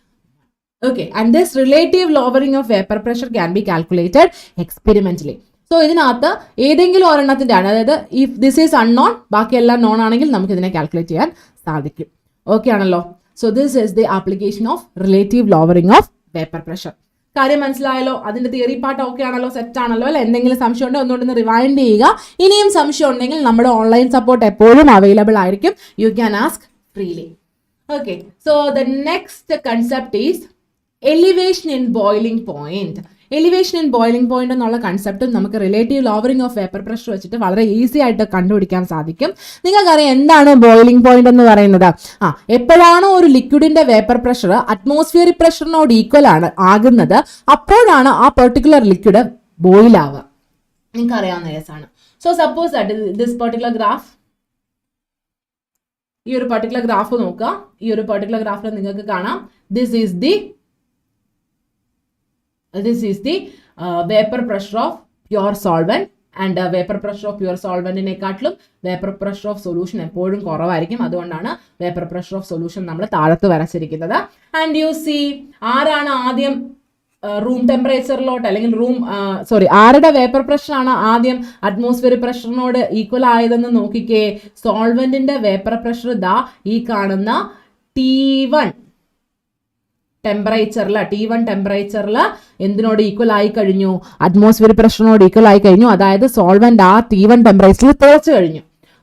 Okay, and this relative lowering of vapor pressure can be calculated experimentally. So ഇതിനകത്ത് ഏതെങ്കിലും ഒരെണ്ണത്തിൻ്റെ ആണ്, അതായത് ഇഫ് ദിസ് ഈസ് അൺനോൺ ബാക്കിയെല്ലാം നോൺ ആണെങ്കിൽ നമുക്ക് ഇതിനെ കാൽക്കുലേറ്റ് ചെയ്യാൻ സാധിക്കും. ഓക്കെ ആണല്ലോ. So this is the application of relative lowering of vapour pressure. കാര്യം മനസ്സിലായല്ലോ? അതിന്റെ തിയറി പാർട്ട് ഓക്കെ ആണല്ലോ, സെറ്റ് ആണല്ലോ അല്ലെ? എന്തെങ്കിലും സംശയം ഉണ്ടോ ഒന്നുകൊണ്ടൊന്ന് റിവൈൻഡ് ചെയ്യുക. ഇനിയും സംശയം ഉണ്ടെങ്കിൽ നമ്മുടെ ഓൺലൈൻ സപ്പോർട്ട് എപ്പോഴും അവൈലബിൾ ആയിരിക്കും. You can ask freely. Okay, so the next concept is elevation in boiling point. Elevation in boiling point എന്നുള്ള കൺസെപ്റ്റും നമുക്ക് relative lowering of vapour pressure വെച്ചിട്ട് വളരെ ഈസി ആയിട്ട് കണ്ടുപിടിക്കാൻ സാധിക്കും. നിങ്ങൾക്കറിയാം എന്താണ് ബോയിലിംഗ് പോയിന്റ് എന്ന് പറയുന്നത്? എപ്പോഴാണോ ഒരു ലിക്വിഡിന്റെ വേപ്പർ പ്രഷർ അറ്റ്മോസ്ഫിയറിക് പ്രഷറിനോട് ഈക്വൽ ആകുന്നത്, അപ്പോഴാണ് ആ പെർട്ടിക്കുലർ ലിക്വിഡ് ബോയിൽ ആവുക. നിങ്ങൾക്ക് അറിയാവുന്ന കേസാണ്. So suppose that this particular graph, ഈ ഒരു പെർട്ടിക്കുലർ ഗ്രാഫ് നോക്കുക. ഈ ഒരു പെർട്ടിക്കുലർ ഗ്രാഫിൽ നിങ്ങൾക്ക് കാണാം this is the vapor pressure of pure solvent, and vapor pressure of pure solventനെക്കാട്ടിലും വേപ്പർ പ്രഷർ ഓഫ് സൊല്യൂഷൻ എപ്പോഴും കുറവായിരിക്കും. അതുകൊണ്ടാണ് വേപ്പർ പ്രഷർ ഓഫ് സൊല്യൂഷൻ നമ്മൾ താഴത്ത് വരച്ചിരിക്കുന്നത്. ആൻഡ് യു സി ആരാണ് ആദ്യം റൂം ടെമ്പറേച്ചറിലോട്ട് അല്ലെങ്കിൽ ആരുടെ വേപ്പർ പ്രഷറാണ് ആദ്യം അറ്റ്മോസ്ഫിയറിക് പ്രഷറിനോട് ഈക്വൽ ആയതെന്ന് നോക്കിക്കേ. സോൾവെന്റിന്റെ വേപ്പർ പ്രഷർ ദാ ഈ കാണുന്ന T1 ടെമ്പറേച്ചറിൽ എന്തിനോട് ഈക്വൽ ആയി കഴിഞ്ഞു? അറ്റ്മോസ്ഫിയറിക് പ്രഷറിനോട് ഈക്വൽ ആയി കഴിഞ്ഞു. അതായത് സോൾവെന്റ് ആ T1 ടെമ്പറേച്ചറിൽ തിളച്ചു കഴിഞ്ഞു.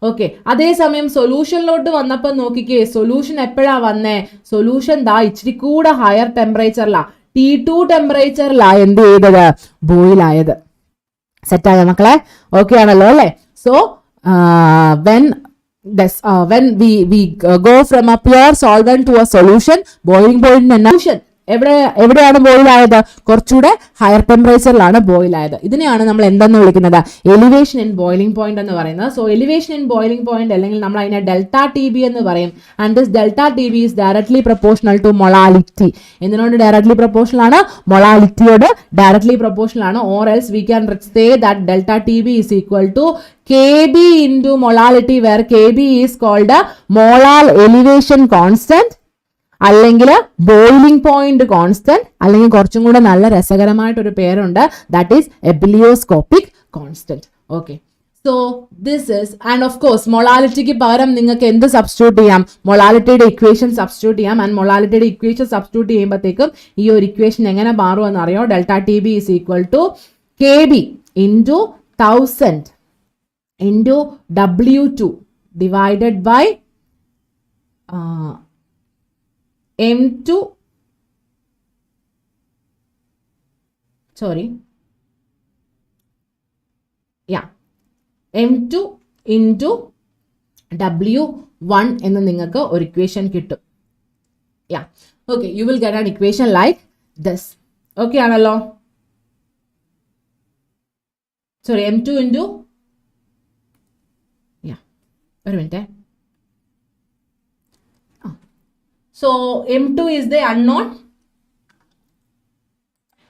ഓക്കെ, അതേസമയം സൊല്യൂഷനിലോട്ട് വന്നപ്പോൾ നോക്കിക്കേ, സൊല്യൂഷൻ എപ്പോഴാ വന്നേ? സൊല്യൂഷൻ ദാ ഇച്ചിരി കൂടെ ഹയർ ടെമ്പറേച്ചറിലാ, T2 ടെമ്പറേച്ചറിലാ എന്ത് ചെയ്തത്? ബോയിൽ ആയത്. സെറ്റായ മക്കളെ? ഓക്കെ ആണല്ലോ അല്ലേ? So when we go from a pure solvent to a solution, boiling point solution എവിടെയാണ് ബോയിൽ ആയത്? കുറച്ചുകൂടെ ഹയർ ടെമ്പറേച്ചറിലാണ് ബോയിൽ ആയത്. ഇതിനെയാണ് നമ്മൾ എന്തെന്ന് വിളിക്കുന്നത്? എലിവേഷൻ ഇൻ ബോയിലിംഗ് പോയിന്റ് എന്ന് പറയുന്നത്. So elevation in boiling point അല്ലെങ്കിൽ നമ്മൾ അതിനെ ഡെൽറ്റ ടി ബി എന്ന് പറയും. And this delta T B is directly proportional to molality. എന്തിനോട് ഡയറക്ട്ലി പ്രൊപ്പോർഷണൽ ആണ്? മൊളാലിറ്റിയോട് ഡയറക്ട്ലി പ്രൊപ്പോർഷണൽ ആണ്. Or else we can say that delta T B is equal to Kb into molality, where Kb is called a molar elevation constant, അല്ലെങ്കിൽ ബോയിലിംഗ് പോയിന്റ് കോൺസ്റ്റന്റ്, അല്ലെങ്കിൽ കുറച്ചും കൂടെ നല്ല രസകരമായിട്ടൊരു പേരുണ്ട്, that is ebullioscopic constant. Okay, so this is, and of course മൊളാലിറ്റിക്ക് പകരം നിങ്ങൾക്ക് എന്ത് സബ്സ്റ്റിറ്റ്യൂട്ട് ചെയ്യാം? മൊളാലിറ്റിയുടെ ഇക്വേഷൻ സബ്സ്റ്റിറ്റ്യൂട്ട് ചെയ്യാം. ആൻഡ് മൊളാലിറ്റിയുടെ ഇക്വേഷൻ സബ്സ്റ്റിറ്റ്യൂട്ട് ചെയ്യുമ്പോഴത്തേക്കും ഈ ഒരു ഇക്വേഷൻ എങ്ങനെ മാറുമെന്ന് അറിയോ? Delta T B is equal to Kb into 1000 into W2 divided by M2, M2 into W1 എന്ന് നിങ്ങൾക്ക് ഒരു ഇക്വേഷൻ കിട്ടും. Okay, you will get an equation like this. Okay ആണല്ലോ? M2 into ഒരു minute. So M2 is the unknown.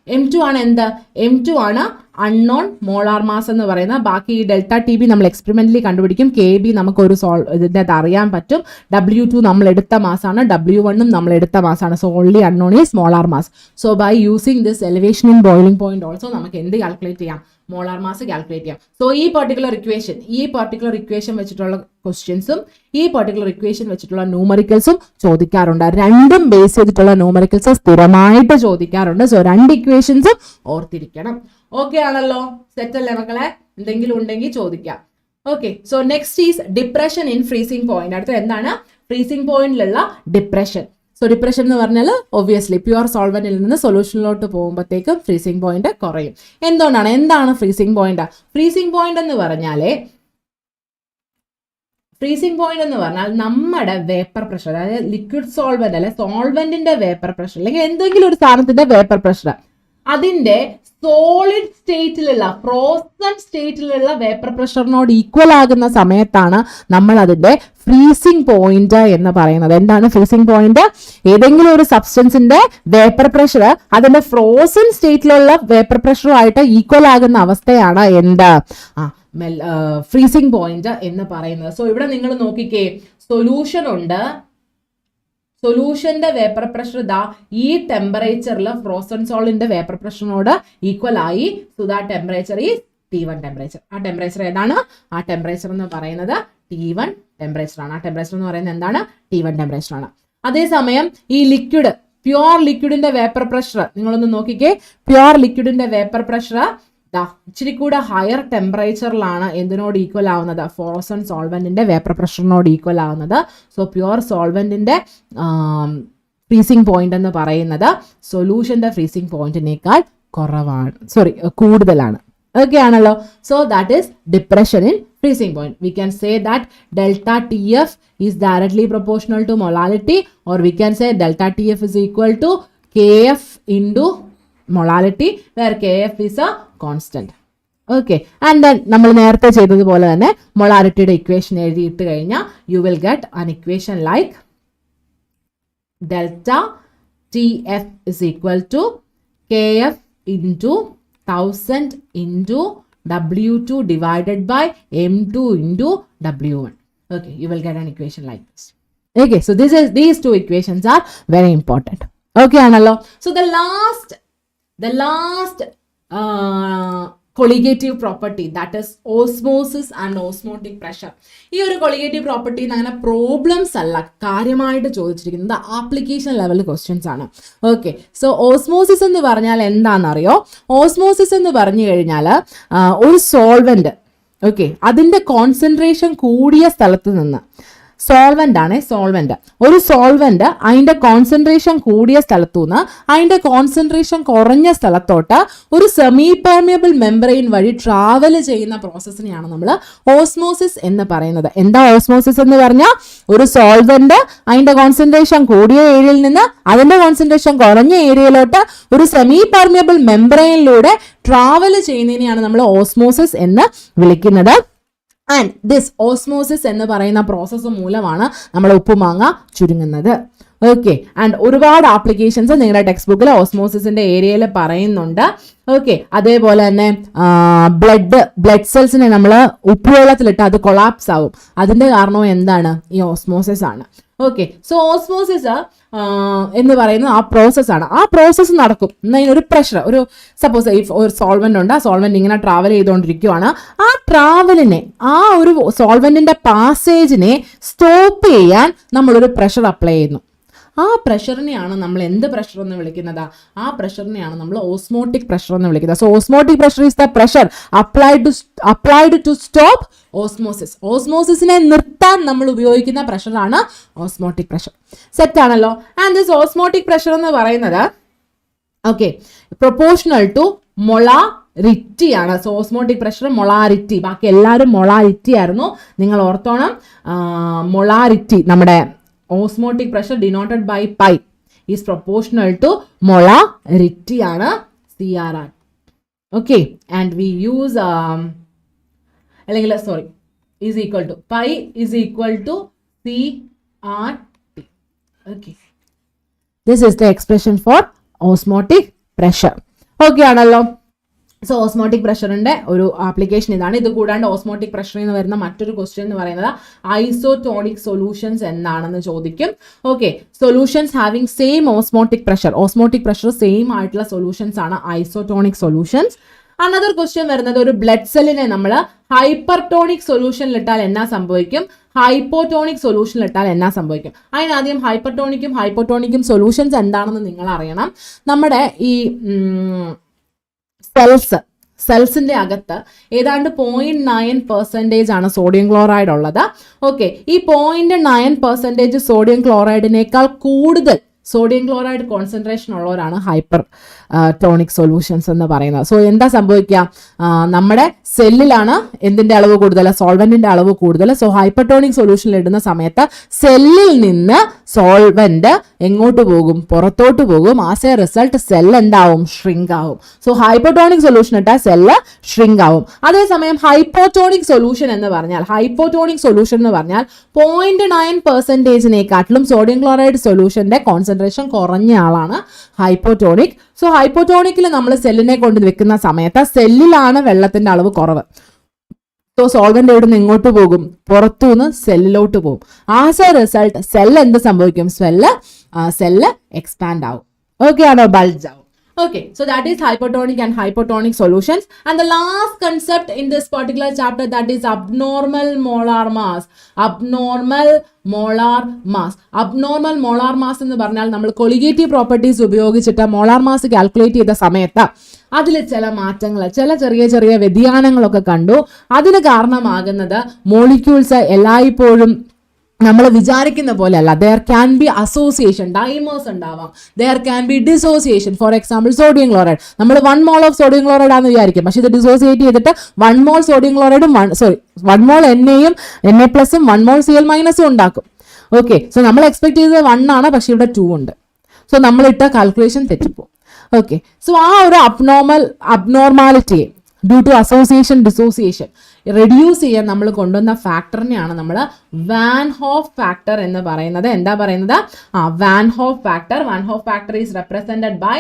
M2 ആണ് എന്ത്? M2 ആണ് അൺനോൺ മോളാർ മാസ് എന്ന് പറയുന്നത്. ബാക്കി ഈ ഡെൽറ്റ ടി ബി നമ്മൾ എക്സ്പെരിമെന്റലി കണ്ടുപിടിക്കും. Kb നമുക്കൊരു ഇതിൻ്റെ അറിയാൻ പറ്റും. W2 നമ്മൾ എടുത്ത മാസാണ്, W1 നമ്മൾ എടുത്ത മാസാണ്. So only unknown is molar mass. So by using this elevation in boiling point also നമുക്ക് എന്ത് കാൽക്കുലേറ്റ് ചെയ്യാം? മോളാർ മാസ് കാൽക്കുലേറ്റ് ചെയ്യാം. സോ ഈ പർട്ടിക്കുലർ ഇക്വേഷൻ വെച്ചിട്ടുള്ള ക്വസ്റ്റ്യൻസും ഈ പർട്ടിക്കുലർ ഇക്വേഷൻ വെച്ചിട്ടുള്ള ന്യൂമറിക്കൽസും ചോദിക്കാറുണ്ട്. രണ്ടും ബേസ് ചെയ്തിട്ടുള്ള ന്യൂമറിക്കൽസ് സ്ഥിരമായിട്ട് ചോദിക്കാറുണ്ട്. സോ രണ്ട് ഇക്വേഷൻസും ഓർത്തിരിക്കണം. ഓക്കെ ആണല്ലോ? സെറ്റ് അല്ലേ മക്കളെ? എന്തെങ്കിലും ഉണ്ടെങ്കിൽ ചോദിക്കാം. Okay, so next is depression in freezing point. അടുത്ത എന്താണ്? ഫ്രീസിംഗ് പോയിന്റിലുള്ള ഡിപ്രഷൻ. സോ ഡിപ്രഷൻ എന്ന് പറഞ്ഞാൽ ഒബ്വിയസ്ലി പ്യുവർ സോൾവെന്റിൽ നിന്ന് സൊല്യൂഷനിലോട്ട് പോകുമ്പോഴത്തേക്കും ഫ്രീസിംഗ് പോയിന്റ് കുറയും. എന്താണ് ഫ്രീസിംഗ് പോയിന്റ്? ഫ്രീസിംഗ് പോയിന്റ് എന്ന് പറഞ്ഞാൽ നമ്മുടെ വേപ്പർ പ്രഷർ, അതായത് ലിക്വിഡ് സോൾവെന്റ് അല്ലെ സോൾവെന്റിന്റെ വേപ്പർ പ്രഷർ, അല്ലെങ്കിൽ എന്തെങ്കിലും ഒരു സാധനത്തിന്റെ വേപ്പർ പ്രഷർ അതിന്റെ സോളിഡ് സ്റ്റേറ്റിലുള്ള ഫ്രോസൺ സ്റ്റേറ്റിലുള്ള വേപ്പർ പ്രഷറിനോട് ഈക്വൽ ആകുന്ന സമയത്താണ് നമ്മൾ അതിന്റെ ഫ്രീസിംഗ് പോയിന്റ് എന്ന് പറയുന്നത്. എന്താണ് ഫ്രീസിംഗ് പോയിന്റ്? ഏതെങ്കിലും ഒരു സബ്സ്റ്റൻസിന്റെ വേപ്പർ പ്രഷർ അതിന്റെ ഫ്രോസൺ സ്റ്റേറ്റിലുള്ള വേപ്പർ പ്രഷറുമായിട്ട് ഈക്വൽ ആകുന്ന അവസ്ഥയാണ് എന്ത്? ഫ്രീസിംഗ് പോയിന്റ് എന്ന് പറയുന്നത്. സോ ഇവിടെ നിങ്ങൾ നോക്കിക്കേ, സൊല്യൂഷൻ ഉണ്ട്, സൊല്യൂഷന്റെ വേപ്പർ പ്രഷർ ഇതാ ഈ ടെമ്പറേച്ചറിൽ ഫ്രോസൺ സോളിന്റെ വേപ്പർ പ്രഷറിനോട് ഈക്വൽ ആയി. So that temperature is T1 temperature. ആ ടെമ്പറേച്ചർ ഏതാണ്? ആ ടെമ്പറേച്ചർ എന്ന് പറയുന്നത് T1 ടെമ്പറേച്ചർ ആണ്. ആ ടെമ്പറേച്ചർ എന്ന് പറയുന്നത് എന്താണ്? T1 ടെമ്പറേച്ചർ ആണ്. അതേസമയം ഈ ലിക്വിഡ്, പ്യുവർ ലിക്വിഡിന്റെ വേപ്പർ പ്രഷർ നിങ്ങളൊന്ന് നോക്കിക്കേ. പ്യുവർ ലിക്വിഡിന്റെ വേപ്പർ പ്രഷർ ഇച്ചിരി കൂടെ ഹയർ ടെമ്പറേച്ചറിലാണ് എന്തിനോട് ഈക്വൽ ആവുന്നത്? ഫ്രോസൺ സോൾവെന്റിന്റെ വേപ്പർ പ്രഷറിനോട് ഈക്വൽ ആവുന്നത്. സോ പ്യുവർ സോൾവെന്റിന്റെ ഫ്രീസിംഗ് പോയിന്റ് എന്ന് പറയുന്നത് സൊല്യൂഷന്റെ ഫ്രീസിംഗ് പോയിന്റിനേക്കാൾ കുറവാണ്, കൂടുതലാണ്. ഓക്കെ ആണല്ലോ. So that is depression in freezing point. We can say that delta TF is directly proportional to molality, or we can say delta TF is equal to KF into molality, where KF is a constant. Okay, and then നമ്മൾ നേരത്തെ ചെയ്തതുപോലെ തന്നെ മൊളാരിറ്റിയുടെ ഇക്വേഷൻ എഴുതിയിട്ട് കഴിഞ്ഞാൽ you will get an equation like delta TF is equal to KF into 1000 into W2 divided by M2 into W1. Okay, you will get an equation like this. Okay, so these two equations are very important. Okay, Analo. So the last colligative property, that is osmosis and osmotic pressure. ഈ ഒരു colligative property അങ്ങനെ പ്രോബ്ലംസ് അല്ല കാര്യമായിട്ട് ചോദിച്ചിരിക്കുന്നത്, ആപ്ലിക്കേഷൻ ലെവൽ ക്വസ്റ്റ്യൻസ് ആണ്. ഓക്കെ, സോ ഓസ്മോസിസ് എന്ന് പറഞ്ഞാൽ എന്താണെന്നറിയോ? ഓസ്മോസിസ് എന്ന് പറഞ്ഞു കഴിഞ്ഞാൽ ഒരു സോൾവെന്റ്, ഓക്കെ, അതിൻ്റെ കോൺസെൻട്രേഷൻ കൂടിയ സ്ഥലത്ത് നിന്ന്, സോൾവെന്റ് ആണ് സോൾവെന്റ്, ഒരു സോൾവെന്റ് അതിന്റെ കോൺസെൻട്രേഷൻ കൂടിയ സ്ഥലത്തു നിന്ന് അതിന്റെ കോൺസെൻട്രേഷൻ കുറഞ്ഞ സ്ഥലത്തോട്ട് ഒരു സെമി പെർമിയബിൾ മെംബ്രെയിൻ വഴി ട്രാവൽ ചെയ്യുന്ന പ്രോസസ്സിനെയാണ് നമ്മൾ ഓസ്മോസിസ് എന്ന് പറയുന്നത്. എന്താ ഓസ്മോസിസ് എന്ന് പറഞ്ഞാൽ? ഒരു സോൾവെന്റ് അതിന്റെ കോൺസെൻട്രേഷൻ കൂടിയ ഏരിയയിൽ നിന്ന് അതിന്റെ കോൺസെൻട്രേഷൻ കുറഞ്ഞ ഏരിയയിലോട്ട് ഒരു സെമി പെർമിയബിൾ മെംബ്രെയിനിലൂടെ ട്രാവൽ ചെയ്യുന്നതിനെയാണ് നമ്മൾ ഓസ്മോസിസ് എന്ന് വിളിക്കുന്നത്. ആൻഡ് ദിസ് ഓസ്മോസിസ് എന്ന് പറയുന്ന പ്രോസസ്സ് മൂലമാണ് നമ്മൾ ഉപ്പുമാങ്ങ ചുരുങ്ങുന്നത്. ഓക്കെ, ആൻഡ് ഒരുപാട് ആപ്ലിക്കേഷൻസ് നിങ്ങളുടെ ടെക്സ്റ്റ് ബുക്കിൽ ഓസ്മോസിസിന്റെ ഏരിയയിൽ പറയുന്നുണ്ട്. ഓക്കെ, അതേപോലെ തന്നെ ബ്ലഡ് സെൽസിനെ നമ്മൾ ഉപ്പുവെള്ളത്തിലിട്ട് അത് കൊളാപ്സ് ആവും. അതിന്റെ കാരണവും എന്താണ്? ഈ ഓസ്മോസിസ് ആണ്. ഓക്കെ, സോ ഓസ്മോസിസ് എന്ന് പറയുന്നത് ആ പ്രോസസ്സാണ്. ആ പ്രോസസ്സ് നടക്കും. അതിനൊരു പ്രഷർ, ഒരു സപ്പോസ് ഒരു സോൾവെന്റ് ഉണ്ട്, ആ സോൾവെന്റ് ഇങ്ങനെ ട്രാവൽ ചെയ്തുകൊണ്ടിരിക്കുകയാണ്. ആ ട്രാവലിനെ, ആ ഒരു സോൾവെന്റിന്റെ പാസേജിനെ സ്റ്റോപ്പ് ചെയ്യാൻ നമ്മളൊരു പ്രഷർ അപ്ലൈ ചെയ്യുന്നു. ആ പ്രഷറിനെയാണ് നമ്മൾ എന്ത് പ്രഷർ എന്ന് വിളിക്കുന്നത്? ആ പ്രഷറിനെയാണ് നമ്മൾ ഓസ്മോട്ടിക് പ്രഷർ എന്ന് വിളിക്കുന്നത്. So osmotic pressure is the pressure applied to stop osmosis. ഓസ്മോസിസിനെ നിർത്താൻ നമ്മൾ ഉപയോഗിക്കുന്ന പ്രഷറാണ് ഓസ്മോട്ടിക് പ്രഷർ. സെറ്റ് ആണല്ലോ. ആൻഡ് ദിസ് ഓസ്മോട്ടിക് പ്രഷർ എന്ന് പറയുന്നത് ഓക്കെ പ്രൊപ്പോർഷണൽ ടു മൊളാരിറ്റി ആണ്. സോ ഓസ്മോട്ടിക് പ്രഷർ മൊളാരിറ്റി, ബാക്കി എല്ലാവരും മൊളാരിറ്റി ആയിരുന്നു. നിങ്ങൾ ഓർത്തോണം, മൊളാരിറ്റി, നമ്മുടെ osmotic pressure denoted by pi is proportional to molarity ആണ്, CRR. Okay, and we use is equal to pi is equal to CRT. Okay, this is the expression for osmotic pressure. Okay ആണല്ലോ. സോ ഓസ്മോട്ടിക് പ്രഷറിന്റെ ഒരു ആപ്ലിക്കേഷൻ ഇതാണ്. ഇത് കൂടാണ്ട് ഓസ്മോട്ടിക് പ്രഷറിൽ നിന്ന് വരുന്ന മറ്റൊരു ക്വസ്റ്റ്യൻ എന്ന് പറയുന്നത് ഐസോടോണിക് സൊല്യൂഷൻസ് എന്നാണെന്ന് ചോദിക്കും. Okay, solutions having same osmotic pressure same ആയിട്ടുള്ള സൊല്യൂഷൻസ് ആണ് ഐസോടോണിക് സൊല്യൂഷൻസ്. അനദർ ക്വസ്റ്റ്യൻ വരുന്നത്, ഒരു ബ്ലഡ് സെല്ലിനെ നമ്മൾ ഹൈപ്പർടോണിക് സൊല്യൂഷനിൽ ഇട്ടാൽ എന്നാ സംഭവിക്കും, ഹൈപ്പോടോണിക് സൊല്യൂഷനിൽ ഇട്ടാൽ എന്നാ സംഭവിക്കും? അതിനാദ്യം ഹൈപ്പോട്ടോണിക്കും സൊല്യൂഷൻസ് എന്താണെന്ന് നിങ്ങൾ അറിയണം. നമ്മുടെ ഈ സെൽസിന്റെ അകത്ത് ഏതാണ്ട് 0.9% ആണ് സോഡിയം ക്ലോറൈഡ് ഉള്ളത്. ഓക്കെ, ഈ 0.9% സോഡിയം ക്ലോറൈഡിനേക്കാൾ കൂടുതൽ സോഡിയം ക്ലോറൈഡ് കോൺസെൻട്രേഷൻ ഉള്ളവരാണ് ഹൈപ്പർ ടോണിക് സൊല്യൂഷൻസ് എന്ന് പറയുന്നത്. സോ എന്താ സംഭവിക്കുക? നമ്മുടെ സെല്ലിലാണ് എന്തിന്റെ അളവ് കൂടുതൽ? സോൾവെന്റിന്റെ അളവ് കൂടുതൽ. സോ ഹൈപ്പർടോണിക് സൊല്യൂഷനിൽ ഇടുന്ന സമയത്ത് സെല്ലിൽ നിന്ന് സോൾവെന്റ് എങ്ങോട്ട് പോകും? പുറത്തോട്ട് പോകും. ആസ് എ റിസൾട്ട് സെല്ല് എന്താവും? ഷ്രിങ്ക് ആവും. സോ ഹൈപ്പർടോണിക് സൊല്യൂഷൻ ഇട്ടാൽ സെല്ല് ഷ്രിങ്ക് ആവും. അതേസമയം ഹൈപ്പോടോണിക് സൊല്യൂഷൻ എന്ന് പറഞ്ഞാൽ 0.9%-നേക്കാട്ടിലും സോഡിയം ക്ലോറൈഡ് സൊല്യൂഷന്റെ കോൺസെൻട്രേഷൻ കുറഞ്ഞ ആളാണ് ഹൈപ്പോടോണിക്. സോ ഹൈപ്പോടോണിക്കിൽ നമ്മൾ സെല്ലിനെ കൊണ്ട് വെക്കുന്ന സമയത്ത് സെല്ലിലാണ് വെള്ളത്തിന്റെ അളവ് കുറവ്. സോ സോൾവെന്റ് എവിടെ നിന്ന് ഇങ്ങോട്ട് പോകും, പുറത്തുനിന്ന് സെല്ലിലോട്ട് പോകും. ആസ് എ റിസൾട്ട് സെൽ എന്ത് സംഭവിക്കും, സെല്ല് എക്സ്പാൻഡ് ആവും. ഓക്കെ ആണോ, ബൾജ് ആവും. Okay, so that is hypertonic and hypotonic solutions. And the last concept in this particular chapter, that is abnormal molar mass. Abnormal molar mass. Abnormal molar mass എന്ന് പറഞ്ഞാൽ നമ്മൾ കൊളിഗേറ്റീവ് പ്രോപ്പർട്ടീസ് ഉപയോഗിച്ചിട്ട് മോളാർ മാസ് കാൽക്കുലേറ്റ് ചെയ്ത സമയത്ത് അതിൽ ചില മാറ്റങ്ങൾ, ചില ചെറിയ ചെറിയ വ്യതിയാനങ്ങളൊക്കെ കണ്ടു. അതിന് കാരണമാകുന്നത് മോളിക്യൂൾസ് എല്ലായ്പ്പോഴും നമ്മൾ വിചാരിക്കുന്ന പോലെ അല്ല. There can be association, dimers ഉണ്ടാവാം. There can be dissociation. For example sodium chloride, നമ്മൾ 1 മോൾ ഓഫ് സോഡിയം ക്ലോറൈഡ് ആണെന്ന് വിചാരിക്കും, പക്ഷെ ഇത് ഡിസോസിയേറ്റ് ചെയ്തിട്ട് 1 മോൾ സോഡിയം ക്ലോറൈഡും 1 മോൾ എണ്ണയും Na പ്ലസും 1 മോൾ Cl മൈനസും ഉണ്ടാക്കും. ഓക്കെ, സോ നമ്മൾ എക്സ്പെക്ട് ചെയ്തത് 1 ആണ്, പക്ഷെ ഇവിടെ 2 ഉണ്ട്. സോ നമ്മളിട്ട കാൽക്കുലേഷൻ തെറ്റിപ്പോകും. ഓക്കെ, സോ ആ ഒരു അബ്നോർമാലിറ്റിയെ due to association dissociation reduce ചെയ്യാൻ നമ്മൾ കൊണ്ടുവന്ന ഫാക്ടറിനെയാണ് നമ്മൾ വാൻ ഹോഫ് ഫാക്ടർ എന്ന് പറയുന്നത്. എന്താ പറയുന്നത്, van Hoff factor. Van Hoff factor is represented by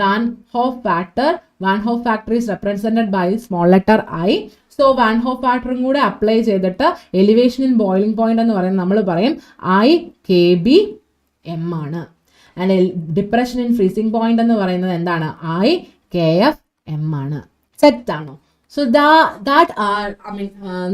van Hoff factor. Van Hoff factor is represented by small letter I. So van Hoff ഫാക്ടറും കൂടെ അപ്ലൈ ചെയ്തിട്ട് എലിവേഷൻ ഇൻ ബോയിലിംഗ് പോയിന്റ് എന്ന് പറയുന്നത് നമ്മൾ പറയും IKBM ആണ്. And depression in freezing point എന്ന് പറയുന്നത് എന്താണ്, IKFM ആണ്. സെറ്റ് ആണോ? സോ ദാറ്റ് ആർ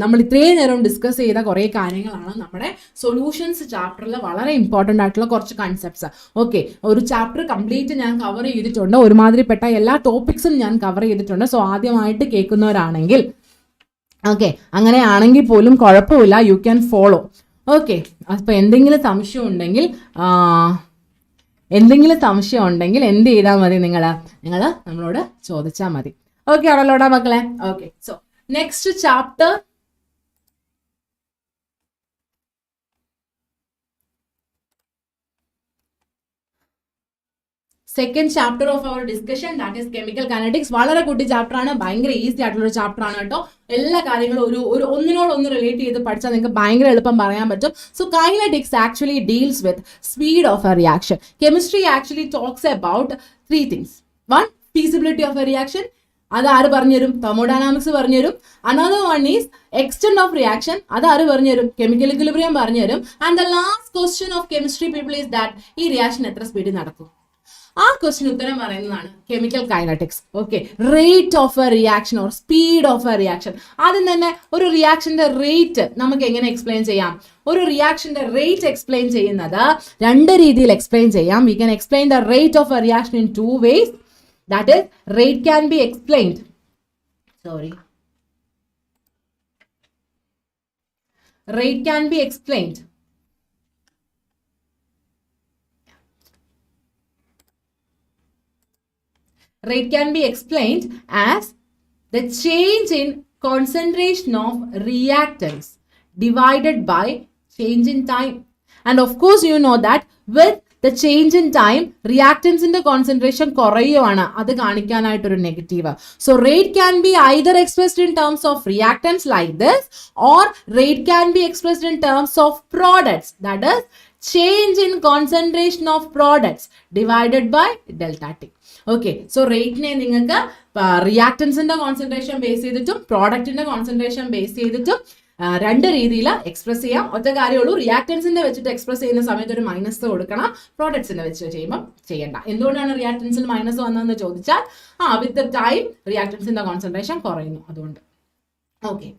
നമ്മൾ ഇത്രയും നേരം ഡിസ്കസ് ചെയ്ത കുറേ കാര്യങ്ങളാണ് നമ്മുടെ സൊല്യൂഷൻസ് ചാപ്റ്ററിൽ വളരെ ഇമ്പോർട്ടൻ്റ് ആയിട്ടുള്ള കുറച്ച് കൺസെപ്റ്റ്സ്. ഓക്കെ, ഒരു ചാപ്റ്റർ കംപ്ലീറ്റ് ഞാൻ കവർ ചെയ്തിട്ടുണ്ട്. ഒരുമാതിരിപ്പെട്ട എല്ലാ ടോപ്പിക്സും ഞാൻ കവർ ചെയ്തിട്ടുണ്ട്. സോ ആദ്യമായിട്ട് കേൾക്കുന്നവരാണെങ്കിൽ, ഓക്കെ, അങ്ങനെയാണെങ്കിൽ പോലും കുഴപ്പമില്ല, യു ക്യാൻ ഫോളോ. ഓക്കെ, അപ്പോൾ എന്തെങ്കിലും സംശയം ഉണ്ടെങ്കിൽ എന്ത് ചെയ്താൽ മതി, നിങ്ങൾ നമ്മളോട് ചോദിച്ചാൽ മതി. ഓക്കെ ആണല്ലോടാ മക്കളെ? Okay, so next chapter second chapter of our discussion, that is chemical kinetics. വളരെ കുട്ടി ചാപ്റ്റർ ആണ്, ഭയങ്കര ഈസി ആയിട്ടുള്ള ചാപ്റ്റർ ആണ് കേട്ടോ. എല്ലാ കാര്യങ്ങളും ഒരു ഒന്നിനോടൊന്ന് റിലേറ്റ് ചെയ്ത് പഠിച്ചാൽ നിങ്ങൾക്ക് ഭയങ്കര എളുപ്പം പറയാൻ പറ്റും. So kinetics actually deals with speed of a reaction. Chemistry actually talks about 3 things. 1, feasibility of a reaction. അത് ആര് പറഞ്ഞുതരും? തെർമോഡൈനാമിക്സ് പറഞ്ഞുതരും. Another one is extent of reaction. അത് ആര് പറഞ്ഞുതരും? കെമിക്കൽ ഇക്വിലിബ്രിയം പറഞ്ഞുതരും. And the last question of chemistry people is that ഈ റിയാക്ഷൻ എത്ര സ്പീഡിൽ നടക്കും? ആ ക്വസ്റ്റ്യൻ ഉത്തരം പറയുന്നതാണ് chemical kinetics. Okay, rate of a reaction or speed of a reaction. ആദ്യം തന്നെ ഒരു റിയാക്ഷന്റെ റേറ്റ് നമുക്ക് എങ്ങനെ എക്സ്പ്ലെയിൻ ചെയ്യാം? ഒരു റിയാക്ഷന്റെ റേറ്റ് എക്സ്പ്ലെയിൻ ചെയ്യുന്നത് 2 രീതിയിൽ എക്സ്പ്ലെയിൻ ചെയ്യാം. We can explain the rate of a reaction in 2 ways. That is, rate can be explained. Rate can be explained. Rate can be explained as the change in concentration of reactants divided by change in time. And of course, you know that with the change in time, reactants in the concentration കുറയുവാണ്. അത് കാണിക്കാനായിട്ടൊരു negative. So rate can be either expressed in terms of reactants like this, or rate can be expressed in terms of products. That is, change in concentration of products divided by delta T. Okay, so റേറ്റിനെ നിങ്ങൾക്ക് റിയാക്ടൻസിന്റെ കോൺസെൻട്രേഷൻ ബേസ് ചെയ്തിട്ടും പ്രോഡക്റ്റിന്റെ കോൺസെൻട്രേഷൻ ബേസ് ചെയ്തിട്ടും 2 രീതിയിൽ എക്സ്പ്രസ് ചെയ്യാം. ഒറ്റ കാര്യമുള്ളൂ, റിയാക്ടൻസിന്റെ വെച്ചിട്ട് എക്സ്പ്രസ് ചെയ്യുന്ന സമയത്ത് ഒരു മൈനസ് കൊടുക്കണം, പ്രോഡക്ട്സിന്റെ വെച്ച് ചെയ്യുമ്പോൾ ചെയ്യണ്ട. എന്തുകൊണ്ടാണ് റിയാക്ടൻസിൽ മൈനസ് വന്നതെന്ന് ചോദിച്ചാൽ, വിത്ത് ടൈം റിയാക്ടൻസിന്റെ കോൺസെൻട്രേഷൻ കുറയുന്നു, അതുകൊണ്ട്. Okay,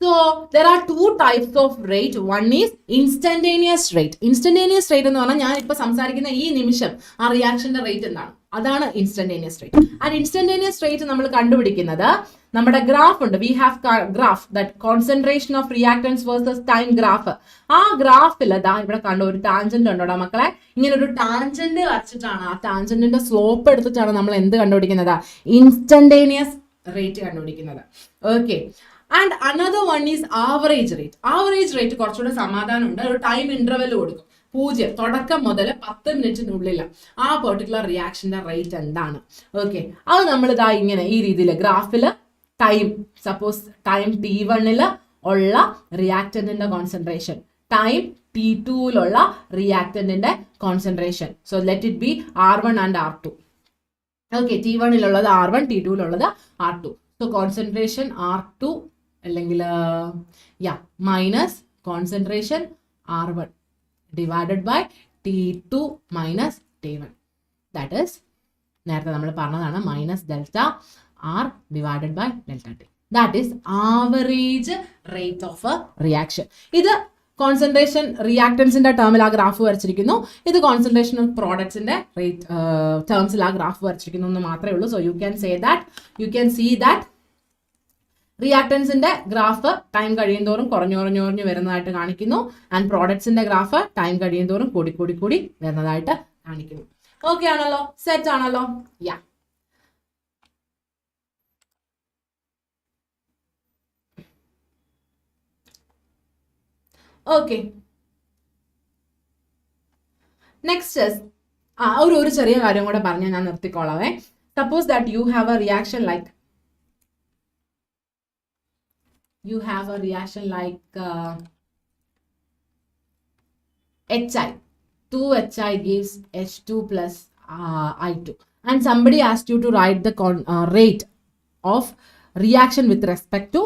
so there are 2 types of rate. One is instantaneous rate. Instantaneous rate എന്ന് പറഞ്ഞാൽ ഞാൻ ഇപ്പൊ സംസാരിക്കുന്ന ഈ നിമിഷം ആ റിയാക്ഷന്റെ റേറ്റ് എന്താണ്, അതാണ് instantaneous rate. And instantaneous rate നമ്മൾ കണ്ടുപിടിക്കുന്നത് നമ്മുടെ ഗ്രാഫ് ഉണ്ട്. We have graph that concentration of reactants versus time graph. ആ ഗ്രാഫിൽ ഇവിടെ കണ്ടു ഒരു ടാൻജന്റ് ഉണ്ടോടാ മക്കളെ? ഇങ്ങനെ ഒരു ടാൻജന്റ് വരച്ചിട്ടാണ്, ആ ടാൻജന്റിന്റെ സ്ലോപ്പ് എടുത്തിട്ടാണ് നമ്മൾ എന്ത് കണ്ടുപിടിക്കുന്നത്? ഇൻസ്റ്റന്റേനിയസ് റേറ്റ് കണ്ടുപിടിക്കുന്നത്. Okay, and another one is average rate. Average rate കുറച്ചുകൂടെ സമാധാനമുണ്ട്. ഒരു ടൈം ഇന്റർവെൽ കൊടുക്കും. 0 തുടക്കം മുതൽ 10 മിനിറ്റിനുള്ളിൽ ആ പെർട്ടിക്കുലർ റിയാക്ഷന്റെ റേറ്റ് എന്താണ്? ഓക്കെ, അത് നമ്മൾ ഇതാ ഇങ്ങനെ ഈ രീതിയിൽ ഗ്രാഫിൽ ടൈം, സപ്പോസ് ടൈം T1 ഉള്ള റിയാക്ടന്റിന്റെ കോൺസെൻട്രേഷൻ, ടൈം T2 റിയാക്ടന്റിന്റെ concentration. So let it be R1 and R2. Okay, T1 R1, T2 R2. So concentration R2 അല്ലെങ്കിൽ minus concentration R1 divided by T2 minus T1. That is നേരത്തെ നമ്മൾ പറഞ്ഞതാണ് minus delta R divided by delta T. That is average rate of a reaction. ഇത് കോൺസെൻട്രേഷൻ റിയാക്ടൻസിന്റെ ടേമിൽ ആ ഗ്രാഫ് വരച്ചിരിക്കുന്നു. ഇത് കോൺസെൻട്രേഷൻ ഓഫ് പ്രോഡക്ട്സിന്റെ റേറ്റ് ടേംസിൽ ആ ഗ്രാഫ് വരച്ചിരിക്കുന്നു എന്ന് മാത്രമേ ഉള്ളൂ. So you can see that റിയാക്ടൻസിന്റെ ഗ്രാഫ് ടൈം കഴിയുന്തോറും കുറഞ്ഞു വരുന്നതായിട്ട് കാണിക്കുന്നു. ആൻഡ് പ്രോഡക്ട്സിന്റെ ഗ്രാഫ് ടൈം കഴിയുന്തോറും കൂടി വരുന്നതായിട്ട് കാണിക്കുന്നു. ഓക്കെ ആണല്ലോ, സെറ്റ് ആണല്ലോ. യാ, ഓക്കെ. നെക്സ്റ്റ് ഒരു ചെറിയ കാര്യം കൂടെ പറഞ്ഞ് ഞാൻ നിർത്തിക്കോളാവേ. Suppose that you have a reaction like HI. 2HI gives H2 plus I2. And somebody asked you to write the rate of reaction with respect to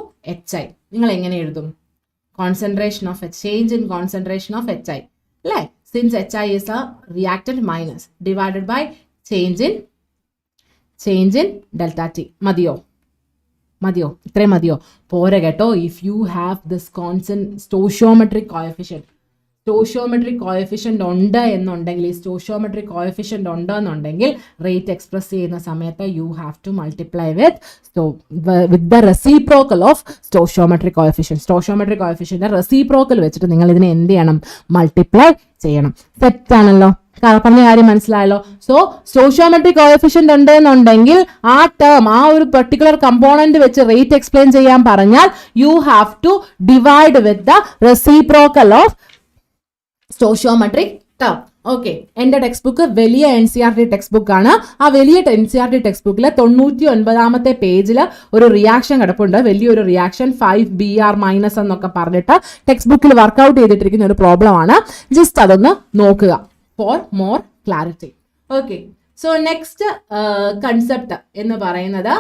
HI. നിങ്ങൾ എങ്ങനെ എഴുതും? Concentration of a change in concentration of HI. Like, since HI is a reactant minus divided by change in delta T. മതിയോ? ഇത്രയും മതിയോ? പോരെ കേട്ടോ. If you have this stoichiometric coefficient ഉണ്ട് എന്നുണ്ടെങ്കിൽ റേറ്റ് എക്സ്പ്രസ് ചെയ്യുന്ന സമയത്ത് you have to multiply with the reciprocal of stoichiometric coefficient reciprocal വെച്ചിട്ട് നിങ്ങൾ ഇതിനെ എന്ത് ചെയ്യണം? മൾട്ടിപ്ലൈ ചെയ്യണം. സെറ്റ് ആണല്ലോ, പറഞ്ഞ കാര്യം മനസ്സിലായല്ലോ. സോ സ്റ്റോഷിയോമെട്രിക് കോയഫിഷ്യന്റ് ഉണ്ട് എന്നുണ്ടെങ്കിൽ ആ ടേം, ആ ഒരു പെർട്ടിക്കുലർ കമ്പോണന്റ് വെച്ച് റേറ്റ് എക്സ്പ്ലെയിൻ ചെയ്യാൻ പറഞ്ഞാൽ you have to divide with the reciprocal of stoichiometric term. Okay, എൻ്റെ ടെക്സ്റ്റ് ബുക്ക് വലിയ NCERT ടെക്സ്റ്റ് ബുക്ക് ആണ്. ആ വലിയ NCERT ടെക്സ്റ്റ് ബുക്കിൽ 99ാമത്തെ പേജിൽ ഒരു റിയാക്ഷൻ കിടപ്പുണ്ട്. വലിയൊരു റിയാക്ഷൻ 5Br മൈനസ് എന്നൊക്കെ പറഞ്ഞിട്ട് ടെക്സ്റ്റ് ബുക്കിൽ വർക്ക്ഔട്ട് ചെയ്തിട്ടിരിക്കുന്ന ഒരു പ്രോബ്ലം ആണ്. ജസ്റ്റ് അതൊന്ന് നോക്കുക for more clarity. Okay, so next concept എന്ന് പറയുന്നത്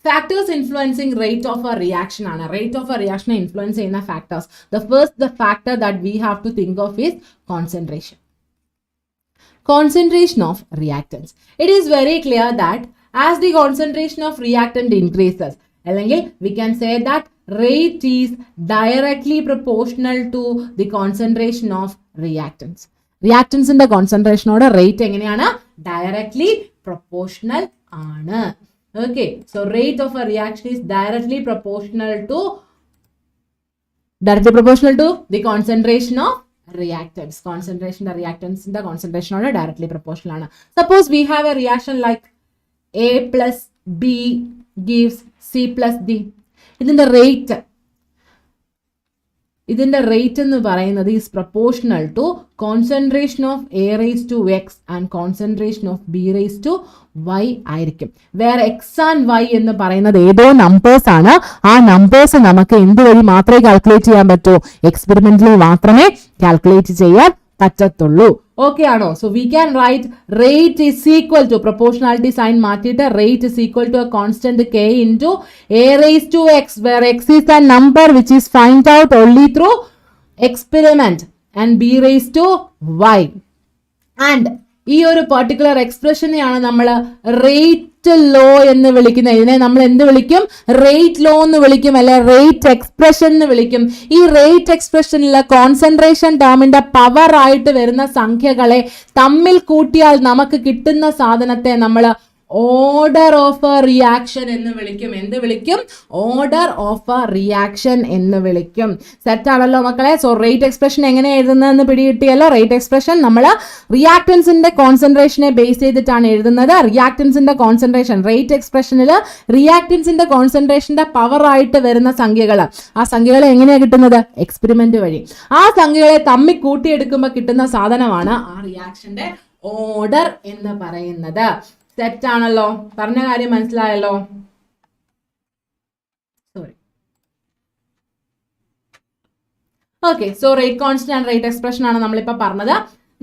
factors influencing rate of a reaction ആണ്. Rate of a reaction influence ചെയ്യുന്ന factors. The factor that we have to think of is concentration of reactants. It is very clear that as the concentration of reactant increases, അല്ലെങ്കിൽ we can say that rate is directly proportional to the concentration of reactants. Reactantsന്റെ കോൺസെൻട്രേഷനോട് റേറ്റ് എങ്ങനെയാണ്? ഡയറക്ട്ലി പ്രൊപ്പോർഷണൽ ആണ്. Okay, so rate of a reaction is directly proportional to the concentration of reactants. Reactants in the concentration order directly proportional ആണ്. Suppose we have a reaction like A plus B gives C plus D. ഇതിന്റെ റേറ്റ് എന്ന് പറയുന്നത് is proportional to concentration of A raised to X and concentration of B raised to Y ആയിരിക്കും. വേറെ എക്സ് ആൻഡ് വൈ എന്ന് പറയുന്നത് ഏതോ നമ്പേഴ്സ് ആണ്. ആ നമ്പേഴ്സ് നമുക്ക് എന്തുവഴി മാത്രമേ കാൽക്കുലേറ്റ് ചെയ്യാൻ പറ്റൂ? എക്സ്പെരിമെന്റിൽ മാത്രമേ കാൽക്കുലേറ്റ് ചെയ്യാൻ പറ്റത്തുള്ളൂ. ഓക്കെ ആണോ? So we can write rate is equal to proportionality sign മാറ്റിയിട്ട് rate is equal to a constant K into A raised to X, where X is a number which is find out only through experiment, and B raised to Y. And ഈ ഒരു പെർട്ടിക്കുലർ എക്സ്പ്രഷനെയാണ് നമ്മൾ റേറ്റ് ലോ എന്ന് വിളിക്കുന്നത്. ഇതിനെ നമ്മൾ എന്ത് വിളിക്കും? റേറ്റ് ലോ എന്ന് വിളിക്കും, അല്ലെ റേറ്റ് എക്സ്പ്രഷൻ എന്ന് വിളിക്കും. ഈ റേറ്റ് എക്സ്പ്രഷനിലെ കോൺസെൻട്രേഷൻ ടേമിന്റെ പവർ ആയിട്ട് വരുന്ന സംഖ്യകളെ തമ്മിൽ കൂട്ടിയാൽ നമുക്ക് കിട്ടുന്ന സാധനത്തെ നമ്മൾ ഓർഡർ ഓഫ് എ റിയാക്ഷൻ എന്ന് വിളിക്കും. എന്ത് വിളിക്കും? ഓർഡർ ഓഫ് എ റിയാക്ഷൻ എന്ന് വിളിക്കും. സെറ്റ് ആണല്ലോ മക്കളെ? സോ റേറ്റ് എക്സ്പ്രഷൻ എങ്ങനെ എഴുതുന്നതെന്ന് പിടികിട്ടിയല്ലോ. റേറ്റ് എക്സ്പ്രഷൻ നമ്മൾ റിയാക്ടൻസിന്റെ കോൺസെൻട്രേഷനെ ബേസ് ചെയ്തിട്ടാണ് എഴുതുന്നത്. റിയാക്ടൻസിന്റെ കോൺസെൻട്രേഷൻ റേറ്റ് എക്സ്പ്രഷനിൽ റിയാക്ടൻസിന്റെ കോൺസെൻട്രേഷന്റെ പവർ ആയിട്ട് വരുന്ന സംഖ്യകൾ, ആ സംഖ്യകളെ എങ്ങനെയാണ് കിട്ടുന്നത്? എക്സ്പെരിമെന്റ് വഴി. ആ സംഖ്യകളെ തമ്മിൽ കൂട്ടിയെടുക്കുമ്പോൾ കിട്ടുന്ന സാധനമാണ് ആ റിയാക്ഷന്റെ ഓർഡർ എന്ന് പറയുന്നത്. സെറ്റ് ആണല്ലോ? പറഞ്ഞ കാര്യം മനസ്സിലായല്ലോ? Okay, so rate constant and rate expression ആണ് നമ്മളിപ്പോൾ പറഞ്ഞത്.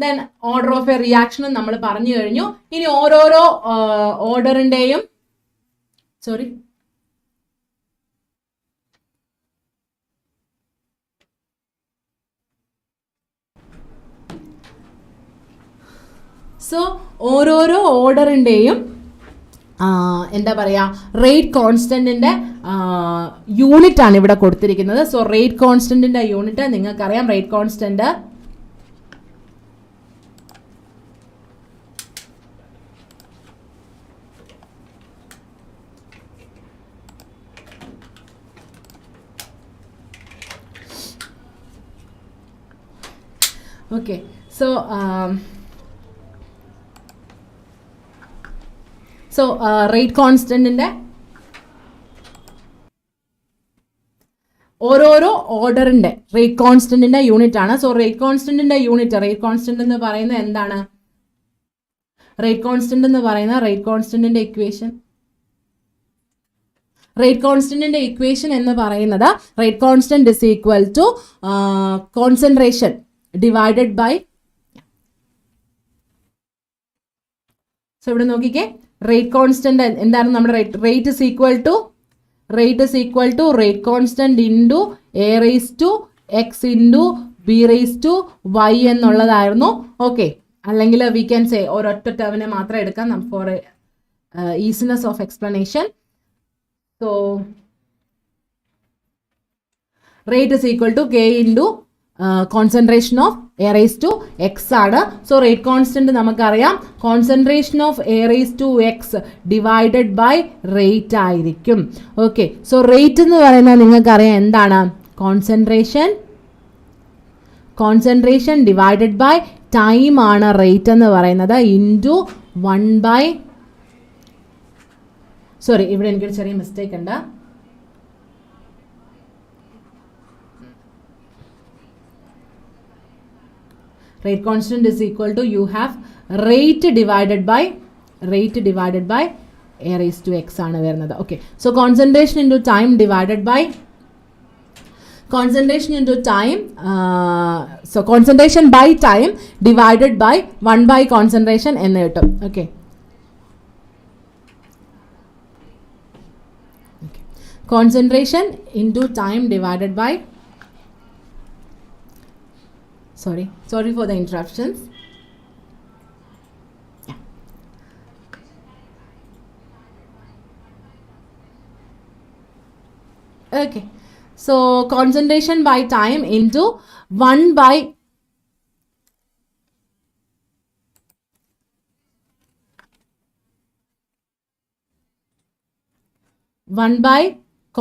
ദെൻ ഓർഡർ ഓഫ് എ റിയാക്ഷനും നമ്മൾ പറഞ്ഞു കഴിഞ്ഞു. ഇനി ഓരോരോ ഓർഡറിന്റെയും സോറി, സോ ഓരോരോ ഓർഡറിൻ്റെയും എന്താ പറയുക, റേറ്റ് കോൺസ്റ്റൻറ്റിൻ്റെ യൂണിറ്റ് ആണ് ഇവിടെ കൊടുത്തിരിക്കുന്നത്. സോ റേറ്റ് കോൺസ്റ്റൻറ്റിൻ്റെ യൂണിറ്റ് നിങ്ങൾക്കറിയാം. Rate constant okay. So rate കോൺസ്റ്റൻറ്റിൻ്റെ ഓരോരോ ഓർഡറിൻ്റെ റേറ്റ് കോൺസ്റ്റൻറ്റിൻ്റെ യൂണിറ്റ് ആണ്. സോ റേറ്റ് കോൺസ്റ്റൻറ്റിൻ്റെ യൂണിറ്റ്, റേറ്റ് കോൺസ്റ്റൻറ്റ് എന്ന് പറയുന്നത് എന്താണ്? റേറ്റ് കോൺസ്റ്റൻറ്റ് എന്ന് പറയുന്ന റേറ്റ് കോൺസ്റ്റൻറ്റിൻ്റെ ഇക്വേഷൻ, റേറ്റ് കോൺസ്റ്റൻറ്റിൻ്റെ ഇക്വേഷൻ എന്ന് പറയുന്നത് rate constant is equal to concentration divided by, so ഇവിടെ നോക്കിക്കേ, റേറ്റ് കോൺസ്റ്റന്റ് എന്താണ്? നമ്മുടെ rate is equal to rate constant into A raise to X into B raise to y എന്നുള്ളതായിരുന്നു. ഓക്കെ, അല്ലെങ്കിൽ വി ക്യാൻ സേ ഒരൊറ്റ ടേമിനെ മാത്രം എടുക്കാം for easiness of explanation. So rate is equal to k into concentration of A raise to x ആണ്. സോ റേറ്റ് കോൺസ്റ്റന്റ് നമുക്കറിയാം, concentration of A raise to x divided by rate ആയിരിക്കും. ഓക്കെ, സോ റേറ്റ് എന്ന് പറയുന്നത് നിങ്ങൾക്കറിയാം എന്താണ്? കോൺസെൻട്രേഷൻ ഡിവൈഡഡ് ബൈ ടൈം ആണ് റേറ്റ് എന്ന് പറയുന്നത്, ഇൻറ്റു 1 ബൈ, സോറി ഇവിടെ എനിക്കൊരു ചെറിയ മിസ്റ്റേക്ക് ഉണ്ട്. Rate constant is equal to, you have rate divided by a raised to x ആണ് വരുന്നത്. Okay, so concentration into time divided by concentration by time divided by 1 by concentration എന്ന് കിട്ടും. Okay, concentration into time divided by, sorry for the interruptions. Yeah. Okay, so concentration by time into 1 by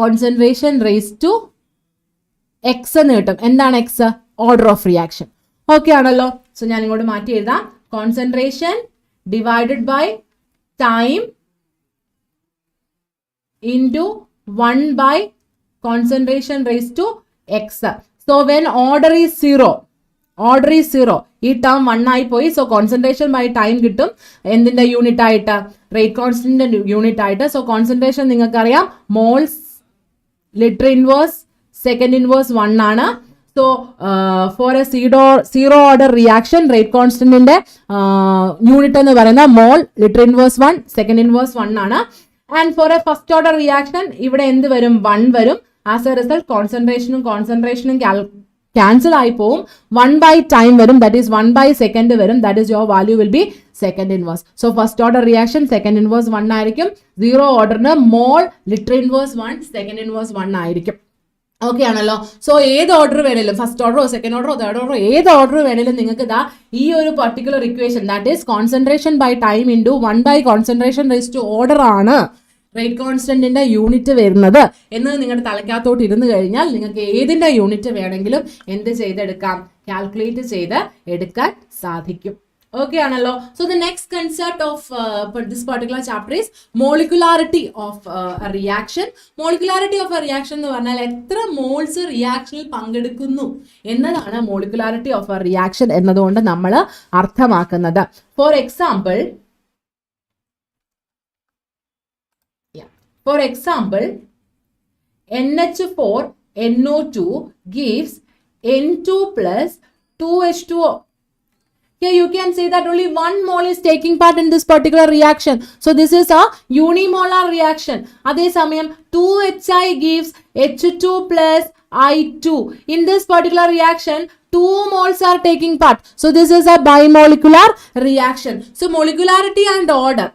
concentration raised to x എന്ന് കിട്ടും. എന്താണ് x? Order of reaction. Okay ആണല്ലോ. സോ ഞാൻ ഇങ്ങോട്ട് മാറ്റി എഴുതാം. Concentration divided by time into 1 by concentration raise to x. So when order is zero, ഈ ടേം 1 ആയി പോയി. സോ കോൺസെൻട്രേഷൻ ബൈ ടൈം കിട്ടും. എന്തിൻ്റെ യൂണിറ്റ് ആയിട്ട്? റേറ്റ് കോൺസ്റ്റന്റിന്റെ യൂണിറ്റ് ആയിട്ട്. സോ കോൺസെൻട്രേഷൻ നിങ്ങൾക്കറിയാം, moles litre inverse second inverse 1 ആണ്. So for a zero order reaction, rate constant in the unit എന്ന് പറയുന്ന mole litre inverse 1 second inverse 1 ആണ്. And for a first order reaction ഇവിടെ എന്ത് വരും? 1 വരും. ആസ് എ റിസൾട്ട് കോൺസെൻട്രേഷനും ക്യാൻസൽ ആയി പോവും. 1 ബൈ ടൈം വരും, ദാറ്റ് ഈസ് 1 ബൈ സെക്കൻഡ് വരും, that is your value will be second inverse. So first order reaction second inverse 1 ആയിരിക്കും. സീറോ ഓർഡറിന് mole litre inverse 1 second inverse 1 ആയിരിക്കും. ഓക്കെ ആണല്ലോ. സോ ഏത് ഓർഡർ വേണേലും, ഫസ്റ്റ് ഓർഡറോ സെക്കൻഡ് ഓർഡറോ തേർഡ് ഓർഡറോ ഏത് ഓർഡർ വേണേലും നിങ്ങൾക്ക് ഇതാ ഈ ഒരു particular equation, that is concentration by time into 1 by concentration raise to order ആണ് റേറ്റ് കോൺസ്റ്റന്റിന്റെ യൂണിറ്റ് വരുന്നത് എന്ന് നിങ്ങളുടെ തലയ്ക്കകത്തോട്ട് ഇരുന്ന് കഴിഞ്ഞാൽ നിങ്ങൾക്ക് ഏതിന്റെ യൂണിറ്റ് വേണമെങ്കിലും എന്ത് ചെയ്തെടുക്കാം? കാൽക്കുലേറ്റ് ചെയ്ത് എടുക്കാൻ സാധിക്കും. Okay ആണല്ലോ. So the next concept of this particular chapter is molecularity of a reaction. Molecularity of a reaction എന്ന് പറഞ്ഞാൽ എത്ര മോൾസ് റിയാക്ഷനിൽ പങ്കെടുക്കുന്നു എന്നതാണ് molecularity of a reaction എന്നതുകൊണ്ട് നമ്മൾ അർത്ഥമാക്കുന്നത്. For example, NH4NO2 gives N2 plus 2H2O. Here you can say that only 1 mole is taking part in this particular reaction. So this is a unimolar reaction. Adesamyam 2HI gives H2 plus I2. In this particular reaction, 2 moles are taking part. So this is a bimolecular reaction. So molecularity and order.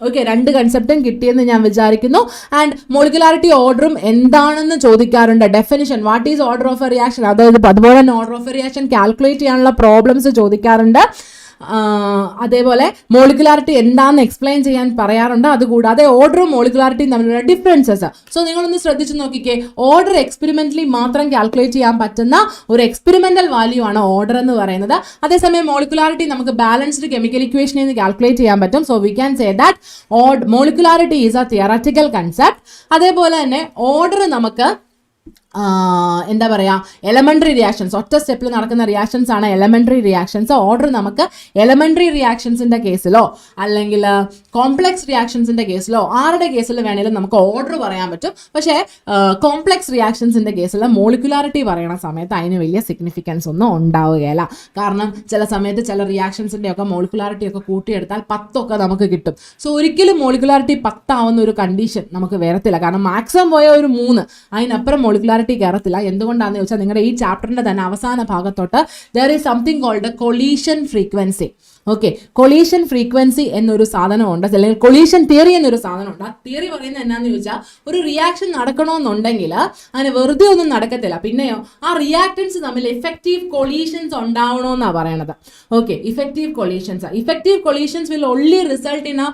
Okay, രണ്ട് കൺസെപ്റ്റും കിട്ടിയെന്ന് ഞാൻ വിചാരിക്കുന്നു. ആൻഡ് മോളിക്കുലാരിറ്റി ഓർഡറും എന്താണെന്ന് ചോദിക്കാറുണ്ട്. Definition, what is order of a reaction, അതായത് അതുപോലെ തന്നെ order of a reaction calculate ചെയ്യാനുള്ള പ്രോബ്ലംസ് ചോദിക്കാറുണ്ട്. അതേപോലെ മോളിക്കുലാരിറ്റി എന്താണെന്ന് എക്സ്പ്ലെയിൻ ചെയ്യാൻ പറയാറുണ്ട്. അതുകൂടാതെ ഓർഡറും മോളിക്കുലാരിറ്റിയും തമ്മിലുള്ള ഡിഫറൻസസ്. സോ നിങ്ങളൊന്ന് ശ്രദ്ധിച്ച് നോക്കിക്കേ, ഓർഡർ എക്സ്പെരിമെന്റലി മാത്രം കാൽക്കുലേറ്റ് ചെയ്യാൻ പറ്റുന്ന ഒരു എക്സ്പെരിമെന്റൽ വാല്യൂ ആണ് ഓർഡർ എന്ന് പറയുന്നത്. അതേസമയം മോളിക്കുലാരിറ്റി നമുക്ക് ബാലൻസ്ഡ് കെമിക്കൽ ഇക്വേഷനിൽ നിന്ന് കാൽക്കുലേറ്റ് ചെയ്യാൻ പറ്റും. So we can say that molecularity is A theoretical concept. അതേപോലെ തന്നെ ഓർഡർ നമുക്ക് എന്താ പറയുക, എലമെൻ്ററി റിയാക്ഷൻസ്, ഒറ്റ സ്റ്റെപ്പിൽ നടക്കുന്ന റിയാക്ഷൻസ് ആണ് എലമെൻ്ററി റിയാക്ഷൻസ്. ഓർഡർ നമുക്ക് എലമെൻ്ററി റിയാക്ഷൻസിൻ്റെ കേസിലോ അല്ലെങ്കിൽ കോംപ്ലക്സ് റിയാക്ഷൻസിൻ്റെ കേസിലോ ആരുടെ കേസിൽ വേണേലും നമുക്ക് ഓർഡർ പറയാൻ പറ്റും. പക്ഷേ കോംപ്ലക്സ് റിയാക്ഷൻസിൻ്റെ കേസിൽ മോളിക്കുലാരിറ്റി പറയണ സമയത്ത് അതിന് വലിയ സിഗ്നിഫിക്കൻസ് ഒന്നും ഉണ്ടാവുകയില്ല. കാരണം ചില സമയത്ത് ചില റിയാക്ഷൻസിൻ്റെ ഒക്കെ മോളിക്കുലാരിറ്റി ഒക്കെ കൂട്ടിയെടുത്താൽ 10 നമുക്ക് കിട്ടും. സോ ഒരിക്കലും മോളിക്കുലാരിറ്റി 10 ആവുന്ന ഒരു കണ്ടീഷൻ നമുക്ക് വരത്തില്ല. കാരണം മാക്സിമം പോയ ഒരു 3, അതിനപ്പുറം മോളിക്കുലാരിറ്റി കയറത്തില്ല. എന്തുകൊണ്ടാണെന്ന് ചോദിച്ചാൽ നിങ്ങളുടെ ഈ ചാപ്റ്ററിന്റെ തന്നെ അവസാന ഭാഗത്തോട്ട് there is something called collision frequency. Okay, collision frequency എന്നൊരു സാധനമുണ്ട്, അല്ലെങ്കിൽ കൊളീഷൻ തിയറി എന്നൊരു സാധനമുണ്ട്. ആ തിയറി പറയുന്നത് എന്നാന്ന് ചോദിച്ചാൽ, ഒരു റിയാക്ഷൻ നടക്കണമെന്നുണ്ടെങ്കിൽ അതിന് വെറുതെ ഒന്നും നടക്കത്തില്ല. പിന്നെയോ ആ റിയാക്ടൻസ് തമ്മിൽ എഫക്റ്റീവ് കൊളീഷൻസ് ഉണ്ടാവണമെന്നാണ് പറയണത്. Okay, effective collisions will only result in A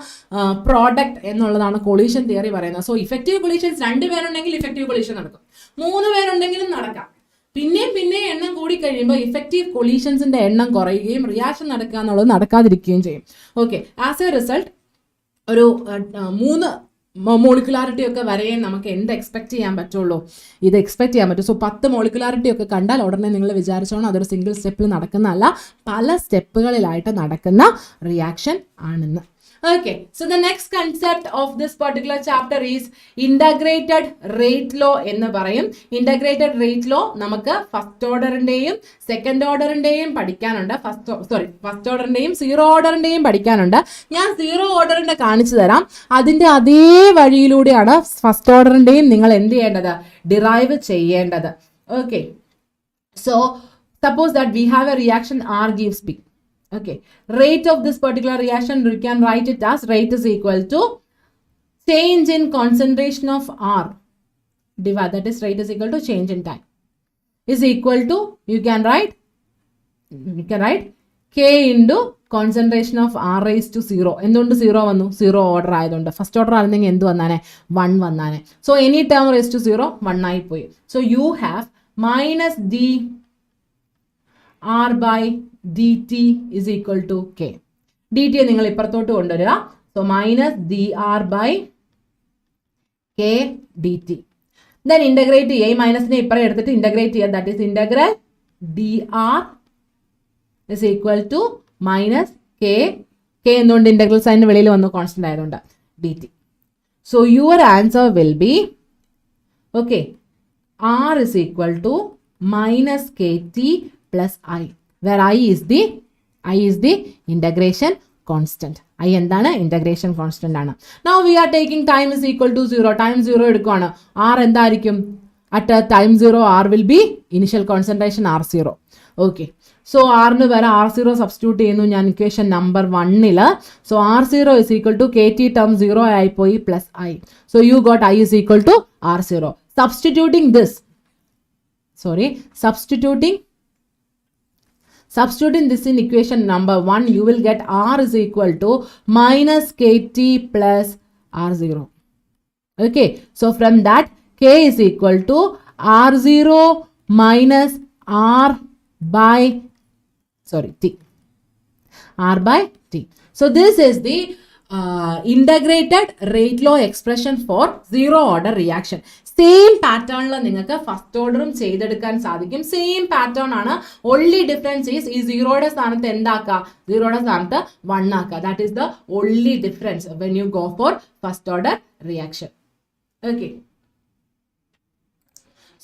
product എന്നുള്ളതാണ് കൊളീഷൻ തിയറി പറയുന്നത്. സോ ഇഫക്റ്റീവ് കൊളീഷൻസ് 2 പേരുണ്ടെങ്കിൽ ഇഫക്റ്റീവ് കൊളീഷൻ നടക്കും, 3 പേരുണ്ടെങ്കിലും നടക്കാം. പിന്നെ എണ്ണം കൂടി കഴിയുമ്പോൾ ഇഫക്റ്റീവ് കൊളീഷൻസിന്റെ എണ്ണം കുറയുകയും റിയാക്ഷൻ നടക്കുക എന്നുള്ളത് നടക്കാതിരിക്കുകയും ചെയ്യും. ഓക്കെ, ആസ് എ റിസൾട്ട് ഒരു 3 മോളിക്കുലാരിറ്റി ഒക്കെ വരെയും നമുക്ക് എന്ത് എക്സ്പെക്ട് ചെയ്യാൻ പറ്റുള്ളൂ, ഇത് എക്സ്പെക്ട് ചെയ്യാൻ പറ്റും. സോ 10 മോളിക്കുലാരിറ്റി ഒക്കെ കണ്ടാൽ ഉടനെ നിങ്ങൾ വിചാരിച്ചോണം അതൊരു സിംഗിൾ സ്റ്റെപ്പിൽ നടക്കുന്നതല്ല, പല സ്റ്റെപ്പുകളിലായിട്ട് നടക്കുന്ന റിയാക്ഷൻ ആണെന്ന്. Okay, so the next concept of this particular chapter is integrated rate law എന്ന് പറയും. integrated rate law നമുക്ക് ഫസ്റ്റ് ഓർഡറിന്റെയും സെക്കൻഡ് ഓർഡറിന്റെയും പഠിക്കാനുണ്ട്. ഫസ്റ്റ് ഓർഡറിന്റെയും സീറോ ഓർഡറിന്റെയും പഠിക്കാനുണ്ട്. ഞാൻ സീറോ ഓർഡറിന്റെ കാണിച്ചു തരാം. അതിന്റെ അതേ വഴിയിലൂടെയാണ് ഫസ്റ്റ് ഓർഡറിന്റെയും നിങ്ങൾ എന്ത് ചെയ്യേണ്ടത്, ഡിറൈവ് ചെയ്യേണ്ടത്. Okay, so suppose that we have a reaction R gives P. Okay, rate of this particular reaction, we can write it as rate is equal to change in concentration of R divided, that is rate is equal to change in time, is equal to, you can write K into concentration of R raised to 0. എന്തുകൊണ്ട് 0 വന്നു? 0 ഓർഡർ ആയതുകൊണ്ട്. ഫസ്റ്റ് ഓർഡർ ആയിരുന്നെങ്കിൽ എന്ത് വന്നാനെ? 1 വന്നാനെ. So any term raised to 0 1 ആയി പോയി. So you have minus d R by dt is equal to K. dt നിങ്ങൾ ഇപ്പുറത്തോട്ട് കൊണ്ടുവരിക. So minus D R by K D T. Then integrate ചെയ്യുക. ഈ മൈനസിനെ ഇപ്പുറം എടുത്തിട്ട് ഇൻ്റഗ്രേറ്റ് ചെയ്യുക. That is integral D R is equal to minus K. K എന്തുകൊണ്ട് ഇൻ്റഗ്രൽ സൈനിന് വെളിയിൽ വന്നു? കോൺസ്റ്റന്റ് ആയതുകൊണ്ട് D T. So your answer will be, okay, R is equal to minus K T plus I, where I is the integration constant. I എന്താണ്? integration constant ആണ്. Now we are taking time is equal to 0. time 0 എടുക്കുകയാണ്. R എന്തായിരിക്കും? at time 0 R will be initial concentration R0. Okay, so R ന് വരെ R0 സബ്സ്റ്റിറ്റ്യൂട്ട് ചെയ്യുന്നു ഞാൻ equation number 1. So R0 is equal to KT term 0 ആയിപ്പോയി plus I. So you got I is equal to R0. Substituting this in equation number 1, you will get R is equal to minus KT plus R0. Okay, so from that K is equal to R0 minus R by T. So this is the integrated rate law expression for zero order reaction. Same പാറ്റേണിൽ നിങ്ങൾക്ക് ഫസ്റ്റ് ഓർഡറും ചെയ്തെടുക്കാൻ സാധിക്കും. സെയിം പാറ്റേൺ ആണ്. ഓൺലി ഡിഫറൻസ് ഈസ് ഈ സീറോയുടെ സ്ഥാനത്ത് എന്താക്കുക? സീറോയുടെ സ്ഥാനത്ത് 1 ആക്കുക. That is the only difference when you go for first order reaction. Okay,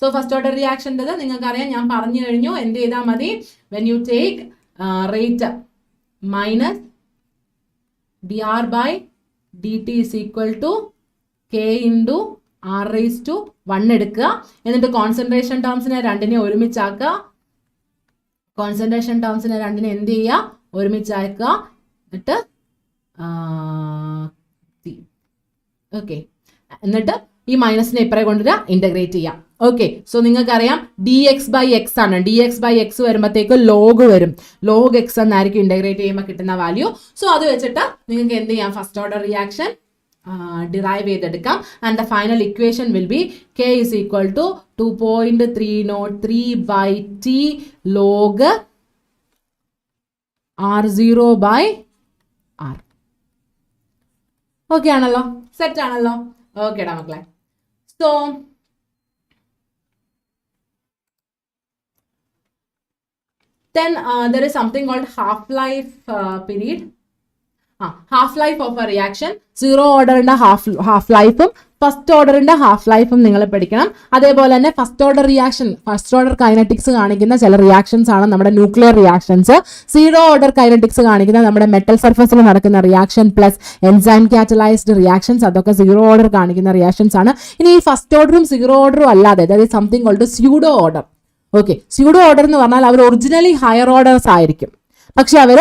so first order റിയാക്ഷൻ്റെത് നിങ്ങൾക്കറിയാം, ഞാൻ പറഞ്ഞു കഴിഞ്ഞു. എന്ത് ചെയ്താൽ മതി? When you take rate minus dr by dt is equal to k into r raised to 1 എടുക്കുക. എന്നിട്ട് കോൺസെൻട്രേഷൻ ടേംസിനെ രണ്ടിനെ ഒരുമിച്ചാക്കുക. കോൺസെൻട്രേഷൻ ടേംസിനെ രണ്ടിനെ എന്ത് ചെയ്യുക? ഒരുമിച്ചാക്കുക. എന്നിട്ട് ഓക്കെ, എന്നിട്ട് ഈ മൈനസിനെ ഇപ്പറേ കൊണ്ടുവരിക, ഇന്റഗ്രേറ്റ് ചെയ്യാം. ഓക്കെ, സോ നിങ്ങൾക്കറിയാം ഡി എക്സ് ബൈ എക്സ് ആണ്. ഡി എക്സ് ബൈ എക്സ് വരുമ്പോഴത്തേക്ക് ലോഗ് വരും. ലോഗ് എക്സ് എന്നായിരിക്കും ഇന്റഗ്രേറ്റ് ചെയ്യുമ്പോൾ കിട്ടുന്ന വാല്യൂ. സോ അത് വെച്ചിട്ട് നിങ്ങൾക്ക് എന്ത് ചെയ്യാം? ഫസ്റ്റ് ഓർഡർ റിയാക്ഷൻ ഡിറൈവ് ചെയ്തെടുക്കാം. And the final equation will be K is equal to 2.303 by T log R0 by R. Okay ആണല്ലോ? സെറ്റ് ആണല്ലോ? ഓക്കെടാ മക്കളെ. So then there is something called half-life period. Half-life of a reaction. Zero order in the half-life, first order in the half-life നിങ്ങൾ പഠിക്കണം. അതേപോലെ തന്നെ first order reaction, first order kinetics കാണിക്കുന്ന ചില റിയാക്ഷൻസ് ആണ് നമ്മുടെ nuclear reactions. Zero order kinetics കാണിക്കുന്ന നമ്മുടെ മെറ്റൽ സർഫസിൽ നടക്കുന്ന reaction plus enzyme catalysed reactions, അതൊക്കെ സീറോ ഓർഡർ കാണിക്കുന്ന റിയാക്ഷൻസ് ആണ്. ഇനി ഈ ഫസ്റ്റ് ഓർഡറും സീറോ ഓർഡറും അല്ലാതെ that is something called pseudo order. Okay, pseudo order എന്ന് പറഞ്ഞാൽ അവർ ഒറിജിനലി ഹയർ ഓർഡേഴ്സ് ആയിരിക്കും, പക്ഷെ അവർ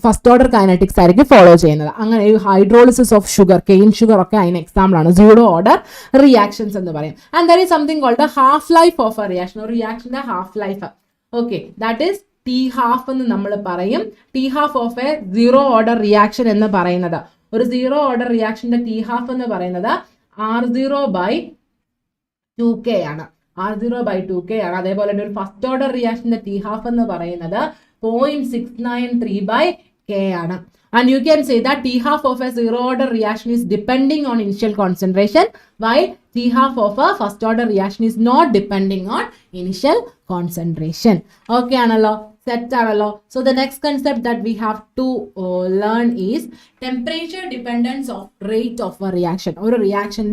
ഫസ്റ്റ് ഓർഡർ കൈനറ്റിക്സ് ആയിരിക്കും ഫോളോ ചെയ്യുന്നത്. അങ്ങനെ ഈ hydrolysis of sugar, cane sugar ഒക്കെ അതിന് എക്സാമ്പിൾ ആണ് സ്യൂഡോ ഓർഡർ റിയാക്ഷൻസ് എന്ന് പറയും. And there is something called half life of a reaction. ഒരു റിയാക്ഷന്റെ half life, okay, that is T half എന്ന് നമ്മൾ പറയും. T half of a zero order reaction എന്ന് പറയുന്നത്, ഒരു സീറോ ഓർഡർ റിയാക്ഷന്റെ ടി ഹാഫ് എന്ന് പറയുന്നത് R0 by 2k ആണ്. R0 by 2k ആണ്. അതേപോലെ തന്നെ ഒരു ഫസ്റ്റ് ഓർഡർ റിയാക്ഷന്റെ ടി ഹാഫ് എന്ന് പറയുന്നത് 0.693 by k ആണ്. And you can say that T half of a zero order reaction is depending on initial concentration, while T half of a first order reaction is not depending on initial concentration. Okay, Analo? Set Analo? So the next concept that we have to learn is temperature dependence of rate of a reaction. Or a reaction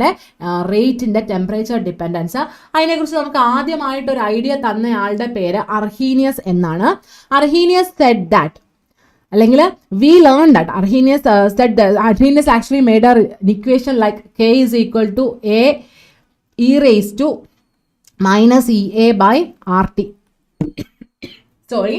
rate in the temperature dependence. അതിനെ കുറിച്ച് നമുക്ക് ആദ്യമായിട്ട് ഒരു ഐഡിയ തന്നയാളുടെ പേര് Arrhenius എന്നാണ്. Arrhenius said that, അല്ലെങ്കിൽ we learned that Arrhenius said that Arrhenius actually made an equation like K is equal to A e raised to minus EA by RT. Sorry,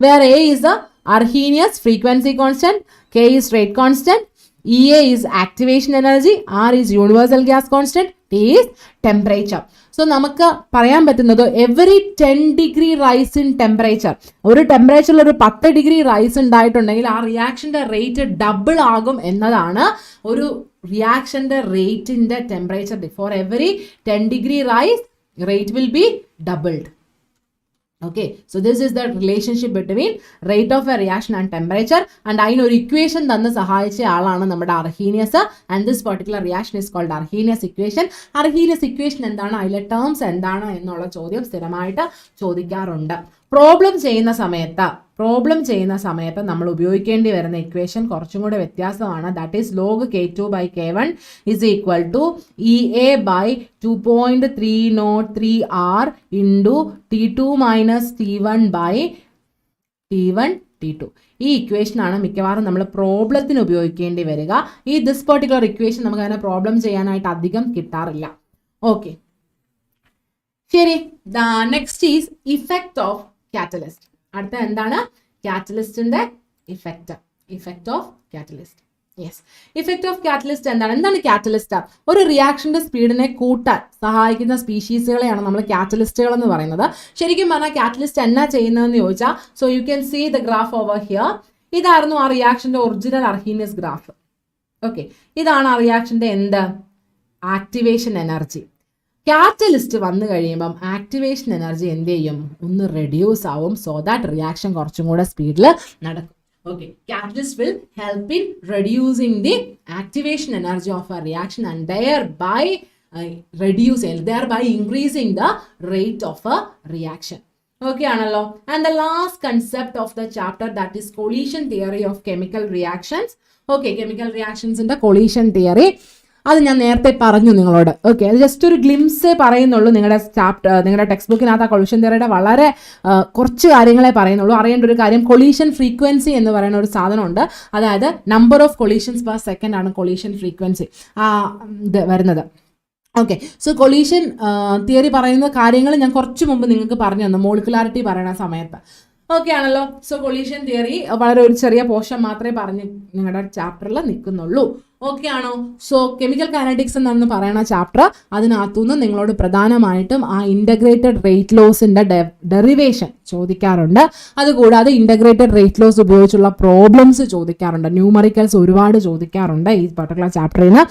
where A is the Arrhenius frequency constant, K is rate constant, EA is activation energy, R is universal gas constant, T is temperature. So നമുക്ക് പറയാൻ പറ്റുന്നത് every 10 degree rice in temperature, ഒരു ടെമ്പറേച്ചറിൽ ഒരു 10 ഡിഗ്രി റൈസ് ഉണ്ടായിട്ടുണ്ടെങ്കിൽ ആ റിയാക്ഷൻ്റെ റേറ്റ് ഡബിൾ ആകും എന്നതാണ് ഒരു റിയാക്ഷൻ്റെ റേറ്റിൻ്റെ temperature. For every 10 degree rise rate will be doubled. Okay, so this is the relationship between rate of a reaction and temperature, and അതിനൊരു ഇക്വേഷൻ തന്ന് സഹായിച്ച ആളാണ് നമ്മുടെ Arrhenius. And this particular reaction is called Arrhenius equation. Arrhenius equation എന്താണ്, അതിലെ ടേംസ് എന്താണ് എന്നുള്ള ചോദ്യം സ്ഥിരമായിട്ട് ചോദിക്കാറുണ്ട്. പ്രോബ്ലം ചെയ്യുന്ന സമയത്ത് നമ്മൾ ഉപയോഗിക്കേണ്ടി വരുന്ന ഇക്വേഷൻ കുറച്ചും കൂടെ വ്യത്യാസമാണ്. That is log K2 by K1 is equal to EA by 2.303 R into T2 minus T1 by T1 T2. ഈ ഇക്വേഷനാണ് മിക്കവാറും നമ്മൾ പ്രോബ്ലത്തിന് ഉപയോഗിക്കേണ്ടി വരിക. ഈ ദിസ് പെർട്ടിക്കുലർ ഇക്വേഷൻ നമുക്ക് അങ്ങനെ പ്രോബ്ലം ചെയ്യാനായിട്ട് അധികം കിട്ടാറില്ല. ഓക്കെ, ശരി. Next is effect of catalyst. അടുത്ത എന്താണ്? കാറ്റലിസ്റ്റിന്റെ effect of catalyst. Yes, effect of catalyst എന്താണ് കാറ്റലിസ്റ്റ്? ഒരു റിയാക്ഷന്റെ സ്പീഡിനെ കൂട്ടാൻ സഹായിക്കുന്ന സ്പീഷീസുകളെയാണ് നമ്മൾ കാറ്റലിസ്റ്റുകൾ എന്ന് പറയുന്നത്. ശരിക്കും പറഞ്ഞാൽ കാറ്റലിസ്റ്റ് എന്നാ ചെയ്യുന്നതെന്ന് ചോദിച്ചാൽ, so you can see the graph over here. ഇതായിരുന്നു ആ റിയാക്ഷന്റെ ഒറിജിനൽ അർഹീനിയസ് ഗ്രാഫ്. ഓക്കെ, ഇതാണ് ആ റിയാക്ഷന്റെ എന്ത് ആക്ടിവേഷൻ എനർജി. കാറ്റലിസ്റ്റ് വന്നു കഴിയുമ്പം ആക്ടിവേഷൻ എനർജി എന്ത് ചെയ്യും? ഒന്ന് റെഡ്യൂസ് ആവും, സോ ദാറ്റ് റിയാക്ഷൻ കുറച്ചും കൂടെ സ്പീഡിൽ നടക്കും. Okay, catalyst will help in reducing the activation energy of a reaction and thereby increasing the rate of a reaction. Okay, Analo. And the last concept of the chapter, that is collision theory of chemical reactions. Okay, chemical reactions in the collision theory. അത് ഞാൻ നേരത്തെ പറഞ്ഞു നിങ്ങളോട്. ഓക്കെ, അത് ജസ്റ്റ് ഒരു ഗ്ലിംസേ പറയുന്നുള്ളൂ. നിങ്ങളുടെ നിങ്ങളുടെ ടെക്സ്റ്റ് ബുക്കിനകത്ത് ആ കൊളിഷൻ തിയറിയുടെ വളരെ കുറച്ച് കാര്യങ്ങളെ പറയുന്നുള്ളൂ. അറിയേണ്ട ഒരു കാര്യം, കൊളീഷൻ ഫ്രീക്വൻസി എന്ന് പറയുന്ന ഒരു സാധനമുണ്ട്. അതായത് number of collisions per second ആണ് കൊളീഷൻ ഫ്രീക്വൻസി ഇത് വരുന്നത്. ഓക്കെ, സോ കൊളീഷൻ തിയറി പറയുന്ന കാര്യങ്ങൾ ഞാൻ കുറച്ച് മുമ്പ് നിങ്ങൾക്ക് പറഞ്ഞു തന്നു മോളിക്കുലാരിറ്റി പറയുന്ന സമയത്ത്. ഓക്കെ ആണല്ലോ. സോ കൊളീഷൻ തിയറി വളരെ ഒരു ചെറിയ പോർഷൻ മാത്രമേ പറഞ്ഞ് നിങ്ങളുടെ ചാപ്റ്ററിൽ നിൽക്കുന്നുള്ളൂ. ഓക്കെ ആണോ? സോ കെമിക്കൽ കൈനറ്റിക്സ് എന്നാണ് പറയുന്ന ചാപ്റ്റർ. അതിനകത്തുനിന്ന് നിങ്ങളോട് പ്രധാനമായിട്ടും ആ ഇൻ്റഗ്രേറ്റഡ് റേറ്റ് ലോസിൻ്റെ ഡെറിവേഷൻ ചോദിക്കാറുണ്ട്. അതുകൂടാതെ ഇൻ്റഗ്രേറ്റഡ് റേറ്റ് ലോസ് ഉപയോഗിച്ചുള്ള പ്രോബ്ലംസ് ചോദിക്കാറുണ്ട്. ന്യൂമറിക്കൽസ് ഒരുപാട് ചോദിക്കാറുണ്ട് ഈ പർട്ടിക്കുലർ ചാപ്റ്ററിൽ നിന്ന്.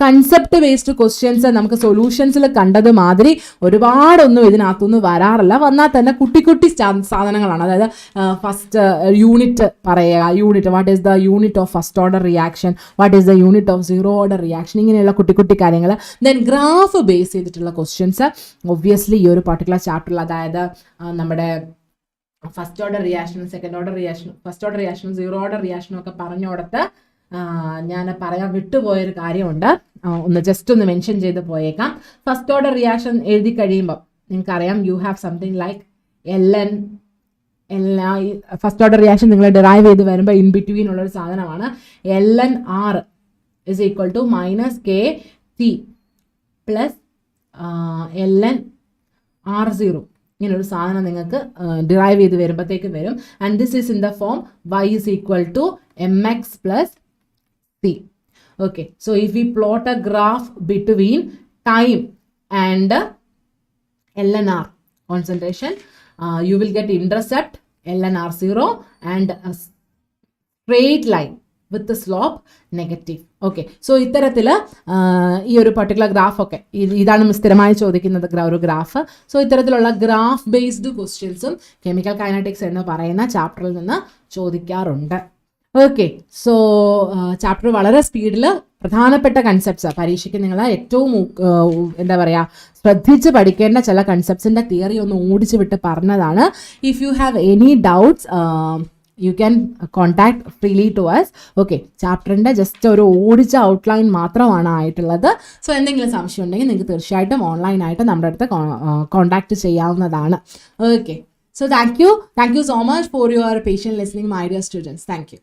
കൺസെപ്റ്റ് ബേസ്ഡ് ക്വസ്റ്റ്യൻസ് നമുക്ക് സൊല്യൂഷൻസിൽ കണ്ടത് മാതിരി ഒരുപാടൊന്നും ഇതിനകത്തുനിന്ന് വരാറില്ല. വന്നാൽ തന്നെ കുട്ടി കുട്ടി സാധനങ്ങളാണ്. അതായത് ഫസ്റ്റ് യൂണിറ്റ് പറയുക, unit what is the unit of first order reaction, what is the unit of zero order reaction, ഇങ്ങനെയുള്ള കുട്ടി കുട്ടി കാര്യങ്ങൾ. ദെൻ ഗ്രാഫ് ബേസ് ചെയ്തിട്ടുള്ള ക്വസ്റ്റ്യൻസ് ഒബ്വിയസ്ലി ഈ ഒരു പർട്ടിക്കുലർ ചാപ്റ്ററിൽ, അതായത് നമ്മുടെ ഫസ്റ്റ് ഓർഡർ റിയാക്ഷനും സെക്കൻഡ് ഓർഡർ റിയാക്ഷനും ഫസ്റ്റ് ഓർഡർ റിയാക്ഷനും സീറോ ഓർഡർ റിയാക്ഷനും ഒക്കെ പറഞ്ഞു കൊടുത്ത് ഞാൻ പറയാൻ വിട്ടുപോയൊരു കാര്യമുണ്ട്. ഒന്ന് ജസ്റ്റ് ഒന്ന് മെൻഷൻ ചെയ്ത് പോയേക്കാം. ഫസ്റ്റ് ഓർഡർ റിയാക്ഷൻ എഴുതി കഴിയുമ്പോൾ നിങ്ങൾക്കറിയാം, you have something like LN. First order reaction നിങ്ങൾ ഡിറൈവ് ചെയ്ത് വരുമ്പോൾ ഇൻ ബിറ്റ്വീൻ ഉള്ളൊരു സാധനമാണ്. LNR is equal to minus KT plus LNR0. ഇങ്ങനൊരു സാധനം നിങ്ങൾക്ക് ഡിറൈവ് ചെയ്ത് വരുമ്പോഴത്തേക്കും വരും. And this is in the form y is equal to mx plus c. Okay, so if we plot a graph between time and LNR concentration, you will get intercept LNR0 and a straight line with the slope negative. Okay, so ഇത്തരത്തിൽ ഈ ഒരു പർട്ടിക്കുലർ ഗ്രാഫൊക്കെ ഇതാണ് സ്ഥിരമായി ചോദിക്കുന്നത് ഒരു ഗ്രാഫ്. സോ ഇത്തരത്തിലുള്ള ഗ്രാഫ് ബേസ്ഡ് ക്വസ്റ്റ്യൻസും കെമിക്കൽ കൈനറ്റിക്സ് എന്ന് പറയുന്ന ചാപ്റ്ററിൽ നിന്ന് ചോദിക്കാറുണ്ട്. ഓക്കെ, സോ ചാപ്റ്റർ വളരെ സ്പീഡിൽ പ്രധാനപ്പെട്ട കൺസെപ്റ്റ്സ് പരീക്ഷയ്ക്ക് നിങ്ങൾ ഏറ്റവും എന്താ പറയുക ശ്രദ്ധിച്ച് പഠിക്കേണ്ട ചില കൺസെപ്റ്റ്സിൻ്റെ തിയറി ഒന്ന് ഓടിച്ച് വിട്ട് പറഞ്ഞതാണ്. If you have any doubts you can contact freely to us. Okay, ചാപ്റ്ററിൻ്റെ ജസ്റ്റ് ഒരു ഓടിച്ച ഔട്ട്ലൈൻ മാത്രമാണ് ആയിട്ടുള്ളത്. സോ എന്തെങ്കിലും സംശയം ഉണ്ടെങ്കിൽ നിങ്ങൾക്ക് തീർച്ചയായിട്ടും ഓൺലൈനായിട്ട് നമ്മുടെ അടുത്ത് കോൺടാക്ട് ചെയ്യാവുന്നതാണ്. Okay, so thank you so much for your patient listening, my dear students. Thank you.